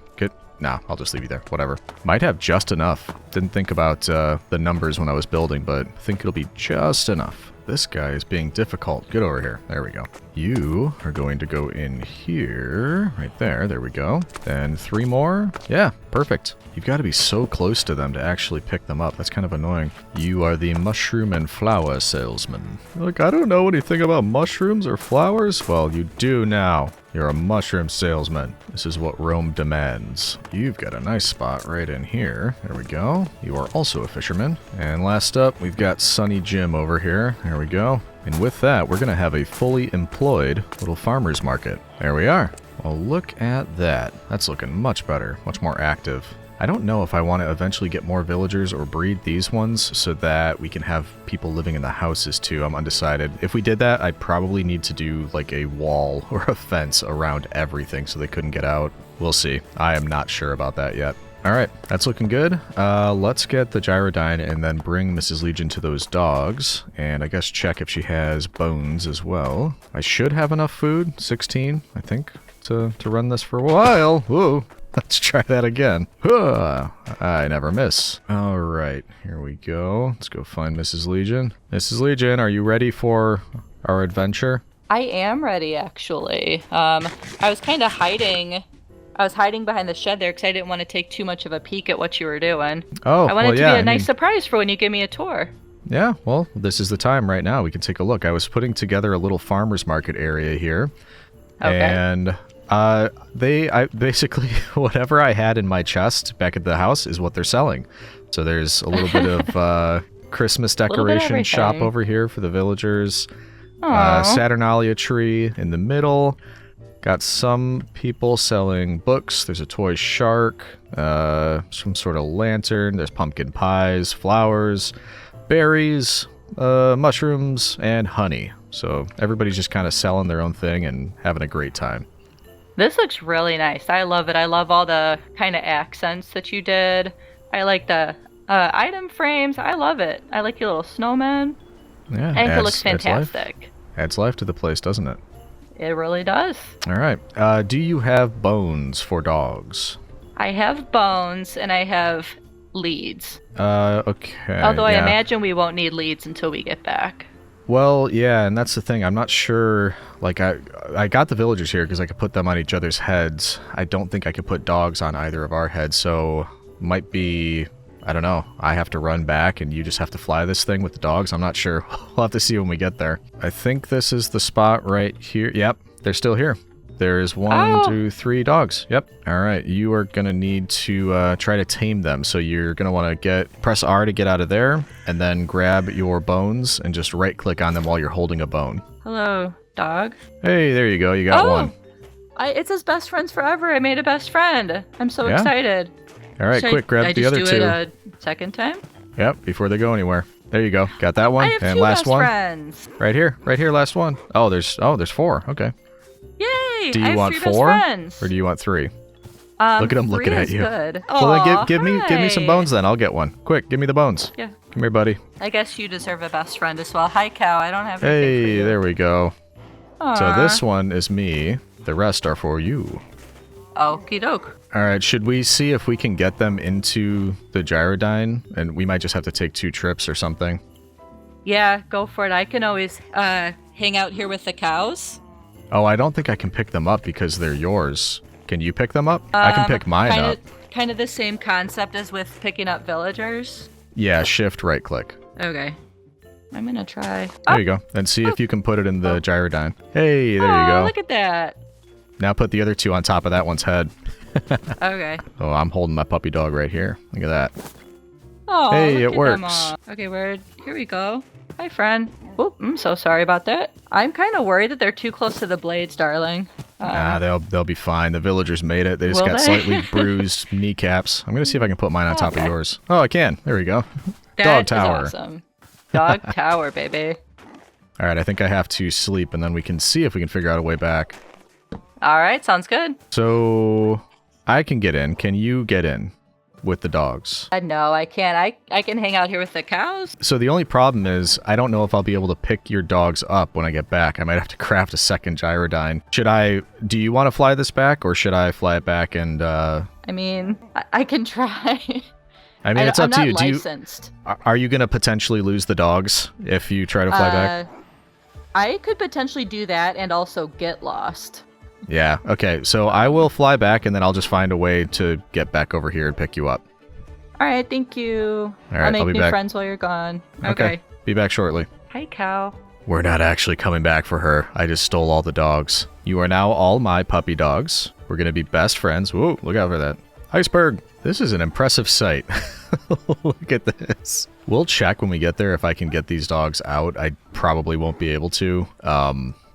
Nah, I'll just leave you there. Whatever. Might have just enough. Didn't think about the numbers when I was building, but I think it'll be just enough. This guy is being difficult. Get over here. There we go. You are going to go in here. Right there. There we go. Then 3 more. Yeah, perfect. You've got to be so close to them to actually pick them up. That's kind of annoying. You are the mushroom and flower salesman. Look, I don't know anything about mushrooms or flowers. Well, you do now. You're a mushroom salesman. This is what Rome demands. You've got a nice spot right in here. There we go. You are also a fisherman. And last up, we've got Sunny Jim over here. There we go. And with that, we're going to have a fully employed little farmer's market. There we are. Well, look at that. That's looking much better, much more active. I don't know if I want to eventually get more villagers or breed these ones so that we can have people living in the houses too. I'm undecided. If we did that, I'd probably need to do like a wall or a fence around everything so they couldn't get out. We'll see. I am not sure about that yet. All right, that's looking good. Let's get the Gyrodyne and then bring Mrs. Legion to those dogs. And I guess check if she has bones as well. I should have enough food, 16, I think, to run this for a while. Whoa. Let's try that again. I never miss. All right, here we go. Let's go find Mrs. Legion. Mrs. Legion, are you ready for our adventure? I am ready, actually. I was kind of hiding. I was hiding behind the shed there because I didn't want to take too much of a peek at what you were doing. Oh, I wanted to be a nice surprise for when you give me a tour. Yeah, well, this is the time right now. We can take a look. I was putting together a little farmer's market area here. Okay. And I basically whatever I had in my chest back at the house is what they're selling. So there's a little bit of Christmas decoration shop over here for the villagers. Saturnalia tree in the middle. Got some people selling books. There's a toy shark, some sort of lantern. There's pumpkin pies, flowers, berries, mushrooms, and honey. So everybody's just kind of selling their own thing and having a great time. This looks really nice. I love it. I love all the kind of accents that you did. I like the item frames. I love it. I like your little snowman. Yeah, I think it looks fantastic. Adds life to the place, doesn't it? It really does. All right. Do you have bones for dogs? I have bones and I have leads. Okay. Although I imagine we won't need leads until we get back. Well, yeah, and that's the thing. I'm not sure. Like, I got the villagers here because I could put them on each other's heads. I don't think I could put dogs on either of our heads, so might be, I don't know. I have to run back and you just have to fly this thing with the dogs. I'm not sure. We'll have to see when we get there. I think this is the spot right here. Yep, they're still here. There's 1, 2, 3 dogs. Yep. All right. You are going to need to try to tame them. So you're going to want to press R to get out of there and then grab your bones and just right click on them while you're holding a bone. Hello, dog. Hey, there you go. You got one. It says best friends forever. I made a best friend. I'm so excited. All right, quick, grab the other 2. Did I just do it a second time? Yep, before they go anywhere. There you go. Got that one. I have and 2 last best one. Friends. Right here, last one. Oh, there's 4. Okay. Yay! Do you want 4 or do you want 3? Look at him looking at you. Good. Well, then give me some bones then. I'll get one. Quick, give me the bones. Yeah. Come here, buddy. I guess you deserve a best friend as well. Hi, cow. I don't have anything for you. There we go. Aww. So this one is me. The rest are for you. Okie doke. All right, should we see if we can get them into the Gyrodyne? And we might just have to take 2 trips or something. Yeah, go for it. I can always hang out here with the cows. Oh, I don't think I can pick them up because they're yours. Can you pick them up? I can pick mine up. Kind of the same concept as with picking up villagers. Yeah, shift right click. Okay. I'm going to try. There you go. And see if you can put it in the Gyrodyne. Hey, there you go. Look at that. Now put the other 2 on top of that one's head. Okay. Oh, I'm holding my puppy dog right here. Look at that. Oh, hey, it works. Okay, here we go. Hi, friend. Oop, I'm so sorry about that. I'm kind of worried that they're too close to the blades, darling. They'll be fine. The villagers made it. They just got slightly bruised kneecaps. I'm gonna see if I can put mine on top of yours. Oh, I can. There we go. Dog tower. Is awesome. Dog tower, baby. All right, I think I have to sleep, and then we can see if we can figure out a way back. All right, sounds good. So I can get in. Can you get in? with the dogs. No, I can't. I can hang out here with the cows. So the only problem is I don't know if I'll be able to pick your dogs up when I get back. I might have to craft a second gyrodyne. Do you want to fly this back, or should I fly it back and I mean, I can try. I mean, it's up to you. I'm not licensed. Are you going to potentially lose the dogs if you try to fly back? I could potentially do that and also get lost. Yeah, okay. So I will fly back, and then I'll just find a way to get back over here and pick you up. All right, thank you. All right, I'll make be new back. friends while you're gone. Okay. Be back shortly. Hi, cow. We're not actually coming back for her. I just stole all the dogs. You are now all my puppy dogs. We're going to be best friends. Whoa, look out for that. Iceberg. This is an impressive sight. Look at this. We'll check when we get there if I can get these dogs out. I probably won't be able to.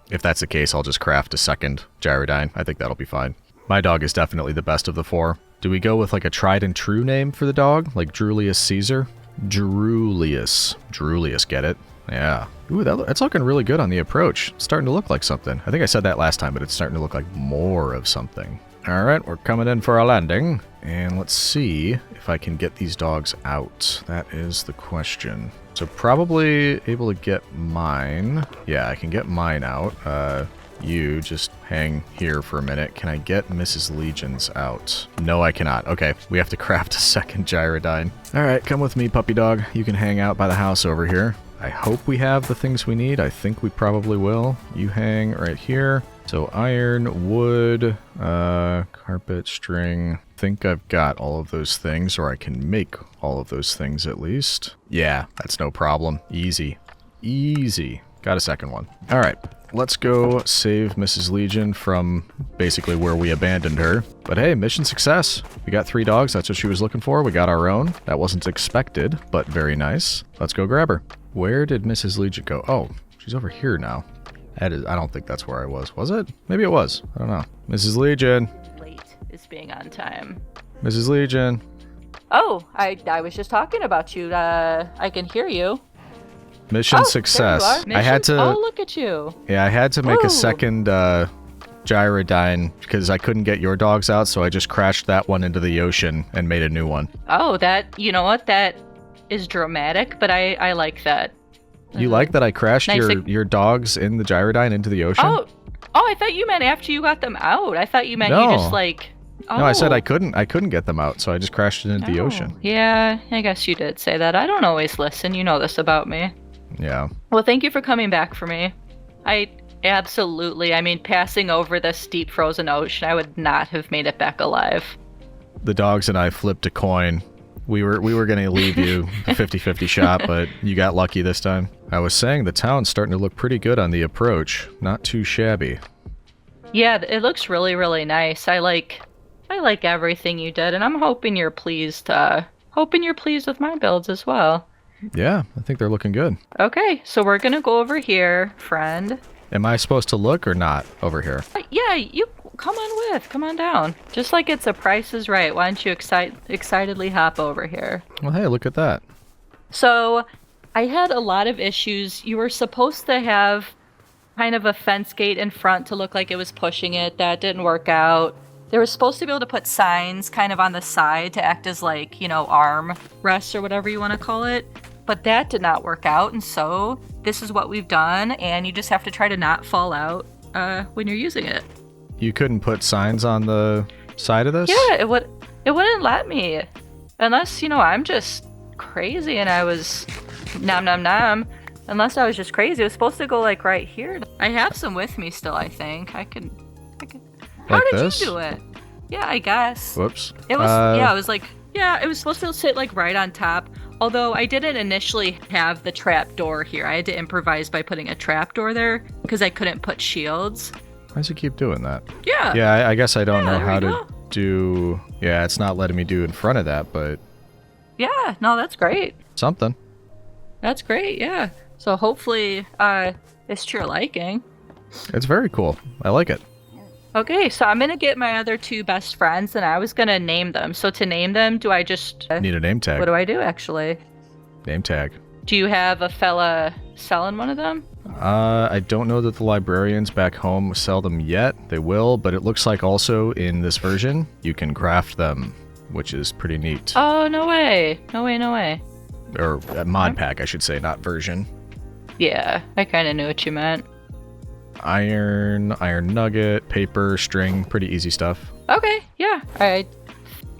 If that's the case, I'll just craft a second gyrodyne. I think that'll be fine. My dog is definitely the best of the four. Do we go with like a tried and true name for the dog? Like Drulius Caesar? Drulius. Drulius, get it? Yeah. Ooh, that's looking really good on the approach. It's starting to look like something. I think I said that last time, but it's starting to look like more of something. All right, we're coming in for a landing. And let's see if I can get these dogs out. That is the question. So probably able to get mine. Yeah, I can get mine out. You just hang here for a minute. Can I get Mrs. Legion's out? No, I cannot. Okay, we have to craft a second gyrodyne. All right, come with me, puppy dog. You can hang out by the house over here. I hope we have the things we need. I think we probably will. You hang right here. So iron, wood, carpet, string. I think I've got all of those things, or I can make all of those things at least. Yeah, that's no problem. Easy. Easy. Got a second one. All right, let's go save Mrs. Legion from basically where we abandoned her. But hey, mission success. We got 3 dogs. That's what she was looking for. We got our own. That wasn't expected, but very nice. Let's go grab her. Where did Mrs. Legion go? Oh, she's over here now. I don't think that's where I was. Was it? Maybe it was. I don't know. Mrs. Legion. Late is being on time. Mrs. Legion. Oh, I was just talking about you. I can hear you. Mission success. There you are. I had to. Oh, look at you. Yeah, I had to make Ooh. a second gyrodyne because I couldn't get your dogs out, so I just crashed that one into the ocean and made a new one. Oh, you know what? That is dramatic, but I like that. You like that I crashed Nice. your dogs in the gyrodyne into the ocean? Oh, I thought you meant after you got them out. I thought you meant No. you just like. Oh. No, I said I couldn't get them out, so I just crashed it into the ocean. Yeah, I guess you did say that. I don't always listen. You know this about me. Yeah. Well, thank you for coming back for me. I mean, passing over this deep frozen ocean, I would not have made it back alive. The dogs and I flipped a coin. We were going to leave you a 50-50 shot, but you got lucky this time. I was saying the town's starting to look pretty good on the approach. Not too shabby. Yeah, it looks really, really nice. I like everything you did, and I'm hoping you're pleased. Hoping you're pleased with my builds as well. Yeah, I think they're looking good. Okay, so we're gonna go over here, friend. Am I supposed to look or not over here? Yeah, you come on down. Just like it's a Price is Right. Why don't you excitedly hop over here? Well, hey, look at that. So, I had a lot of issues. You were supposed to have kind of a fence gate in front to look like it was pushing it. That didn't work out. They were supposed to be able to put signs kind of on the side to act as like, arm rests or whatever you want to call it. But that did not work out, and so this is what we've done, and you just have to try to not fall out when you're using it. You couldn't put signs on the side of this? Yeah, it wouldn't let me. Unless, I'm just crazy and I was nom nom nom. Unless I was just crazy. It was supposed to go like right here. I have some with me still, I think. I can. How Like did this? you do it? Yeah, I guess. Whoops. It was it was supposed to sit like right on top. Although I didn't initially have the trap door here. I had to improvise by putting a trap door there because I couldn't put shields. Why does it keep doing that? Yeah. Yeah, I guess I don't know there how we to go. do... Yeah, it's not letting me do in front of that, but Yeah, no, that's great. something. That's great, yeah. So hopefully it's to your liking. It's very cool. I like it. Okay, so I'm going to get my other 2 best friends, and I was going to name them. So to name them, do I just... Need a name tag. What do I do, actually? Name tag. Do you have a fella selling one of them? I don't know that the librarians back home sell them yet. They will, but it looks like also in this version, you can craft them. which is pretty neat. Oh, no way. No way, no way. Or mod pack, I should say, not version. Yeah, I kind of knew what you meant. Iron nugget, paper, string, pretty easy stuff. Okay, yeah. I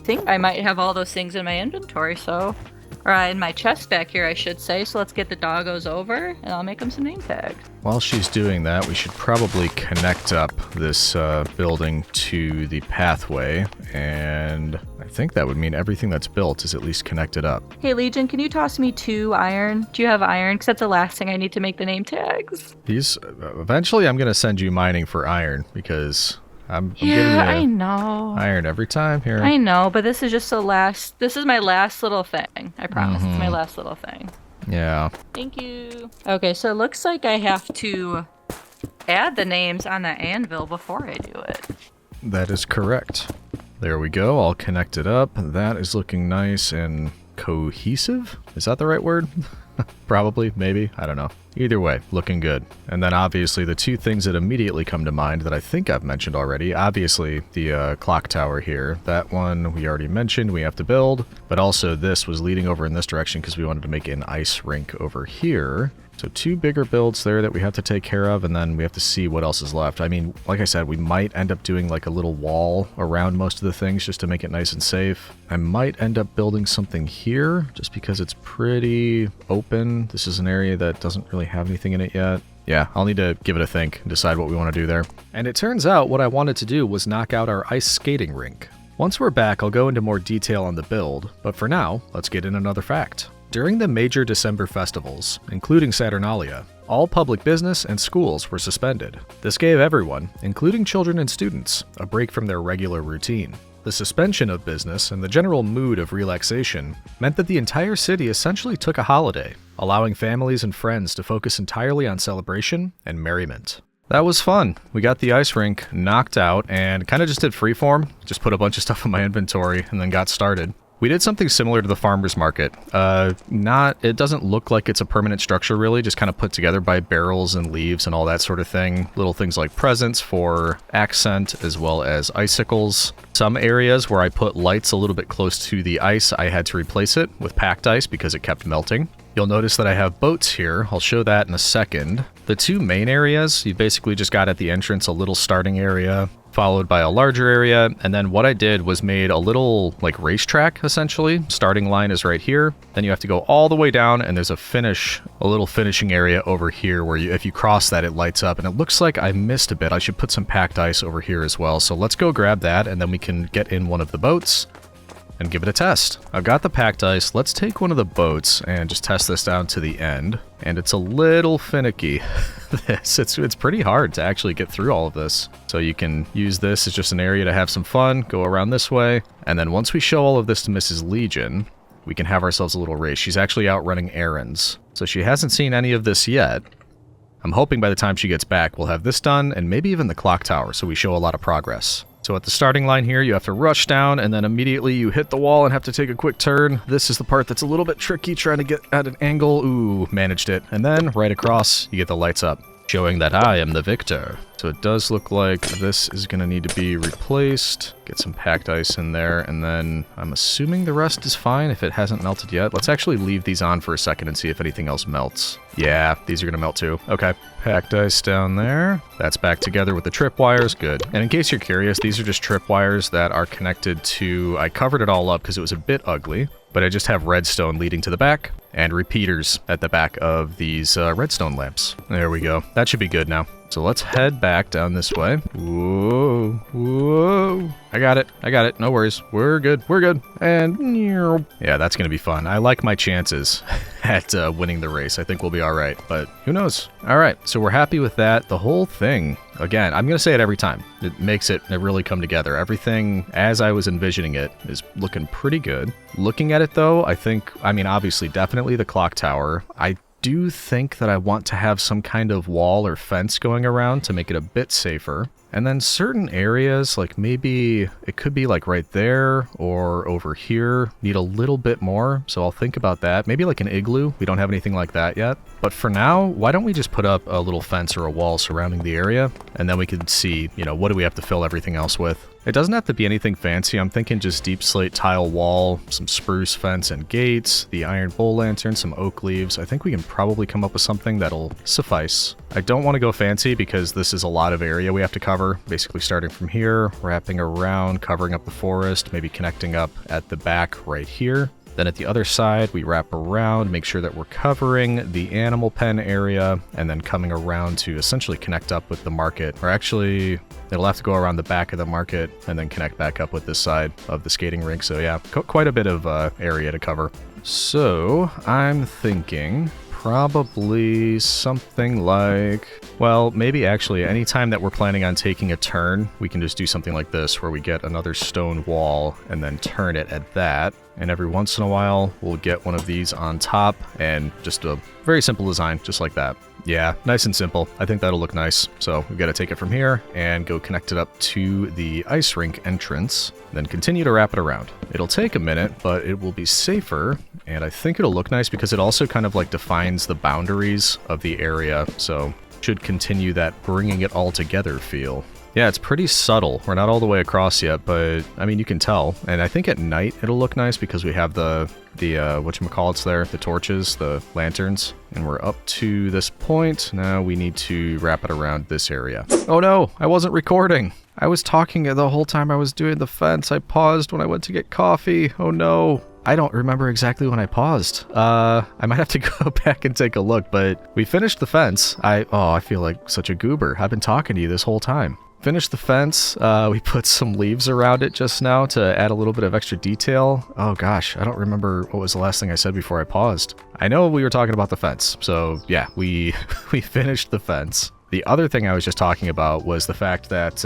think I might have all those things in my inventory, so... Or in my chest back here, I should say. So let's get the doggos over, and I'll make them some name tags. While she's doing that, we should probably connect up this building to the pathway, and I think that would mean everything that's built is at least connected up. Hey, Legion, can you toss me 2 iron? Do you have iron? Because that's the last thing I need to make the name tags. Eventually, I'm going to send you mining for iron, because... I'm giving you I know. iron every time here. I know, but this is just this is my last little thing. I promise. It's my last little thing. Yeah. Thank you. Okay, so it looks like I have to add the names on the anvil before I do it. That is correct. There we go, all connected up. That is looking nice and cohesive? Is that the right word? Probably, maybe, I don't know. Either way, looking good. And then obviously the 2 things that immediately come to mind that I think I've mentioned already, obviously the clock tower here. That one we already mentioned we have to build, but also this was leading over in this direction because we wanted to make an ice rink over here. So 2 bigger builds there that we have to take care of, and then we have to see what else is left. I mean, like I said, we might end up doing like a little wall around most of the things just to make it nice and safe. I might end up building something here just because it's pretty open. This is an area that doesn't really have anything in it yet. Yeah, I'll need to give it a think and decide what we want to do there. And it turns out what I wanted to do was knock out our ice skating rink. Once we're back, I'll go into more detail on the build, but for now, let's get in another fact. During the major December festivals, including Saturnalia, all public business and schools were suspended. This gave everyone, including children and students, a break from their regular routine. The suspension of business and the general mood of relaxation meant that the entire city essentially took a holiday, allowing families and friends to focus entirely on celebration and merriment. That was fun. We got the ice rink knocked out and kind of just did freeform, just put a bunch of stuff in my inventory and then got started. We did something similar to the farmer's market. It doesn't look like it's a permanent structure really, just kind of put together by barrels and leaves and all that sort of thing. Little things like presents for accent as well as icicles. Some areas where I put lights a little bit close to the ice, I had to replace it with packed ice because it kept melting. You'll notice that I have boats here. I'll show that in a second. The 2 main areas, you basically just got at the entrance a little starting area, followed by a larger area, and then what I did was made a little like racetrack essentially. Starting line is right here, then you have to go all the way down and there's a little finishing area over here where if you cross that it lights up, and it looks like I missed a bit. I should put some packed ice over here as well, so let's go grab that and then we can get in one of the boats and give it a test. I've got the packed ice. Let's take one of the boats and just test this down to the end. And it's a little finicky. It's pretty hard to actually get through all of this. So you can use this as just an area to have some fun, go around this way. And then once we show all of this to Mrs. Legion, we can have ourselves a little race. She's actually out running errands. So she hasn't seen any of this yet. I'm hoping by the time she gets back, we'll have this done and maybe even the clock tower so we show a lot of progress. So at the starting line here, you have to rush down and then immediately you hit the wall and have to take a quick turn. This is the part that's a little bit tricky, trying to get at an angle. Ooh, managed it. And then right across, you get the lights up, showing that I am the victor. So it does look like this is going to need to be replaced. Get some packed ice in there, and then I'm assuming the rest is fine if it hasn't melted yet. Let's actually leave these on for a second and see if anything else melts. Yeah, these are going to melt too. Okay, packed ice down there. That's back together with the tripwires. Good. And in case you're curious, these are just tripwires that are connected to... I covered it all up because it was a bit ugly, but I just have redstone leading to the back and repeaters at the back of these redstone lamps. There we go. That should be good now. So let's head back down this way. Whoa, whoa. I got it. No worries. We're good. And yeah, that's going to be fun. I like my chances at winning the race. I think we'll be all right, but who knows? All right, so we're happy with that. The whole thing, again, I'm going to say it every time. It makes it really come together. Everything as I was envisioning it is looking pretty good. Looking at it though, I mean, obviously, definitely the clock tower. I do think that I want to have some kind of wall or fence going around to make it a bit safer. And then certain areas, like maybe it could be like right there or over here, need a little bit more. So I'll think about that. Maybe like an igloo. We don't have anything like that yet. But for now, why don't we just put up a little fence or a wall surrounding the area? And then we can see, what do we have to fill everything else with? It doesn't have to be anything fancy. I'm thinking just deep slate tile wall, some spruce fence and gates, the iron bowl lantern, some oak leaves. I think we can probably come up with something that'll suffice. I don't want to go fancy because this is a lot of area we have to cover. Basically starting from here, wrapping around, covering up the forest, maybe connecting up at the back right here. Then at the other side, we wrap around, make sure that we're covering the animal pen area, and then coming around to essentially connect up with the market. Or actually, it'll have to go around the back of the market and then connect back up with this side of the skating rink. So yeah, quite a bit of area to cover. So I'm thinking probably something like, well, maybe actually anytime that we're planning on taking a turn, we can just do something like this where we get another stone wall and then turn it at that. And every once in a while, we'll get one of these on top and just a very simple design, just like that. Yeah, nice and simple. I think that'll look nice. So we've got to take it from here and go connect it up to the ice rink entrance, then continue to wrap it around. It'll take a minute, but it will be safer, and I think it'll look nice because it also kind of like defines the boundaries of the area, so should continue that bringing it all together feel. Yeah, it's pretty subtle. We're not all the way across yet, but I mean, you can tell. And I think at night it'll look nice because we have the whatchamacallits there, the torches, the lanterns, and we're up to this point. Now we need to wrap it around this area. Oh no, I wasn't recording. I was talking the whole time I was doing the fence. I paused when I went to get coffee. Oh no. I don't remember exactly when I paused. I might have to go back and take a look, but we finished the fence. I feel like such a goober. I've been talking to you this whole time. Finished the fence. We put some leaves around it just now to add a little bit of extra detail. Oh gosh, I don't remember what was the last thing I said before I paused. I know we were talking about the fence. So yeah, we finished the fence. The other thing I was just talking about was the fact that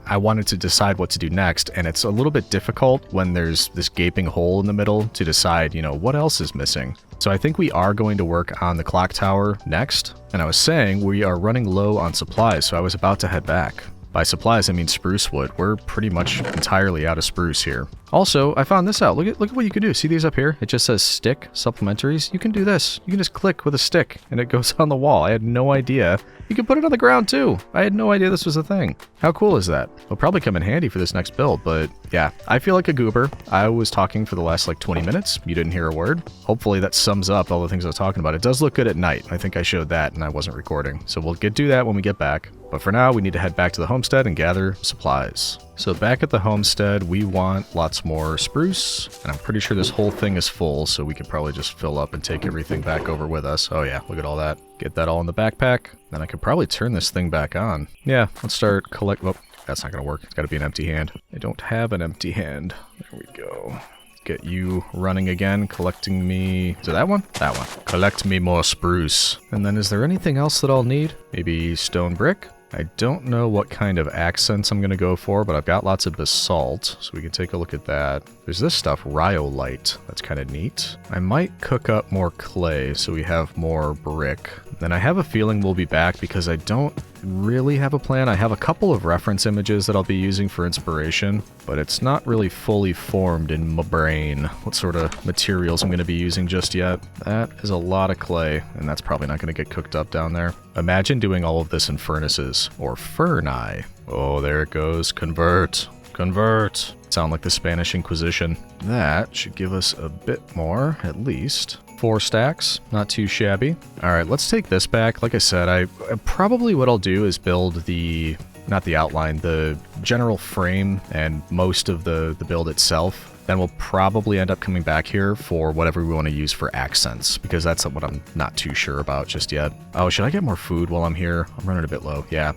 I wanted to decide what to do next, and it's a little bit difficult when there's this gaping hole in the middle to decide, what else is missing. So I think we are going to work on the clock tower next, and I was saying we are running low on supplies, so I was about to head back. By supplies, I mean spruce wood. We're pretty much entirely out of spruce here. Also, I found this out. Look at what you can do. See these up here? It just says stick supplementaries. You can do this. You can just click with a stick and it goes on the wall. I had no idea. You can put it on the ground too. I had no idea this was a thing. How cool is that? It'll probably come in handy for this next build, but yeah, I feel like a goober. I was talking for the last like 20 minutes. You didn't hear a word. Hopefully that sums up all the things I was talking about. It does look good at night. I think I showed that and I wasn't recording. So we'll do that when we get back. But for now, we need to head back to the homestead and gather supplies. So back at the homestead, we want lots more spruce, and I'm pretty sure this whole thing is full, so we could probably just fill up and take everything back over with us. Oh yeah, look at all that. Get that all in the backpack. Then I could probably turn this thing back on. Yeah, let's start oh, that's not gonna work. It's gotta be an empty hand. I don't have an empty hand. There we go. Get you running again, collecting me... Is it that one? That one. Collect me more spruce. And then is there anything else that I'll need? Maybe stone brick? I don't know what kind of accents I'm going to go for, but I've got lots of basalt, so we can take a look at that. There's this stuff, rhyolite. That's kind of neat. I might cook up more clay so we have more brick. Then I have a feeling we'll be back because I don't really have a plan. I have a couple of reference images that I'll be using for inspiration, but it's not really fully formed in my brain what sort of materials I'm going to be using just yet. That is a lot of clay, and that's probably not going to get cooked up down there. Imagine doing all of this in furnaces, or furnae. Oh, there it goes. Convert. Convert. Sound like the Spanish Inquisition. That should give us a bit more, at least. 4 stacks, not too shabby. All right, let's take this back. Like I said, I probably what I'll do is build not the outline, the general frame and most of the build itself. Then we'll probably end up coming back here for whatever we want to use for accents, because that's what I'm not too sure about just yet. Oh, should I get more food while I'm here? I'm running a bit low. Yeah.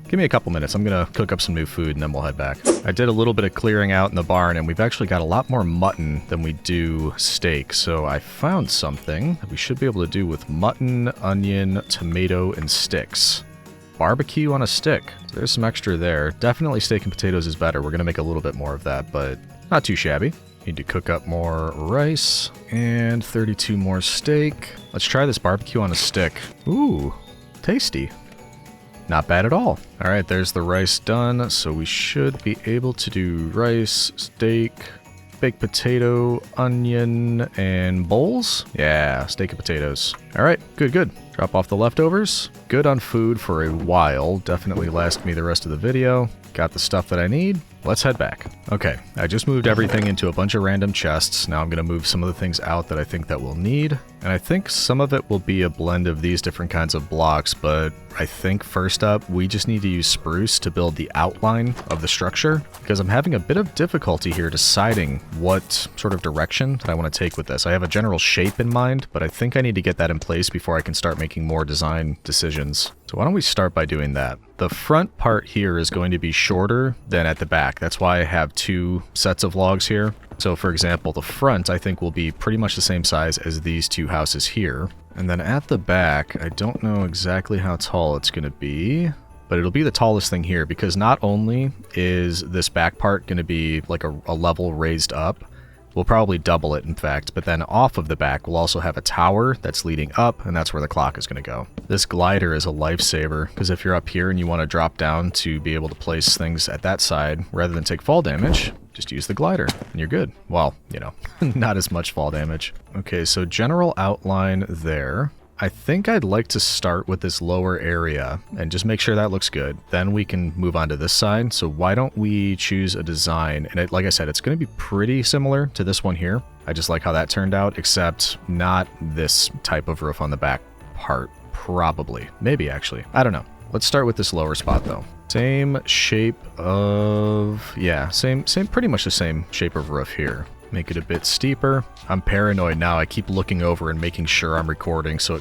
Give me a couple minutes. I'm going to cook up some new food and then we'll head back. I did a little bit of clearing out in the barn and we've actually got a lot more mutton than we do steak. So I found something that we should be able to do with mutton, onion, tomato, and sticks. Barbecue on a stick. So there's some extra there. Definitely steak and potatoes is better. We're going to make a little bit more of that, but not too shabby. Need to cook up more rice and 32 more steak. Let's try this barbecue on a stick. Ooh, tasty. Not bad at all. All right, there's the rice done. So we should be able to do rice, steak, baked potato, onion, and bowls. Yeah, steak and potatoes. All right, good, good. Drop off the leftovers. Good on food for a while. Definitely last me the rest of the video. Got the stuff that I need. let's head back. Okay, I just moved everything into a bunch of random chests. Now I'm going to move some of the things out that I think that we'll need. And I think some of it will be a blend of these different kinds of blocks, but I think first up, we just need to use spruce to build the outline of the structure, because I'm having a bit of difficulty here deciding what sort of direction that I want to take with this. I have a general shape in mind, but I think I need to get that in place before I can start making more design decisions. So why don't we start by doing that? The front part here is going to be shorter than at the back. That's why I have two sets of logs here. So for example, the front I think will be pretty much the same size as these two houses here. And then at the back, I don't know exactly how tall it's going to be, but it'll be the tallest thing here, because not only is this back part going to be like a level raised up, we'll probably double it in fact, but then off of the back we'll also have a tower that's leading up, and that's where the clock is going to go. This glider is a lifesaver, because if you're up here and you want to drop down to be able to place things at that side rather than take fall damage, just use the glider and you're good. Well, you know, not as much fall damage. Okay, so general outline there. I think I'd like to start with this lower area and just make sure that looks good. Then we can move on to this side. So why don't we choose a design? And like I said, it's going to be pretty similar to this one here. I just like how that turned out, except not this type of roof on the back part. Probably. Maybe actually. I don't know. Let's start with this lower spot though. Same shape of... yeah, same pretty much the same shape of roof here. Make it a bit steeper. I'm paranoid now. I keep looking over and making sure I'm recording so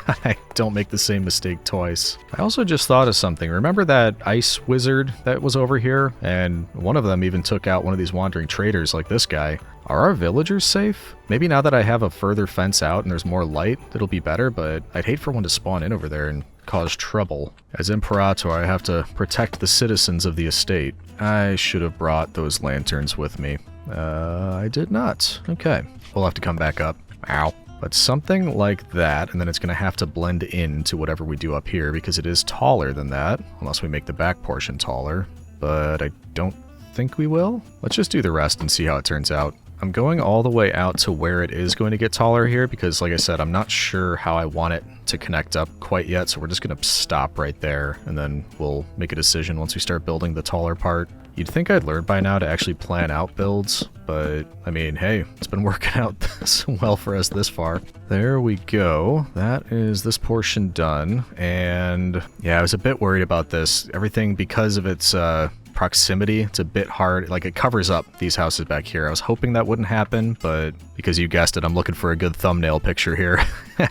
I don't make the same mistake twice. I also just thought of something. Remember that ice wizard that was over here? And one of them even took out one of these wandering traders like this guy. Are our villagers safe? Maybe now that I have a further fence out and there's more light, it'll be better, but I'd hate for one to spawn in over there and cause trouble. As Imperator, I have to protect the citizens of the estate. I should have brought those lanterns with me. I did not. Okay. We'll have to come back up. Ow. But something like that, and then it's going to have to blend into whatever we do up here, because it is taller than that, unless we make the back portion taller. But I don't think we will. Let's just do the rest and see how it turns out. I'm going all the way out to where it is going to get taller here, because like I said, I'm not sure how I want it to connect up quite yet, so we're just going to stop right there, and then we'll make a decision once we start building the taller part. You'd think I'd learned by now to actually plan out builds, but I mean, hey, it's been working out this well for us this far. There we go. That is this portion done, and yeah, I was a bit worried about this. Everything, because of its proximity, it's a bit hard. Like, it covers up these houses back here. I was hoping that wouldn't happen, but because you guessed it, I'm looking for a good thumbnail picture here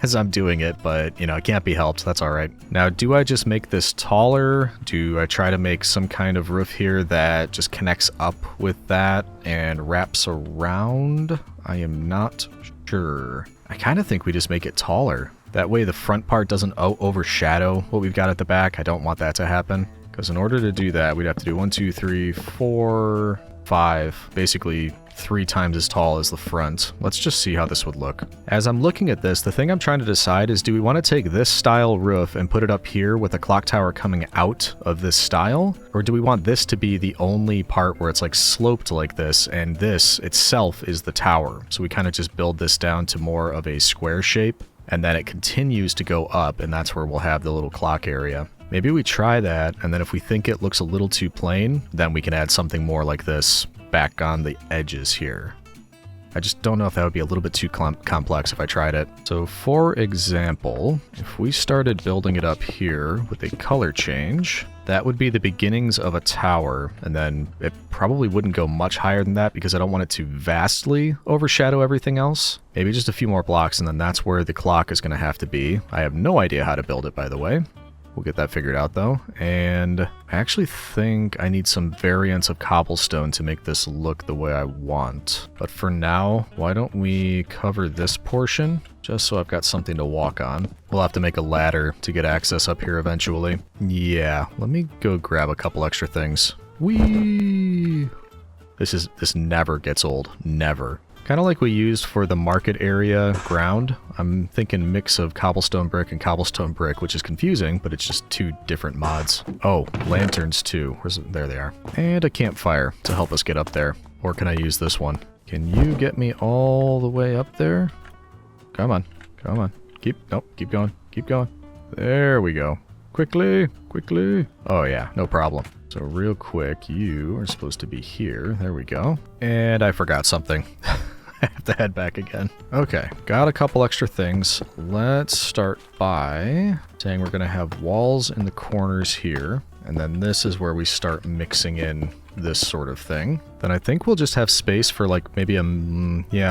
as I'm doing it, but you know, it can't be helped. That's all right. Now, do I just make this taller? Do I try to make some kind of roof here that just connects up with that and wraps around? I am not sure. I kind of think we just make it taller. That way the front part doesn't overshadow what we've got at the back. I don't want that to happen. Because in order to do that, we'd have to do 1, 2, 3, 4, 5, basically 3 times as tall as the front. Let's just see how this would look. As I'm looking at this, the thing I'm trying to decide is, do we want to take this style roof and put it up here with a clock tower coming out of this style? Or do we want this to be the only part where it's like sloped like this, and this itself is the tower? So we kind of just build this down to more of a square shape, and then it continues to go up, and that's where we'll have the little clock area. Maybe we try that, and then if we think it looks a little too plain, then we can add something more like this back on the edges here. I just don't know if that would be a little bit too complex if I tried it. So for example, if we started building it up here with a color change, that would be the beginnings of a tower, and then it probably wouldn't go much higher than that because I don't want it to vastly overshadow everything else. Maybe just a few more blocks, and then that's where the clock is going to have to be. I have no idea how to build it, by the way. We'll get that figured out though, and I actually think I need some variants of cobblestone to make this look the way I want. But for now, why don't we cover this portion, just so I've got something to walk on. We'll have to make a ladder to get access up here eventually. Yeah, let me go grab a couple extra things. Whee! This never gets old, never. Kind of like we used for the market area ground. I'm thinking mix of cobblestone brick and cobblestone brick, which is confusing, but it's just 2 different mods. Oh, lanterns too. There they are. And a campfire to help us get up there. Or can I use this one? Can you get me all the way up there? Come on. Come on. Nope, keep going. Keep going. There we go. Quickly, quickly. Oh yeah, no problem. So real quick, you are supposed to be here. There we go. And I forgot something. I have to head back again. Okay, got a couple extra things. Let's start by saying we're going to have walls in the corners here. And then this is where we start mixing in this sort of thing. Then I think we'll just have space for like maybe a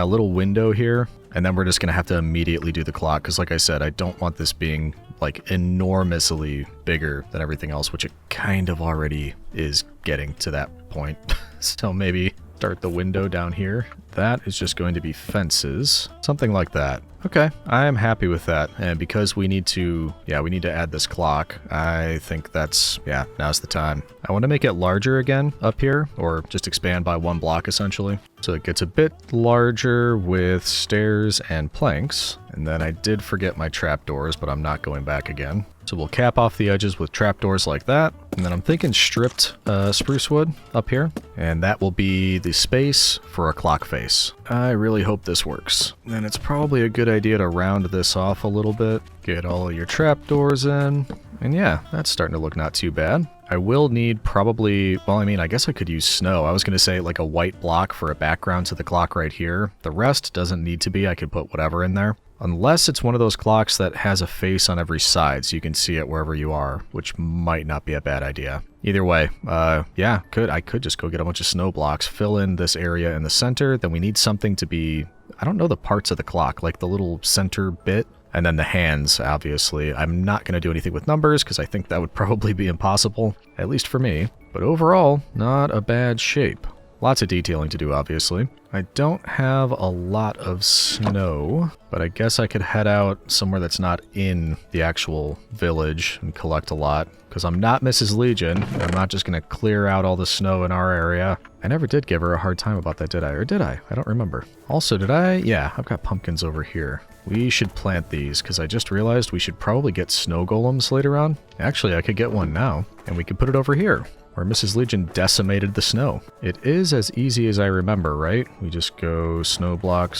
little window here. And then we're just going to have to immediately do the clock. Because like I said, I don't want this being like enormously bigger than everything else, which it kind of already is getting to that point. So maybe start the window down here. That is just going to be fences, something like that. Okay, I am happy with that. And because we need to add this clock, I think now's the time. I want to make it larger again up here, or just expand by 1 block essentially. So it gets a bit larger with stairs and planks. And then I did forget my trapdoors, but I'm not going back again. So we'll cap off the edges with trapdoors like that. And then I'm thinking stripped spruce wood up here. And that will be the space for a clock face. I really hope this works. And it's probably a good idea to round this off a little bit. Get all of your trapdoors in. And yeah, that's starting to look not too bad. I will need probably, I guess I could use snow. I was going to say like a white block for a background to the clock right here. The rest doesn't need to be. I could put whatever in there. Unless it's one of those clocks that has a face on every side so you can see it wherever you are, which might not be a bad idea. Either way, I could just go get a bunch of snow blocks, fill in this area in the center. Then we need something to be, I don't know the parts of the clock, like the little center bit. And then the hands, obviously. I'm not going to do anything with numbers because I think that would probably be impossible, at least for me. But overall, not a bad shape. Lots of detailing to do, obviously. I don't have a lot of snow, but I guess I could head out somewhere that's not in the actual village and collect a lot, because I'm not Mrs. Legion. I'm not just going to clear out all the snow in our area. I never did give her a hard time about that, did I? Or did I? I don't remember. Also, did I? Yeah, I've got pumpkins over here. We should plant these, because I just realized we should probably get snow golems later on. Actually, I could get one now, and we could put it over here, where Mrs. Legion decimated the snow. It is as easy as I remember, right? We just go snow block,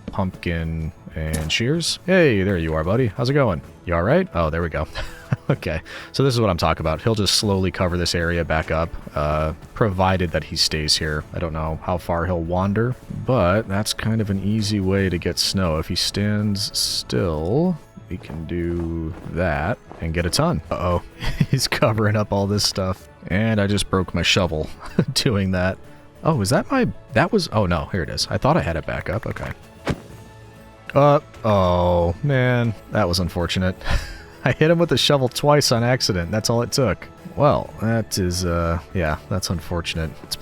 pumpkin, and shears. Hey, there you are, buddy. How's it going? You all right? Oh, there we go. Okay, so this is what I'm talking about. He'll just slowly cover this area back up, provided that he stays here. I don't know how far he'll wander, but that's kind of an easy way to get snow. If he stands still, we can do that and get a ton. Uh-oh, he's covering up all this stuff. And I just broke my shovel doing that. Oh, is that oh no, here it is. I thought I had it back up, okay. Oh, man, that was unfortunate. I hit him with the shovel twice on accident. That's all it took. Well, that is, that's unfortunate. Let's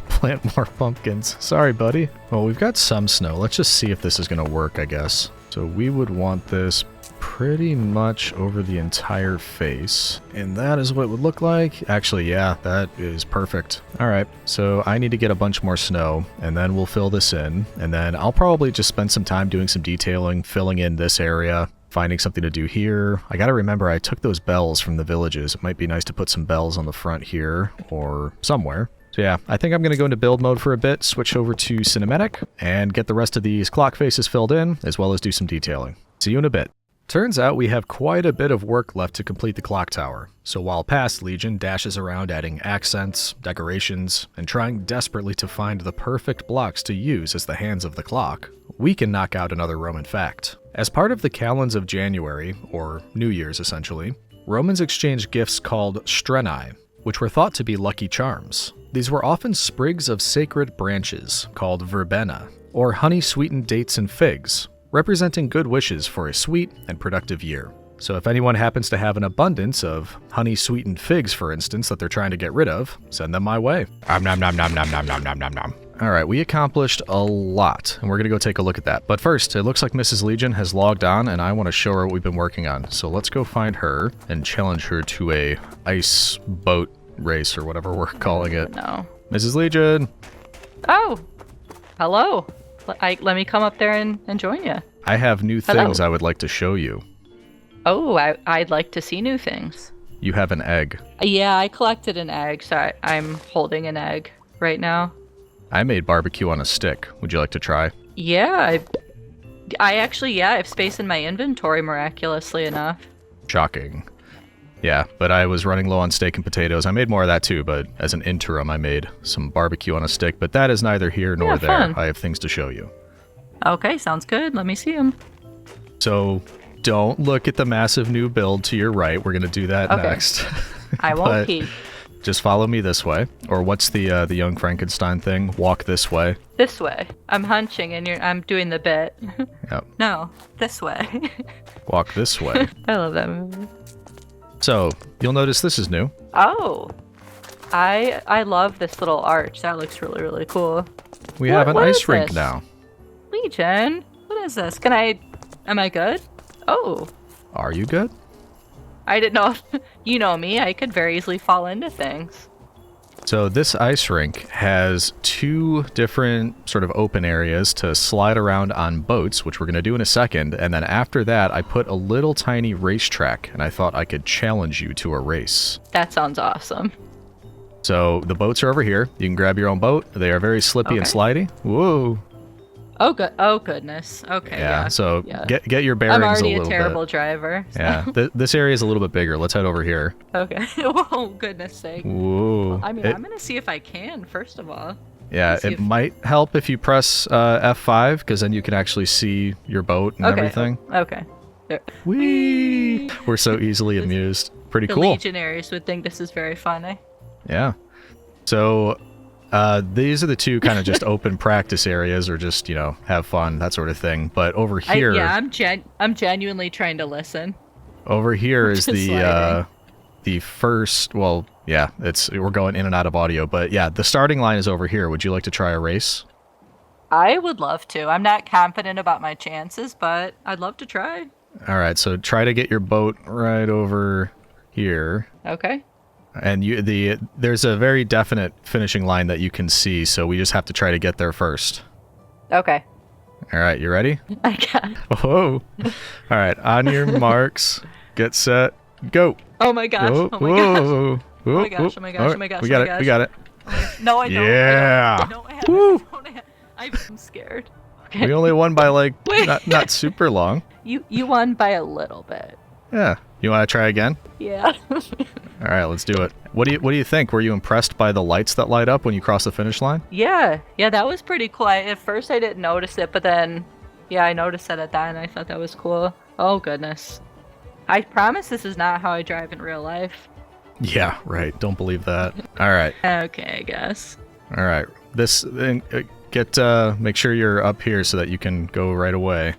plant more pumpkins. Sorry, buddy. Well, we've got some snow. Let's just see if this is going to work, I guess. So we would want this pretty much over the entire face. And that is what it would look like. Actually, yeah, that is perfect. All right, so I need to get a bunch more snow, and then we'll fill this in. And then I'll probably just spend some time doing some detailing, filling in this area, finding something to do here. I gotta remember I took those bells from the villages. It might be nice to put some bells on the front here or somewhere. So yeah, I think I'm going to go into build mode for a bit, switch over to cinematic, and get the rest of these clock faces filled in, as well as do some detailing. See you in a bit. Turns out we have quite a bit of work left to complete the clock tower. So while past Legion dashes around adding accents, decorations, and trying desperately to find the perfect blocks to use as the hands of the clock, we can knock out another Roman fact. As part of the calends of January, or New Year's essentially, Romans exchanged gifts called strenae, which were thought to be lucky charms. These were often sprigs of sacred branches, called verbena, or honey-sweetened dates and figs, representing good wishes for a sweet and productive year. So if anyone happens to have an abundance of honey-sweetened figs, for instance, that they're trying to get rid of, send them my way. Nom nom nom nom nom nom nom nom nom nom. Alright, we accomplished a lot, and we're gonna go take a look at that. But first, it looks like Mrs. Legion has logged on, and I want to show her what we've been working on. So let's go find her and challenge her to a ice boat race, or whatever we're calling it. No. Mrs. Legion! Oh! Hello! Let me come up there and join you. I have new things I would like to show you. Oh, I'd like to see new things. You have an egg. Yeah, I collected an egg, so I'm holding an egg right now. I made barbecue on a stick. Would you like to try? Yeah, I actually, I have space in my inventory, miraculously enough. Shocking. Yeah, but I was running low on steak and potatoes. I made more of that too, but as an interim, I made some barbecue on a stick. But that is neither here nor there. Fun. I have things to show you. Okay, sounds good. Let me see them. So don't look at the massive new build to your right. We're going to do that next. I won't peek. Just follow me this way. Or what's the young Frankenstein thing? Walk this way. This way. I'm hunching and I'm doing the bit. Yep. No, this way. Walk this way. I love that movie. So you'll notice this is new. Oh. I love this little arch. That looks really, really cool. We have an ice rink this? now. Legion? What is this? Am I good? Oh. Are you good? I didn't know if, you know me, I could very easily fall into things. So this ice rink has 2 different sort of open areas to slide around on boats, which we're going to do in a second. And then after that, I put a little tiny racetrack, and I thought I could challenge you to a race. That sounds awesome. So the boats are over here. You can grab your own boat. They are very slippy and slidey. Whoa. Oh, good. Oh, goodness. Okay. Yeah. So yeah. Get your bearings a little bit. I'm already a terrible driver. So. Yeah. This area is a little bit bigger. Let's head over here. Okay. Oh, goodness sake. Whoa. I mean, I'm gonna see if I can first of all. Yeah. It might help if you press F5, because then you can actually see your boat and everything. Okay. There. Whee! We're so easily amused. Pretty the cool. Legionnaires would think this is very funny. Yeah. So these are the 2 kind of just open practice areas, or just, have fun, that sort of thing. But over here, I'm genuinely trying to listen. Over here is the first. Well, yeah, we're going in and out of audio, but yeah, the starting line is over here. Would you like to try a race? I would love to. I'm not confident about my chances, but I'd love to try. All right, so try to get your boat right over here. Okay. And there's a very definite finishing line that you can see, so we just have to try to get there first. Okay. All right, you ready? I got. Whoa! All right, on your marks, get set, go! Oh my gosh! Whoa, oh my gosh! Whoa, oh my gosh! Oh my gosh! Right, oh my gosh! We got it! We got it! No, I don't. Yeah! No, I haven't. I'm scared. Okay. We only won by not super long. You won by a little bit. Yeah. You want to try again? Yeah. All right, let's do it. What do you think? Were you impressed by the lights that light up when you cross the finish line? Yeah, that was pretty cool. At first I didn't notice it, but then, I noticed it at that, and I thought that was cool. Oh goodness. I promise this is not how I drive in real life. Yeah, right. Don't believe that. All right. Okay, I guess. All right. Make sure you're up here so that you can go right away.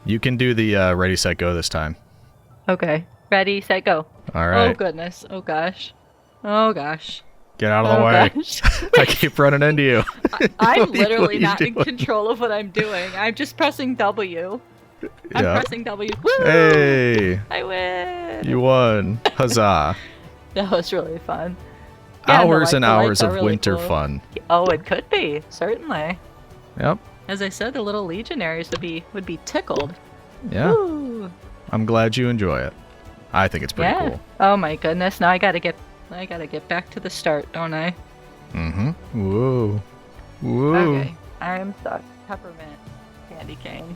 You can do the ready, set, go this time. Okay. Ready, set, go. All right. Oh goodness. Oh gosh. Oh gosh. Get out of the way. I keep running into you. I'm literally not in control of what I'm doing. I'm just pressing W. I'm pressing W. Woo! Hey! I win! You won. Huzzah. That was really fun. Hours and hours of really winter cool. fun. Oh, it could be. Certainly. Yep. As I said, the little legionaries would be tickled. Yeah. Woo. I'm glad you enjoy it. I think it's pretty cool. Oh my goodness! Now I gotta get back to the start, don't I? Mm-hmm. Whoa. Whoa. Okay. I'm stuck. Peppermint candy cane.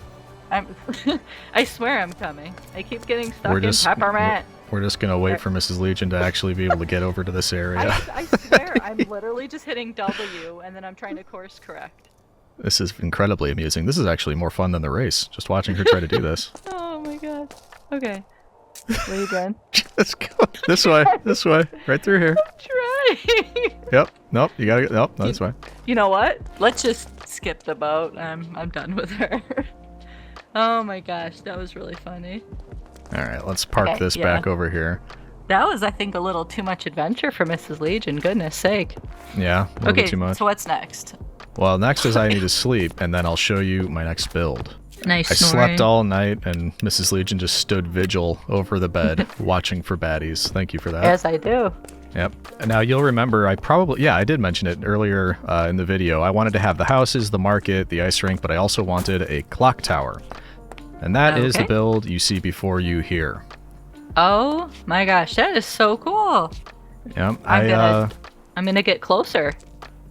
I swear I'm coming. I keep getting stuck in peppermint. We're just gonna wait for Mrs. Legion to actually be able to get over to this area. I swear I'm literally just hitting W and then I'm trying to course correct. This is incredibly amusing. This is actually more fun than the race, just watching her try to do this. Oh my god. Okay. Where you going? Let's go. This way. This way. Right through here. I'm trying. Yep. Nope. You gotta go. Nope. No, this way. You know what? Let's just skip the boat. I'm done with her. Oh my gosh, that was really funny. All right. Let's park this back over here. That was, I think, a little too much adventure for Mrs. Legion. Goodness sake. Yeah. A little bit too much. So what's next? Well, next is I need to sleep, and then I'll show you my next build. Nice. I slept all night, and Mrs. Legion just stood vigil over the bed, watching for baddies. Thank you for that. Yes, I do. Yep. Now, you'll remember, I did mention it earlier in the video. I wanted to have the houses, the market, the ice rink, but I also wanted a clock tower. And that is the build you see before you here. Oh my gosh, that is so cool. Yep. I'm gonna get closer.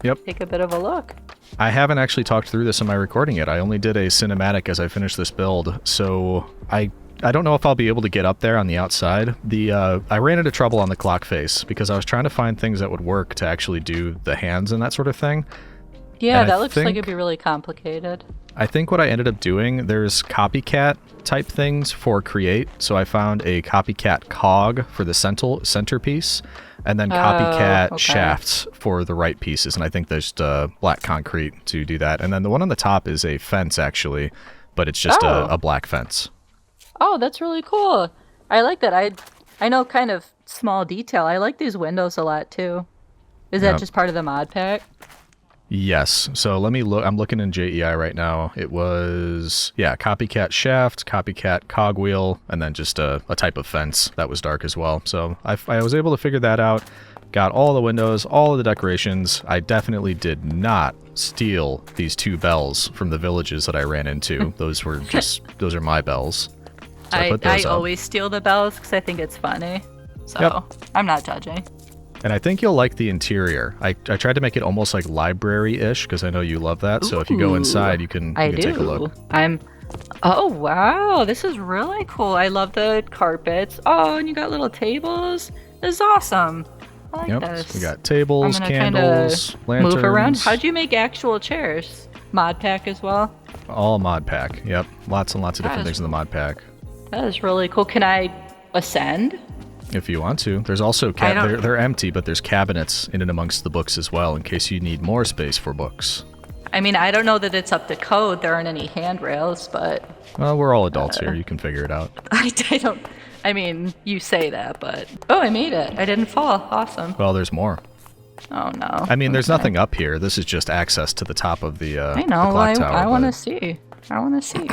Yep. Take a bit of a look. I haven't actually talked through this in my recording yet. I only did a cinematic as I finished this build, so I I don't know if I'll be able to get up there on the outside. I ran into trouble on the clock face because I was trying to find things that would work to actually do the hands and that sort of thing. Yeah, And that looks like it'd be really complicated. I think what I ended up doing, there's copycat type things for create. So I found a copycat cog for the centerpiece, and then copycat shafts for the right pieces. And I think there's black concrete to do that. And then the one on the top is a fence, actually, but it's just a black fence. Oh, that's really cool. I like that. I know kind of small detail. I like these windows a lot, too. Is that just part of the mod pack? Yes. So let me look. I'm looking in JEI right now. It was, copycat shaft, copycat cogwheel, and then just a type of fence that was dark as well. So I was able to figure that out. Got all the windows, all of the decorations. I definitely did not steal these 2 bells from the villages that I ran into. Those are my bells. So I always steal the bells because I think it's funny. So I'm not judging. And I think you'll like the interior. I tried to make it almost like library-ish because I know you love that. So if you go inside, you can take a look. Oh, wow. This is really cool. I love the carpets. Oh, and you got little tables. This is awesome. I like this. So we got tables, candles, lanterns. Move around. How'd you make actual chairs? Mod pack as well? All mod pack. Yep. Lots and lots of different things in the mod pack. That is really cool. Can I ascend? If you want to. There's also they're empty, but there's cabinets in and amongst the books as well in case you need more space for books. I mean, I don't know that it's up to code. There aren't any handrails, but... Well, we're all adults here. You can figure it out. I don't... I mean, you say that, but... Oh, I made it. I didn't fall. Awesome. Well, there's more. Oh, no. I mean, there's nothing up here. This is just access to the top of the I know. the clock tower. I want to see. I want to see.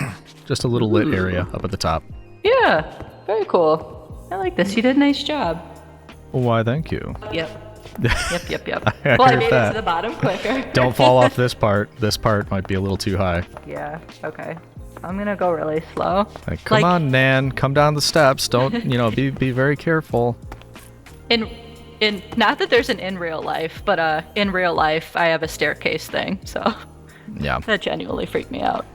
Just a little lit area up at the top. Yeah. Very cool. I like this. You did a nice job. Well, why, thank you. Yep. I made it to the bottom quicker. Don't fall off this part. This part might be a little too high. Yeah, okay. I'm gonna go really slow. Come on, Nan. Come down the steps. Don't, be very careful. In not that there's an in real life, but in real life, I have a staircase thing, so... Yeah. That genuinely freaked me out.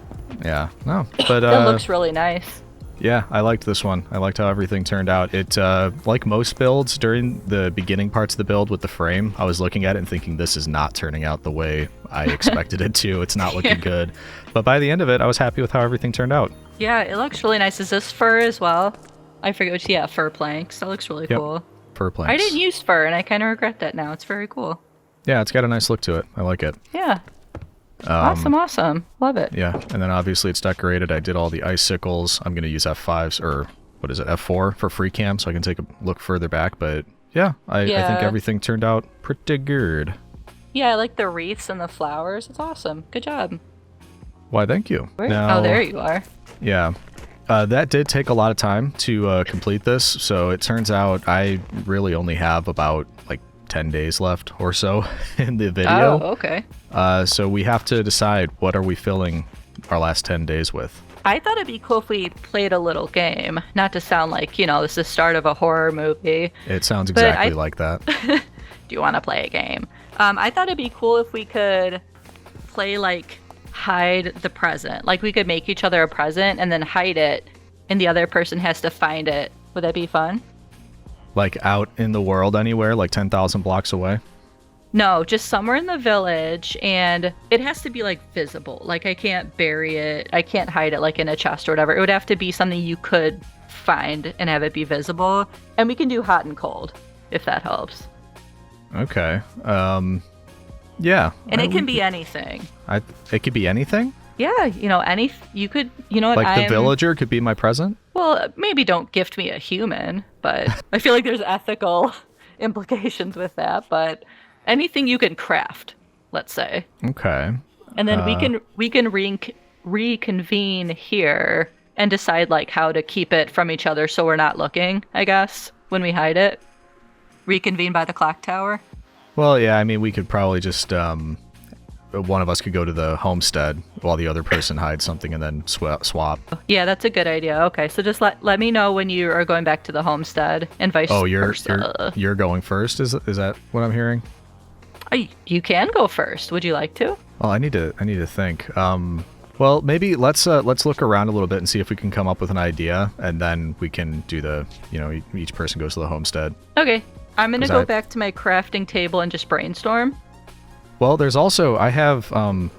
Yeah, no, but... It looks really nice. Yeah, I liked this one. I liked how everything turned out. It, like most builds, during the beginning parts of the build with the frame, I was looking at it and thinking, this is not turning out the way I expected it to. It's not looking good. But by the end of it, I was happy with how everything turned out. Yeah, it looks really nice. Is this fur as well? I forget which, fur planks. That looks really cool. Fur planks. I didn't use fur, and I kind of regret that now. It's very cool. Yeah, it's got a nice look to it. I like it. Yeah. Awesome. Love it. Yeah, and then obviously it's decorated. I did all the icicles. I'm going to use F5s, or what is it, F4 for free cam, so I can take a look further back. But yeah, I think everything turned out pretty good. Yeah, I like the wreaths and the flowers. It's awesome. Good job. Why, thank you. Oh, there you are. Yeah. That did take a lot of time to complete this, so it turns out I really only have about 10 days left or so in the video. Oh, okay. So we have to decide what are we filling our last 10 days with. I thought it'd be cool if we played a little game. Not to sound like, this is the start of a horror movie. It sounds exactly like that. Do you want to play a game? I thought it'd be cool if we could play hide the present. We could make each other a present and then hide it, and the other person has to find it. Would that be fun? Out in the world anywhere, 10,000 blocks away? No, just somewhere in the village, and it has to be visible. I can't bury it. I can't hide it in a chest or whatever. It would have to be something you could find and have it be visible. And we can do hot and cold, if that helps. Okay. Yeah. And it can be anything. It could be anything? Yeah, you could, the villager could be my present? Well, maybe don't gift me a human, but I feel like there's ethical implications with that, but anything you can craft, let's say. Okay. And then we can reconvene here and decide how to keep it from each other so we're not looking, I guess, when we hide it. Reconvene by the clock tower. Well, yeah, I mean, we could probably just one of us could go to the homestead while the other person hides something and then swap. Yeah, that's a good idea. Okay, so just let me know when you are going back to the homestead and vice versa. You're going first? Is that what I'm hearing? You can go first. Would you like to? Well, I need to think. Well, maybe let's look around a little bit and see if we can come up with an idea, and then we can do the, each person goes to the homestead. Okay. I'm going to go back to my crafting table and just brainstorm. Well, there's also, I have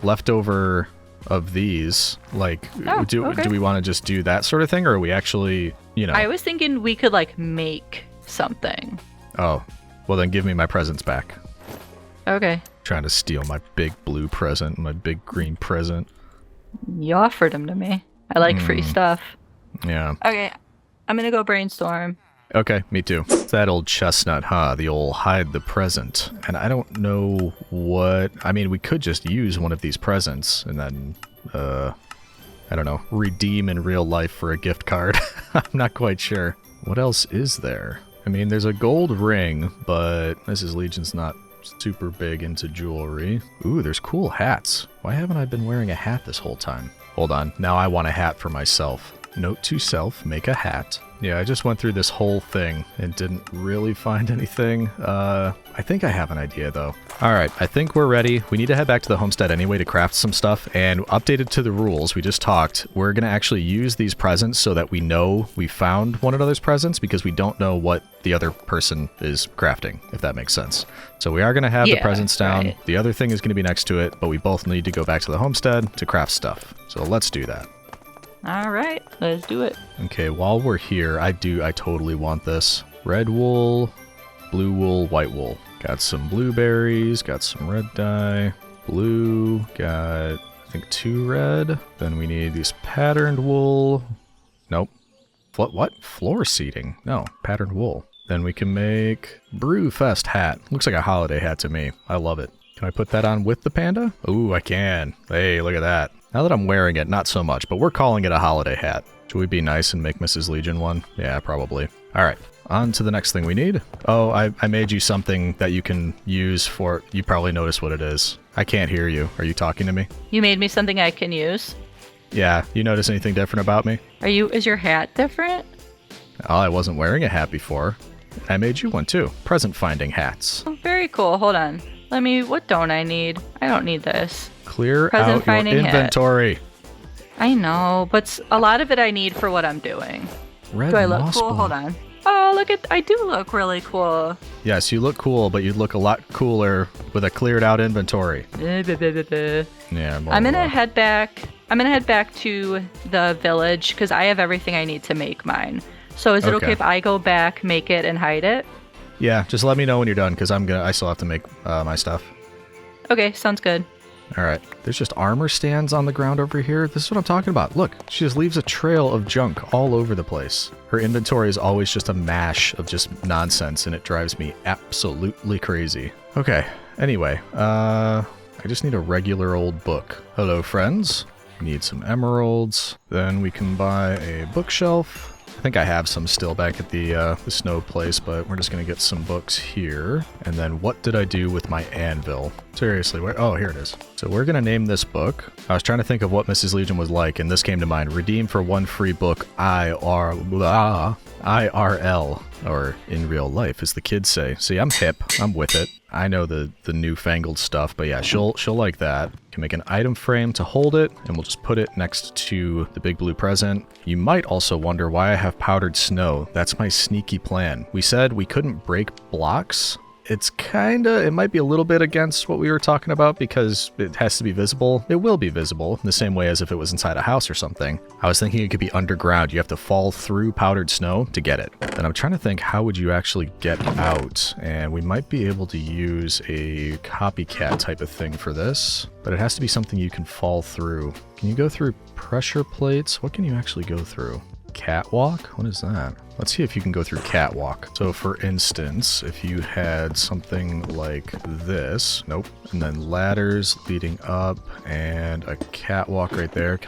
leftover of these. Like, do we want to just do that sort of thing, or are we actually, I was thinking we could, like, make something. Oh, well then give me my presents back. Okay. Trying to steal my big blue present, my big green present. You offered them to me. I like free stuff. Yeah. Okay, I'm gonna go brainstorm. Okay, me too. It's that old chestnut, huh? The old hide the present. And I don't know what... I mean, we could just use one of these presents and then, I don't know, redeem in real life for a gift card. I'm not quite sure. What else is there? I mean, there's a gold ring, but Mrs. Legion's not super big into jewelry. Ooh, there's cool hats. Why haven't I been wearing a hat this whole time? Hold on, now I want a hat for myself. Note to self, make a hat. Yeah, I just went through this whole thing and didn't really find anything. I think I have an idea though. Alright, I think we're ready. We need to head back to the homestead anyway to craft some stuff, and updated to the rules we just talked, we're gonna actually use these presents so that we know we found one another's presents, because we don't know what the other person is crafting, if that makes sense. So we are gonna have the presents down. Right. The other thing is gonna be next to it, but we both need to go back to the homestead to craft stuff. So let's do that. All right, let's do it. Okay, while we're here, I totally want this. Red wool, blue wool, white wool. Got some blueberries, got some red dye, blue, got, I think 2 red. Then we need these patterned wool. Nope. What? Floor seating? No, patterned wool. Then we can make Brewfest hat. Looks like a holiday hat to me. I love it. Can I put that on with the panda? Ooh, I can. Hey, look at that. Now that I'm wearing it, not so much, but we're calling it a holiday hat. Should we be nice and make Mrs. Legion one? Yeah, probably. Alright, on to the next thing we need. Oh, I made you something that you can use for... You probably noticed what it is. I can't hear you. Are you talking to me? You made me something I can use? Yeah, you notice anything different about me? Is your hat different? Oh, I wasn't wearing a hat before. I made you one too. Present finding hats. Oh, very cool. Hold on. What don't I need? I don't need this. Clear out your inventory. Hat. I know, but a lot of it I need for what I'm doing. Red Do I look cool? ball. Hold on. Oh, I do look really cool. Yes, you look cool, but you'd look a lot cooler with a cleared out inventory. Yeah, I'm gonna head back. I'm gonna head back to the village because I have everything I need to make mine. So is it okay if I go back, make it, and hide it? Yeah, just let me know when you're done, because I still have to make my stuff. Okay, sounds good. Alright, there's just armor stands on the ground over here. This is what I'm talking about. Look, she just leaves a trail of junk all over the place. Her inventory is always just a mash of just nonsense, and it drives me absolutely crazy. Okay, anyway, I just need a regular old book. Hello, friends. We need some emeralds. Then we can buy a bookshelf. I think I have some still back at the snow place, but we're just going to get some books here. And then what did I do with my anvil? Seriously, where? Oh, here it is. So we're going to name this book. I was trying to think of what Mrs. Legion was like, and this came to mind. Redeem for 1 free book IRL, or in real life, as the kids say. See, I'm hip. I'm with it. I know the newfangled stuff, but yeah, she'll like that. Can make an item frame to hold it, and we'll just put it next to the big blue present. You might also wonder why I have powdered snow. That's my sneaky plan. We said we couldn't break blocks. It might be a little bit against what we were talking about because it has to be visible. It will be visible in the same way as if it was inside a house or something. I was thinking it could be underground. You have to fall through powdered snow to get it. Then I'm trying to think, how would you actually get out? And we might be able to use a copycat type of thing for this, but it has to be something you can fall through. Can you go through pressure plates? What can you actually go through? Catwalk? What is that? Let's see if you can go through catwalk. So for instance, if you had something like this, nope, and then ladders leading up and a catwalk right there.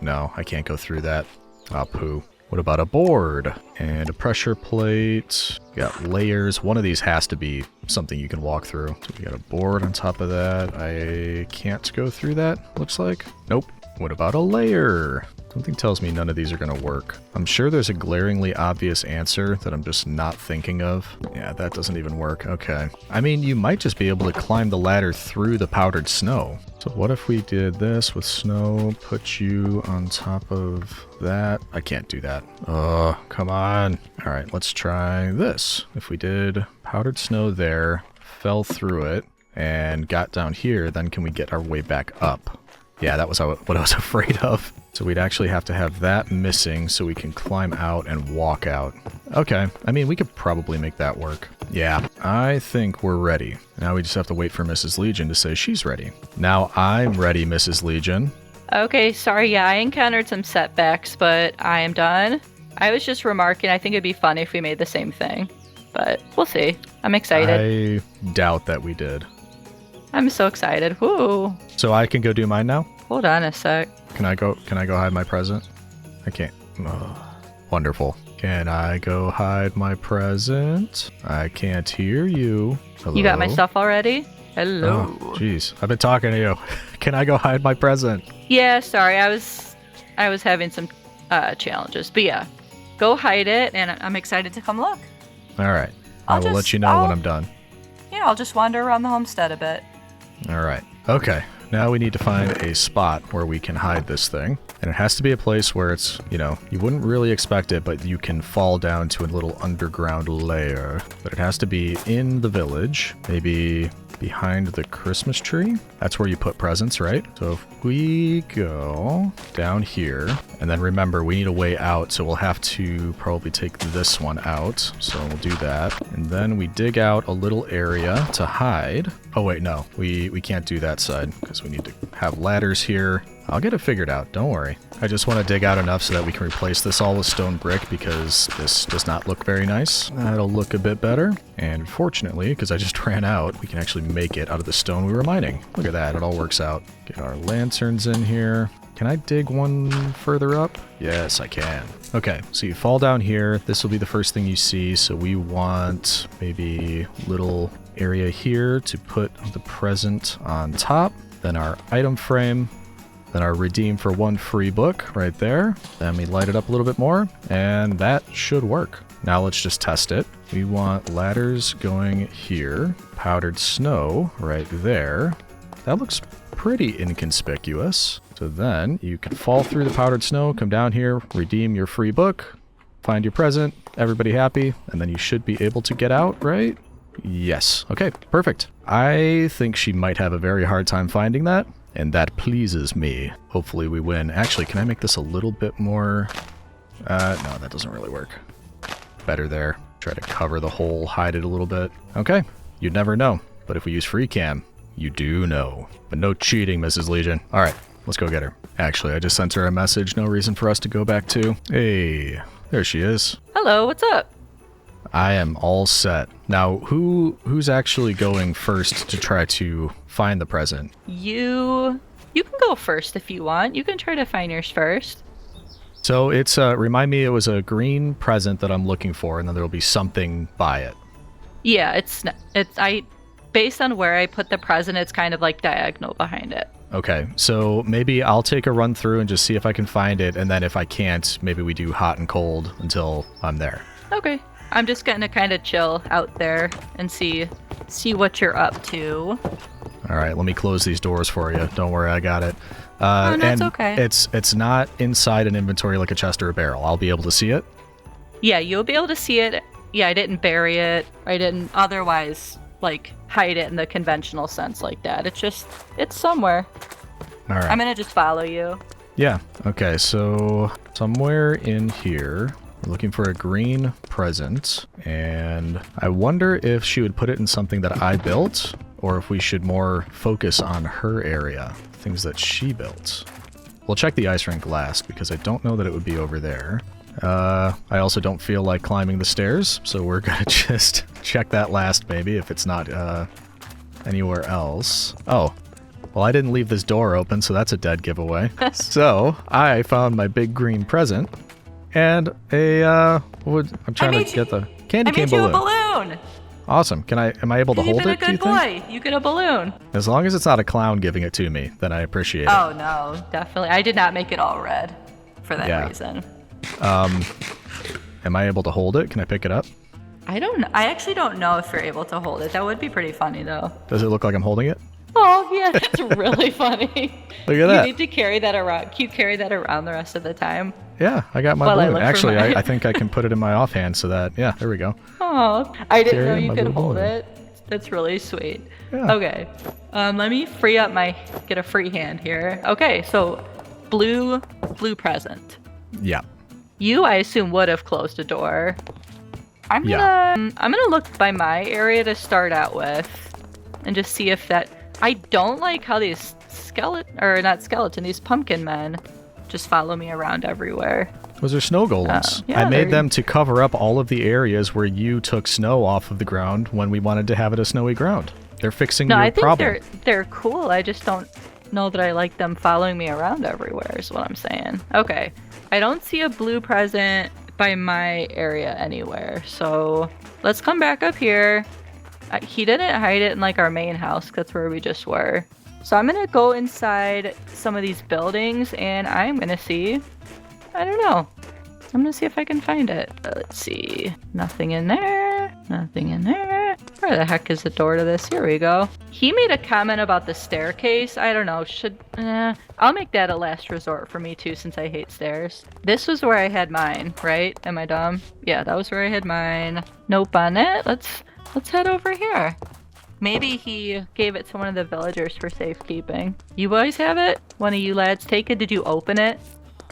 No, I can't go through that. Ah, poo. What about a board and a pressure plate? Got layers. One of these has to be something you can walk through. So we got a board on top of that. I can't go through that, looks like. Nope. What about a layer? Something tells me none of these are going to work. I'm sure there's a glaringly obvious answer that I'm just not thinking of. Yeah, that doesn't even work. Okay. I mean, you might just be able to climb the ladder through the powdered snow. So what if we did this with snow, put you on top of that? I can't do that. Oh, come on. All right, let's try this. If we did powdered snow there, fell through it, and got down here, then can we get our way back up? Yeah, that was what I was afraid of. So we'd actually have to have that missing so we can climb out and walk out. Okay, I mean, we could probably make that work. Yeah, I think we're ready. Now we just have to wait for Mrs. Legion to say she's ready. Now I'm ready, Mrs. Legion. Okay, sorry, yeah, I encountered some setbacks, but I am done. I was just remarking, I think it'd be fun if we made the same thing. But we'll see. I'm excited. I doubt that we did. I'm so excited. Woo! So I can go do mine now? Hold on a sec. Can I go hide my present? I can't. Oh, wonderful. Can I go hide my present? I can't hear you. Hello? You got my stuff already? Hello. Oh, jeez. I've been talking to you. Can I go hide my present? Yeah, sorry. I was having some challenges. But yeah, go hide it, and I'm excited to come look. All right. I will let you know when I'm done. Yeah, I'll just wander around the homestead a bit. All right. Okay. Now we need to find a spot where we can hide this thing. And it has to be a place where it's, you know, you wouldn't really expect it, but you can fall down to a little underground lair. But it has to be in the village, maybe behind the Christmas tree. That's where you put presents, right? So if we go down here, and then remember, we need a way out, so we'll have to probably take this one out. So we'll do that. And then we dig out a little area to hide. Oh wait, no, we can't do that side because we need to have ladders here. I'll get it figured out, don't worry. I just want to dig out enough so that we can replace this all with stone brick because this does not look very nice. That'll look a bit better. And fortunately, because I just ran out, we can actually make it out of the stone we were mining. Look at that, it all works out. Get our lanterns in here. Can I dig one further up? Yes, I can. Okay, so you fall down here. This will be the first thing you see. So we want maybe a little area here to put the present on top. Then our item frame. Then our redeem for one free book right there. Then we light it up a little bit more, and that should work. Now let's just test it. We want ladders going here. Powdered snow right there. That looks pretty inconspicuous. So then you can fall through the powdered snow, come down here, redeem your free book, find your present, everybody happy, and then you should be able to get out, right? Yes. Okay, perfect. I think she might have a very hard time finding that. And that pleases me. Hopefully we win. Actually, can I make this a little bit more... no, that doesn't really work. Better there. Try to cover the hole, hide it a little bit. Okay, you'd never know. But if we use free cam, you do know. But no cheating, Mrs. Legion. All right, let's go get her. Actually, I just sent her a message. No reason for us to go back to. Hey, there she is. Hello, what's up? I am all set. Now, who's actually going first to try to find the present? You can go first if you want. You can try to find yours first. So it's remind me, it was a green present that I'm looking for, and then there'll be something by it. Yeah, it's based on where I put the present, it's kind of like diagonal behind it. Okay, so maybe I'll take a run through and just see if I can find it, and then if I can't, maybe we do hot and cold until I'm there. Okay. I'm just gonna kind of chill out there and see what you're up to. All right, let me close these doors for you. Don't worry, I got it. Oh, that's and okay. It's not inside an inventory like a chest or a barrel. I'll be able to see it? Yeah, you'll be able to see it. Yeah, I didn't bury it. I didn't otherwise, like, hide it in the conventional sense like that. It's somewhere. All right. I'm gonna just follow you. Yeah, okay, so somewhere in here... looking for a green present, and I wonder if she would put it in something that I built, or if we should more focus on her area, things that she built. We'll check the ice rink last, because I don't know that it would be over there. I also don't feel like climbing the stairs, so we're gonna just check that last, maybe, if it's not anywhere else. Oh, well, I didn't leave this door open, so that's a dead giveaway. So, I found my big green present. And I'm trying to get the candy cane balloon. I made you a balloon. Awesome. Am I able to hold it? You've been a good boy. You get a balloon. As long as it's not a clown giving it to me, then I appreciate it. Oh no, definitely. I did not make it all red. for that reason. Am I able to hold it? Can I pick it up? I don't know. I actually don't know if you're able to hold it. That would be pretty funny, though. Does it look like I'm holding it? Oh, yeah, that's really funny. Look at that. You need to carry that around. Can you carry that around the rest of the time? Yeah, I got my While I balloon. look for Actually, mine. I think I can put it in my offhand so that, yeah, there we go. Oh, I didn't know Carry you my could little hold balloon. it. That's really sweet. Yeah. Okay, let me get a free hand here. Okay, so blue present. Yeah. You, I assume, would have closed a door. I'm gonna look by my area to start out with, and just see if that. I don't like how these these pumpkin men just follow me around everywhere. Those are snow golems. Yeah, I made they're- them to cover up all of the areas where you took snow off of the ground when we wanted to have it a snowy ground. They're fixing No, your I think problem. they're cool. I just don't know that I like them following me around everywhere. Is what I'm saying. Okay, I don't see a blue present by my area anywhere. So let's come back up here. He didn't hide it in like our main house. 'Cause that's where we just were. So I'm gonna go inside some of these buildings and I'm gonna see. I don't know. I'm gonna see if I can find it. Let's see. Nothing in there. Nothing in there. Where the heck is the door to this? Here we go. He made a comment about the staircase. I don't know. I'll make that a last resort for me too, since I hate stairs. This was where I had mine, right? Am I dumb? Yeah, that was where I had mine. Nope on it. Let's head over here. Maybe he gave it to one of the villagers for safekeeping. You boys have it? One of you lads take it? Did you open it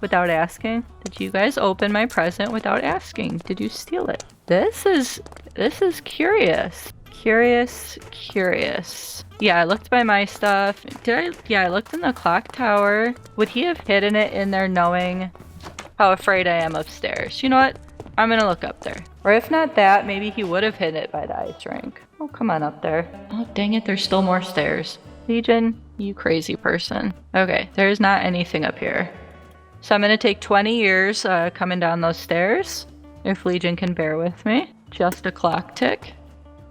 without asking? Did you guys open my present without asking? Did you steal it? This is curious. Curious. Yeah, I looked by my stuff. Yeah, I looked in the clock tower. Would he have hidden it in there knowing how afraid I am of stairs? You know what? I'm gonna look up there. Or if not that, maybe he would have hidden it by the ice rink. Oh, come on up there. Oh, dang it, there's still more stairs. Legion, you crazy person. Okay, there's not anything up here. So I'm gonna take 20 years coming down those stairs. If Legion can bear with me. Just a clock tick.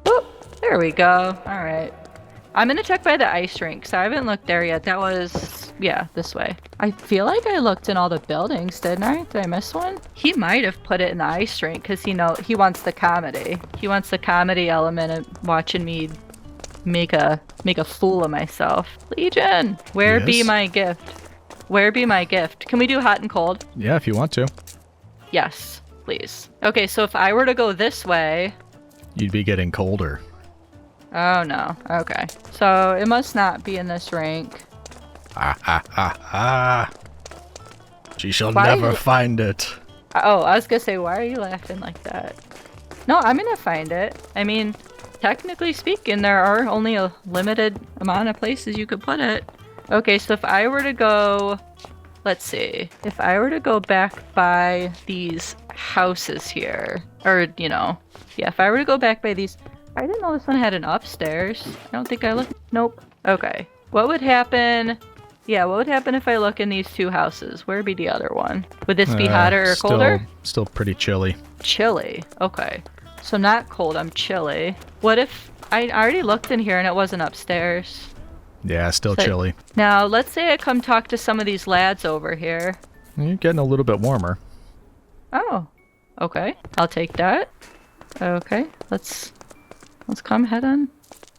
Oh, there we go. All right. I'm gonna check by the ice rink, so I haven't looked there yet. That was, yeah, this way. I feel like I looked in all the buildings, didn't I? Did I miss one? He might have put it in the ice rink because he wants the comedy. He wants the comedy element of watching me make a fool of myself. Legion, where be Yes? my gift? Where be my gift? Can we do hot and cold? Yeah, if you want to. Yes, please. Okay, so if I were to go this way. You'd be getting colder. Oh no. Okay. So it must not be in this rink. She shall Why- never find it. Oh, I was gonna say, why are you laughing like that? No, I'm gonna find it. I mean, technically speaking, there are only a limited amount of places you could put it. Okay, so if I were to go, let's see, if I were to go back by these houses here, or, yeah, if I were to go back by these, I didn't know this one had an upstairs. I don't think I looked. Nope. Okay. What would happen? Yeah, what would happen if I look in these two houses? Where would be the other one? Would this be hotter or colder? Still pretty chilly. Chilly. Okay. So not cold, I'm chilly. What if I already looked in here and it wasn't upstairs? Yeah, still So- chilly. Now, let's say I come talk to some of these lads over here. You're getting a little bit warmer. Oh. Okay. I'll take that. Okay. Let's come head on.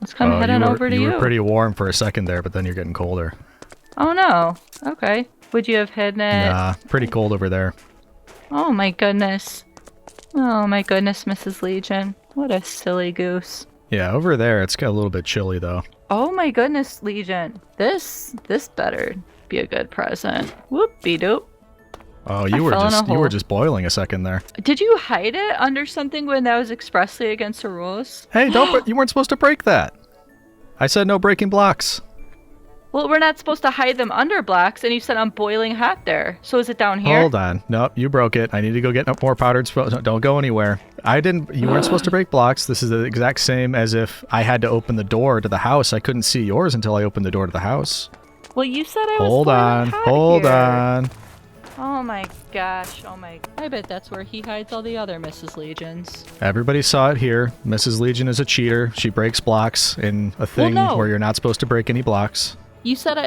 Let's come head on over to you. You were pretty warm for a second there, but then you're getting colder. Oh no. Okay. Would you have hidden it? Nah, pretty cold over there. Oh my goodness. Oh my goodness, Mrs. Legion. What a silly goose. Yeah, over there it's got a little bit chilly though. Oh my goodness, Legion. This better be a good present. Whoop-de-doop. Oh, I you fell in a were hole. just boiling a second there. Did you hide it under something when that was expressly against the rules? Hey, you weren't supposed to break that. I said no breaking blocks. Well, we're not supposed to hide them under blocks, and you said I'm boiling hot there. So is it down here? Hold on. Nope, you broke it. I need to go get more powdered Don't go anywhere. You weren't supposed to break blocks. This is the exact same as if I had to open the door to the house. I couldn't see yours until I opened the door to the house. Well, you said I was Hold boiling on. hot Hold here. on. Oh my gosh. Oh my. I bet that's where he hides all the other Mrs. Legions. Everybody saw it here. Mrs. Legion is a cheater. She breaks blocks in a thing no. where you're not supposed to break any blocks. You said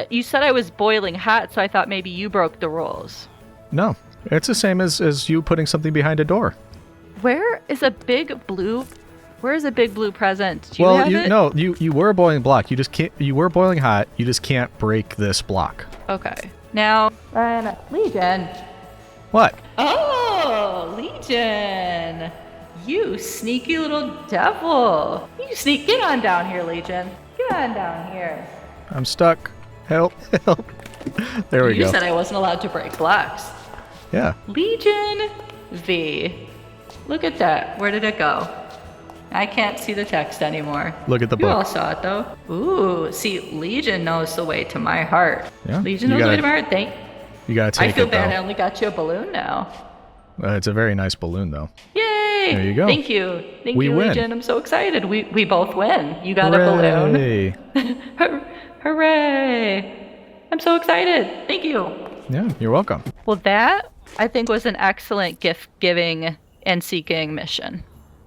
I was boiling hot, so I thought maybe you broke the rules. No, It's the same as you putting something behind a door. Where is a big blue present? Do you have it? No, you were boiling block. You just can't. You were boiling hot. You just can't break this block. Okay. Now, Legion. What? Oh, Legion. You sneaky little devil. Get on down here, Legion. Get on down here. I'm stuck. Help! Help! There we go. You said I wasn't allowed to break blocks. Yeah. Legion V. Look at that. Where did it go? I can't see the text anymore. Look at the You book. all saw it though. Ooh, see, Legion knows the way to my heart. Yeah. Legion knows the way to my heart. You gotta take it. I feel bad. though. I only got you a balloon now. It's a very nice balloon, though. Yay! There you go. Thank you. Thank We you, win. Legion. I'm so excited. We both win. You got Hooray. a balloon. Hooray! I'm so excited. Thank you. Yeah, you're welcome. Well, that I think was an excellent gift giving and seeking mission.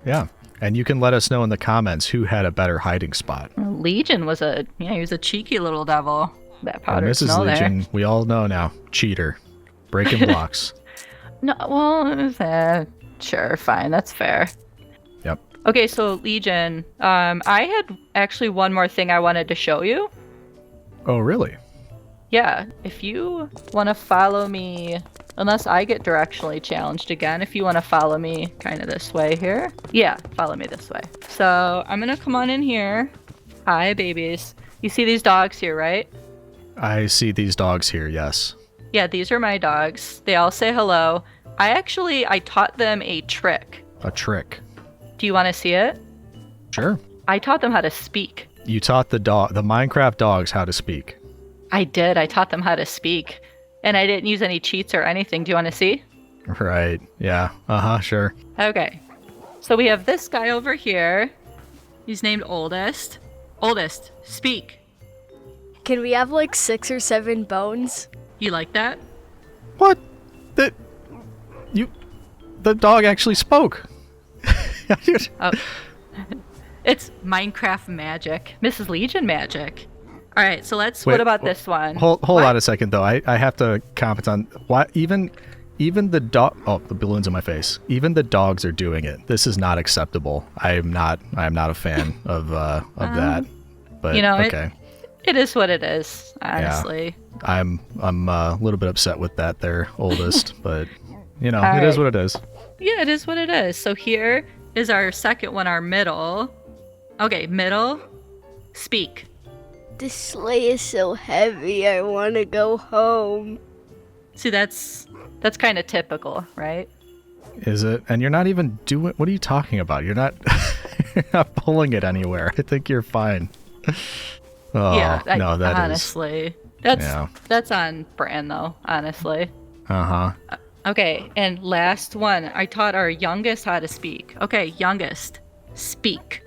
Yeah. And you can let us know in the comments who had a better hiding spot. Legion was he was a cheeky little devil. That And powdered Mrs. snow Legion, there. we all know now, cheater, breaking blocks. No, well, sure, fine, that's fair. Yep. Okay, so Legion, I had actually one more thing I wanted to show you. Oh, really? Yeah, if you want to follow me, unless I get directionally challenged again, if you want to follow me kind of this way here. Yeah, follow me this way. So I'm going to come on in here. Hi, babies. You see these dogs here, right? I see these dogs here, yes. Yeah, these are my dogs. They all say hello. I taught them a trick. A trick. Do you want to see it? Sure. I taught them how to speak. You taught the Minecraft dogs how to speak. I did. I taught them how to speak. And I didn't use any cheats or anything. Do you want to see? Right. Yeah. Uh-huh, sure. Okay. So we have this guy over here. He's named Oldest. Oldest, speak. Can we have like 6 or 7 bones? You like that? What? The dog actually spoke. Oh. It's Minecraft magic. Mrs. Legion magic. All right, so what about this one? Hold on a second, though. I have to comment on why even the dog. Oh, the balloon's in my face. Even the dogs are doing it. This is not acceptable. I am not a fan of that. But okay. It is what it is, honestly. Yeah, I'm a little bit upset with that there, Oldest, but it right. is what it is. Yeah, it is what it is. So here is our second one, our middle. Okay, middle, speak. This sleigh is so heavy, I want to go home. See, that's kind of typical, right? Is it? And you're not even doing. What are you talking about? You're not. You're not pulling it anywhere. I think you're fine. Oh, yeah, no, that honestly, that's on brand though. Honestly. Uh-huh. Okay, and last one. I taught our youngest how to speak. Okay, youngest, speak.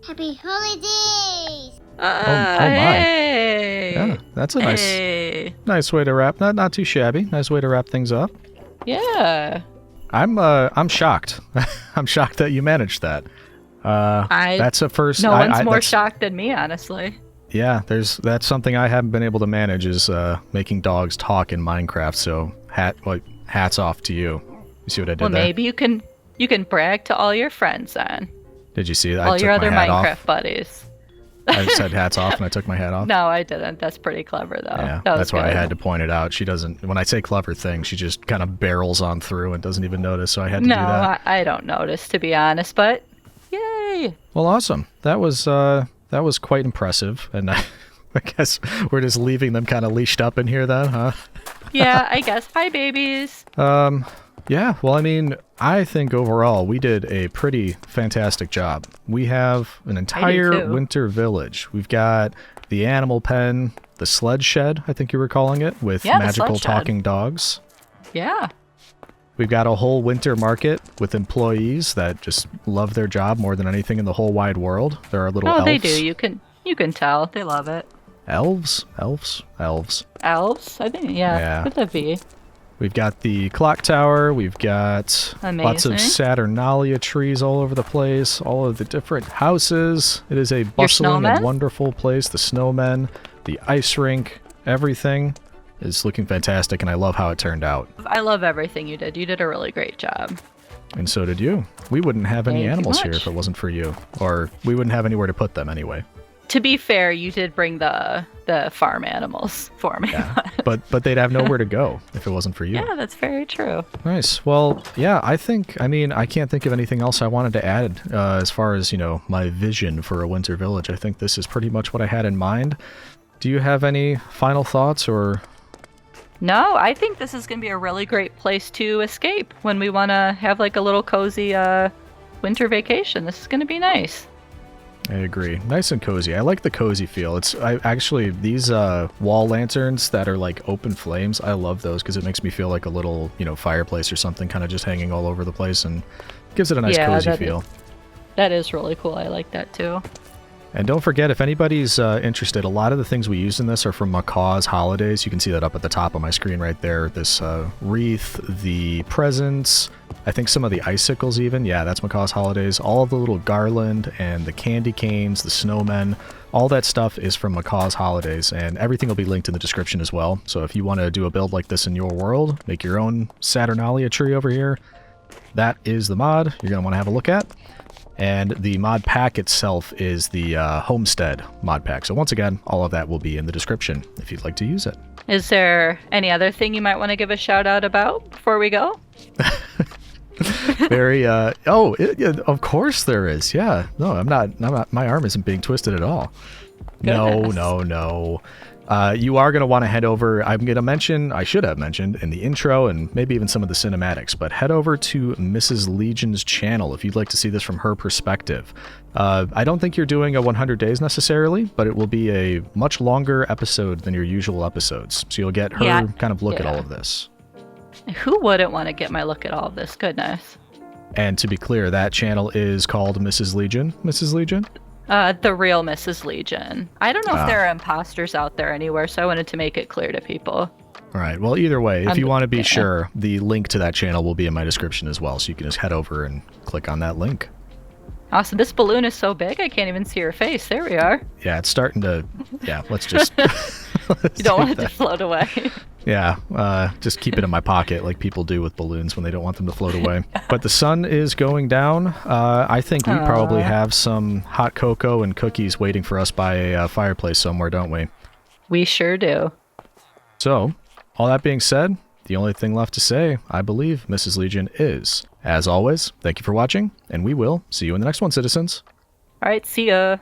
Happy holidays! My. Hey. Yeah, that's a Hey. nice way to wrap. Not too shabby. Nice way to wrap things up. Yeah. I'm shocked. I'm shocked that you managed that. That's a first. No one's more shocked than me, honestly. Yeah, that's something I haven't been able to manage is making dogs talk in Minecraft. So hats off to you. You see what I did there? Well, maybe you can brag to all your friends then. Did you see that? All your other Minecraft buddies. I said hats off and I took my hat off. No, I didn't. That's pretty clever though. Yeah, that's why I had to point it out. She doesn't. When I say clever things, she just kind of barrels on through and doesn't even notice. So I had to do that. No, I don't notice, to be honest. But yay! Well, awesome. That was quite impressive. And I guess we're just leaving them kind of leashed up in here then, huh? Yeah, I guess. Hi, babies. Yeah. Well, I mean, I think overall we did a pretty fantastic job. We have an entire winter village. We've got the animal pen, the sled shed, I think you were calling it, with magical talking dogs. Yeah. We've got a whole winter market with employees that just love their job more than anything in the whole wide world. There are little elves. Oh, they do. You can tell. They love it. Elves? Elves? I think, yeah. Could that be? We've got the clock tower. We've got lots of Saturnalia trees all over the place. All of the different houses. It is a bustling and wonderful place. The snowmen, the ice rink, everything. is looking fantastic, and I love how it turned out. I love everything you did. You did a really great job. And so did you. We wouldn't have any Thank you animals here much. if it wasn't for you. Or we wouldn't have anywhere to put them anyway. To be fair, you did bring the farm animals for me. Yeah. but they'd have nowhere to go if it wasn't for you. Yeah, that's very true. Nice. Well, yeah, I can't think of anything else I wanted to add as far as, my vision for a winter village. I think this is pretty much what I had in mind. Do you have any final thoughts or... No, I think this is going to be a really great place to escape when we want to have like a little cozy winter vacation. This is going to be nice. I agree. Nice and cozy. I like the cozy feel. These wall lanterns that are like open flames, I love those because it makes me feel like a little, fireplace or something kind of just hanging all over the place and gives it a nice cozy feel. That is really cool. I like that too. And don't forget, if anybody's interested, a lot of the things we use in this are from Macaw's Holidays. You can see that up at the top of my screen right there. This wreath, the presents, I think some of the icicles even. Yeah, that's Macaw's Holidays. All of the little garland and the candy canes, the snowmen, all that stuff is from Macaw's Holidays. And everything will be linked in the description as well. So if you want to do a build like this in your world, make your own Saturnalia tree over here, that is the mod you're going to want to have a look at. And the mod pack itself is the Homestead mod pack. So once again, all of that will be in the description if you'd like to use it. Is there any other thing you might want to give a shout out about before we go? Of course there is. Yeah. No, I'm not, my arm isn't being twisted at all. Goodness. No. You are going to want to head over, I should have mentioned in the intro and maybe even some of the cinematics, but head over to Mrs. Legion's channel if you'd like to see this from her perspective. I don't think you're doing a 100 days necessarily, but it will be a much longer episode than your usual episodes. So you'll get her kind of look at all of this. Who wouldn't want to get my look at all of this? Goodness. And to be clear, that channel is called Mrs. Legion. Mrs. Legion? The real Mrs. Legion. I don't know if there are imposters out there anywhere, so I wanted to make it clear to people. All right. Well, either way, if you want to be sure, the link to that channel will be in my description as well, so you can just head over and click on that link. Awesome. This balloon is so big, I can't even see her face. There we are. Yeah, it's starting to... Yeah, let's just... You don't want it to float away. Yeah, just keep it in my pocket like people do with balloons when they don't want them to float away. But the sun is going down. I think we probably have some hot cocoa and cookies waiting for us by a fireplace somewhere, don't we? We sure do. So, all that being said, the only thing left to say, I believe, Mrs. Legion, is, as always, thank you for watching, and we will see you in the next one, citizens. All right, see ya.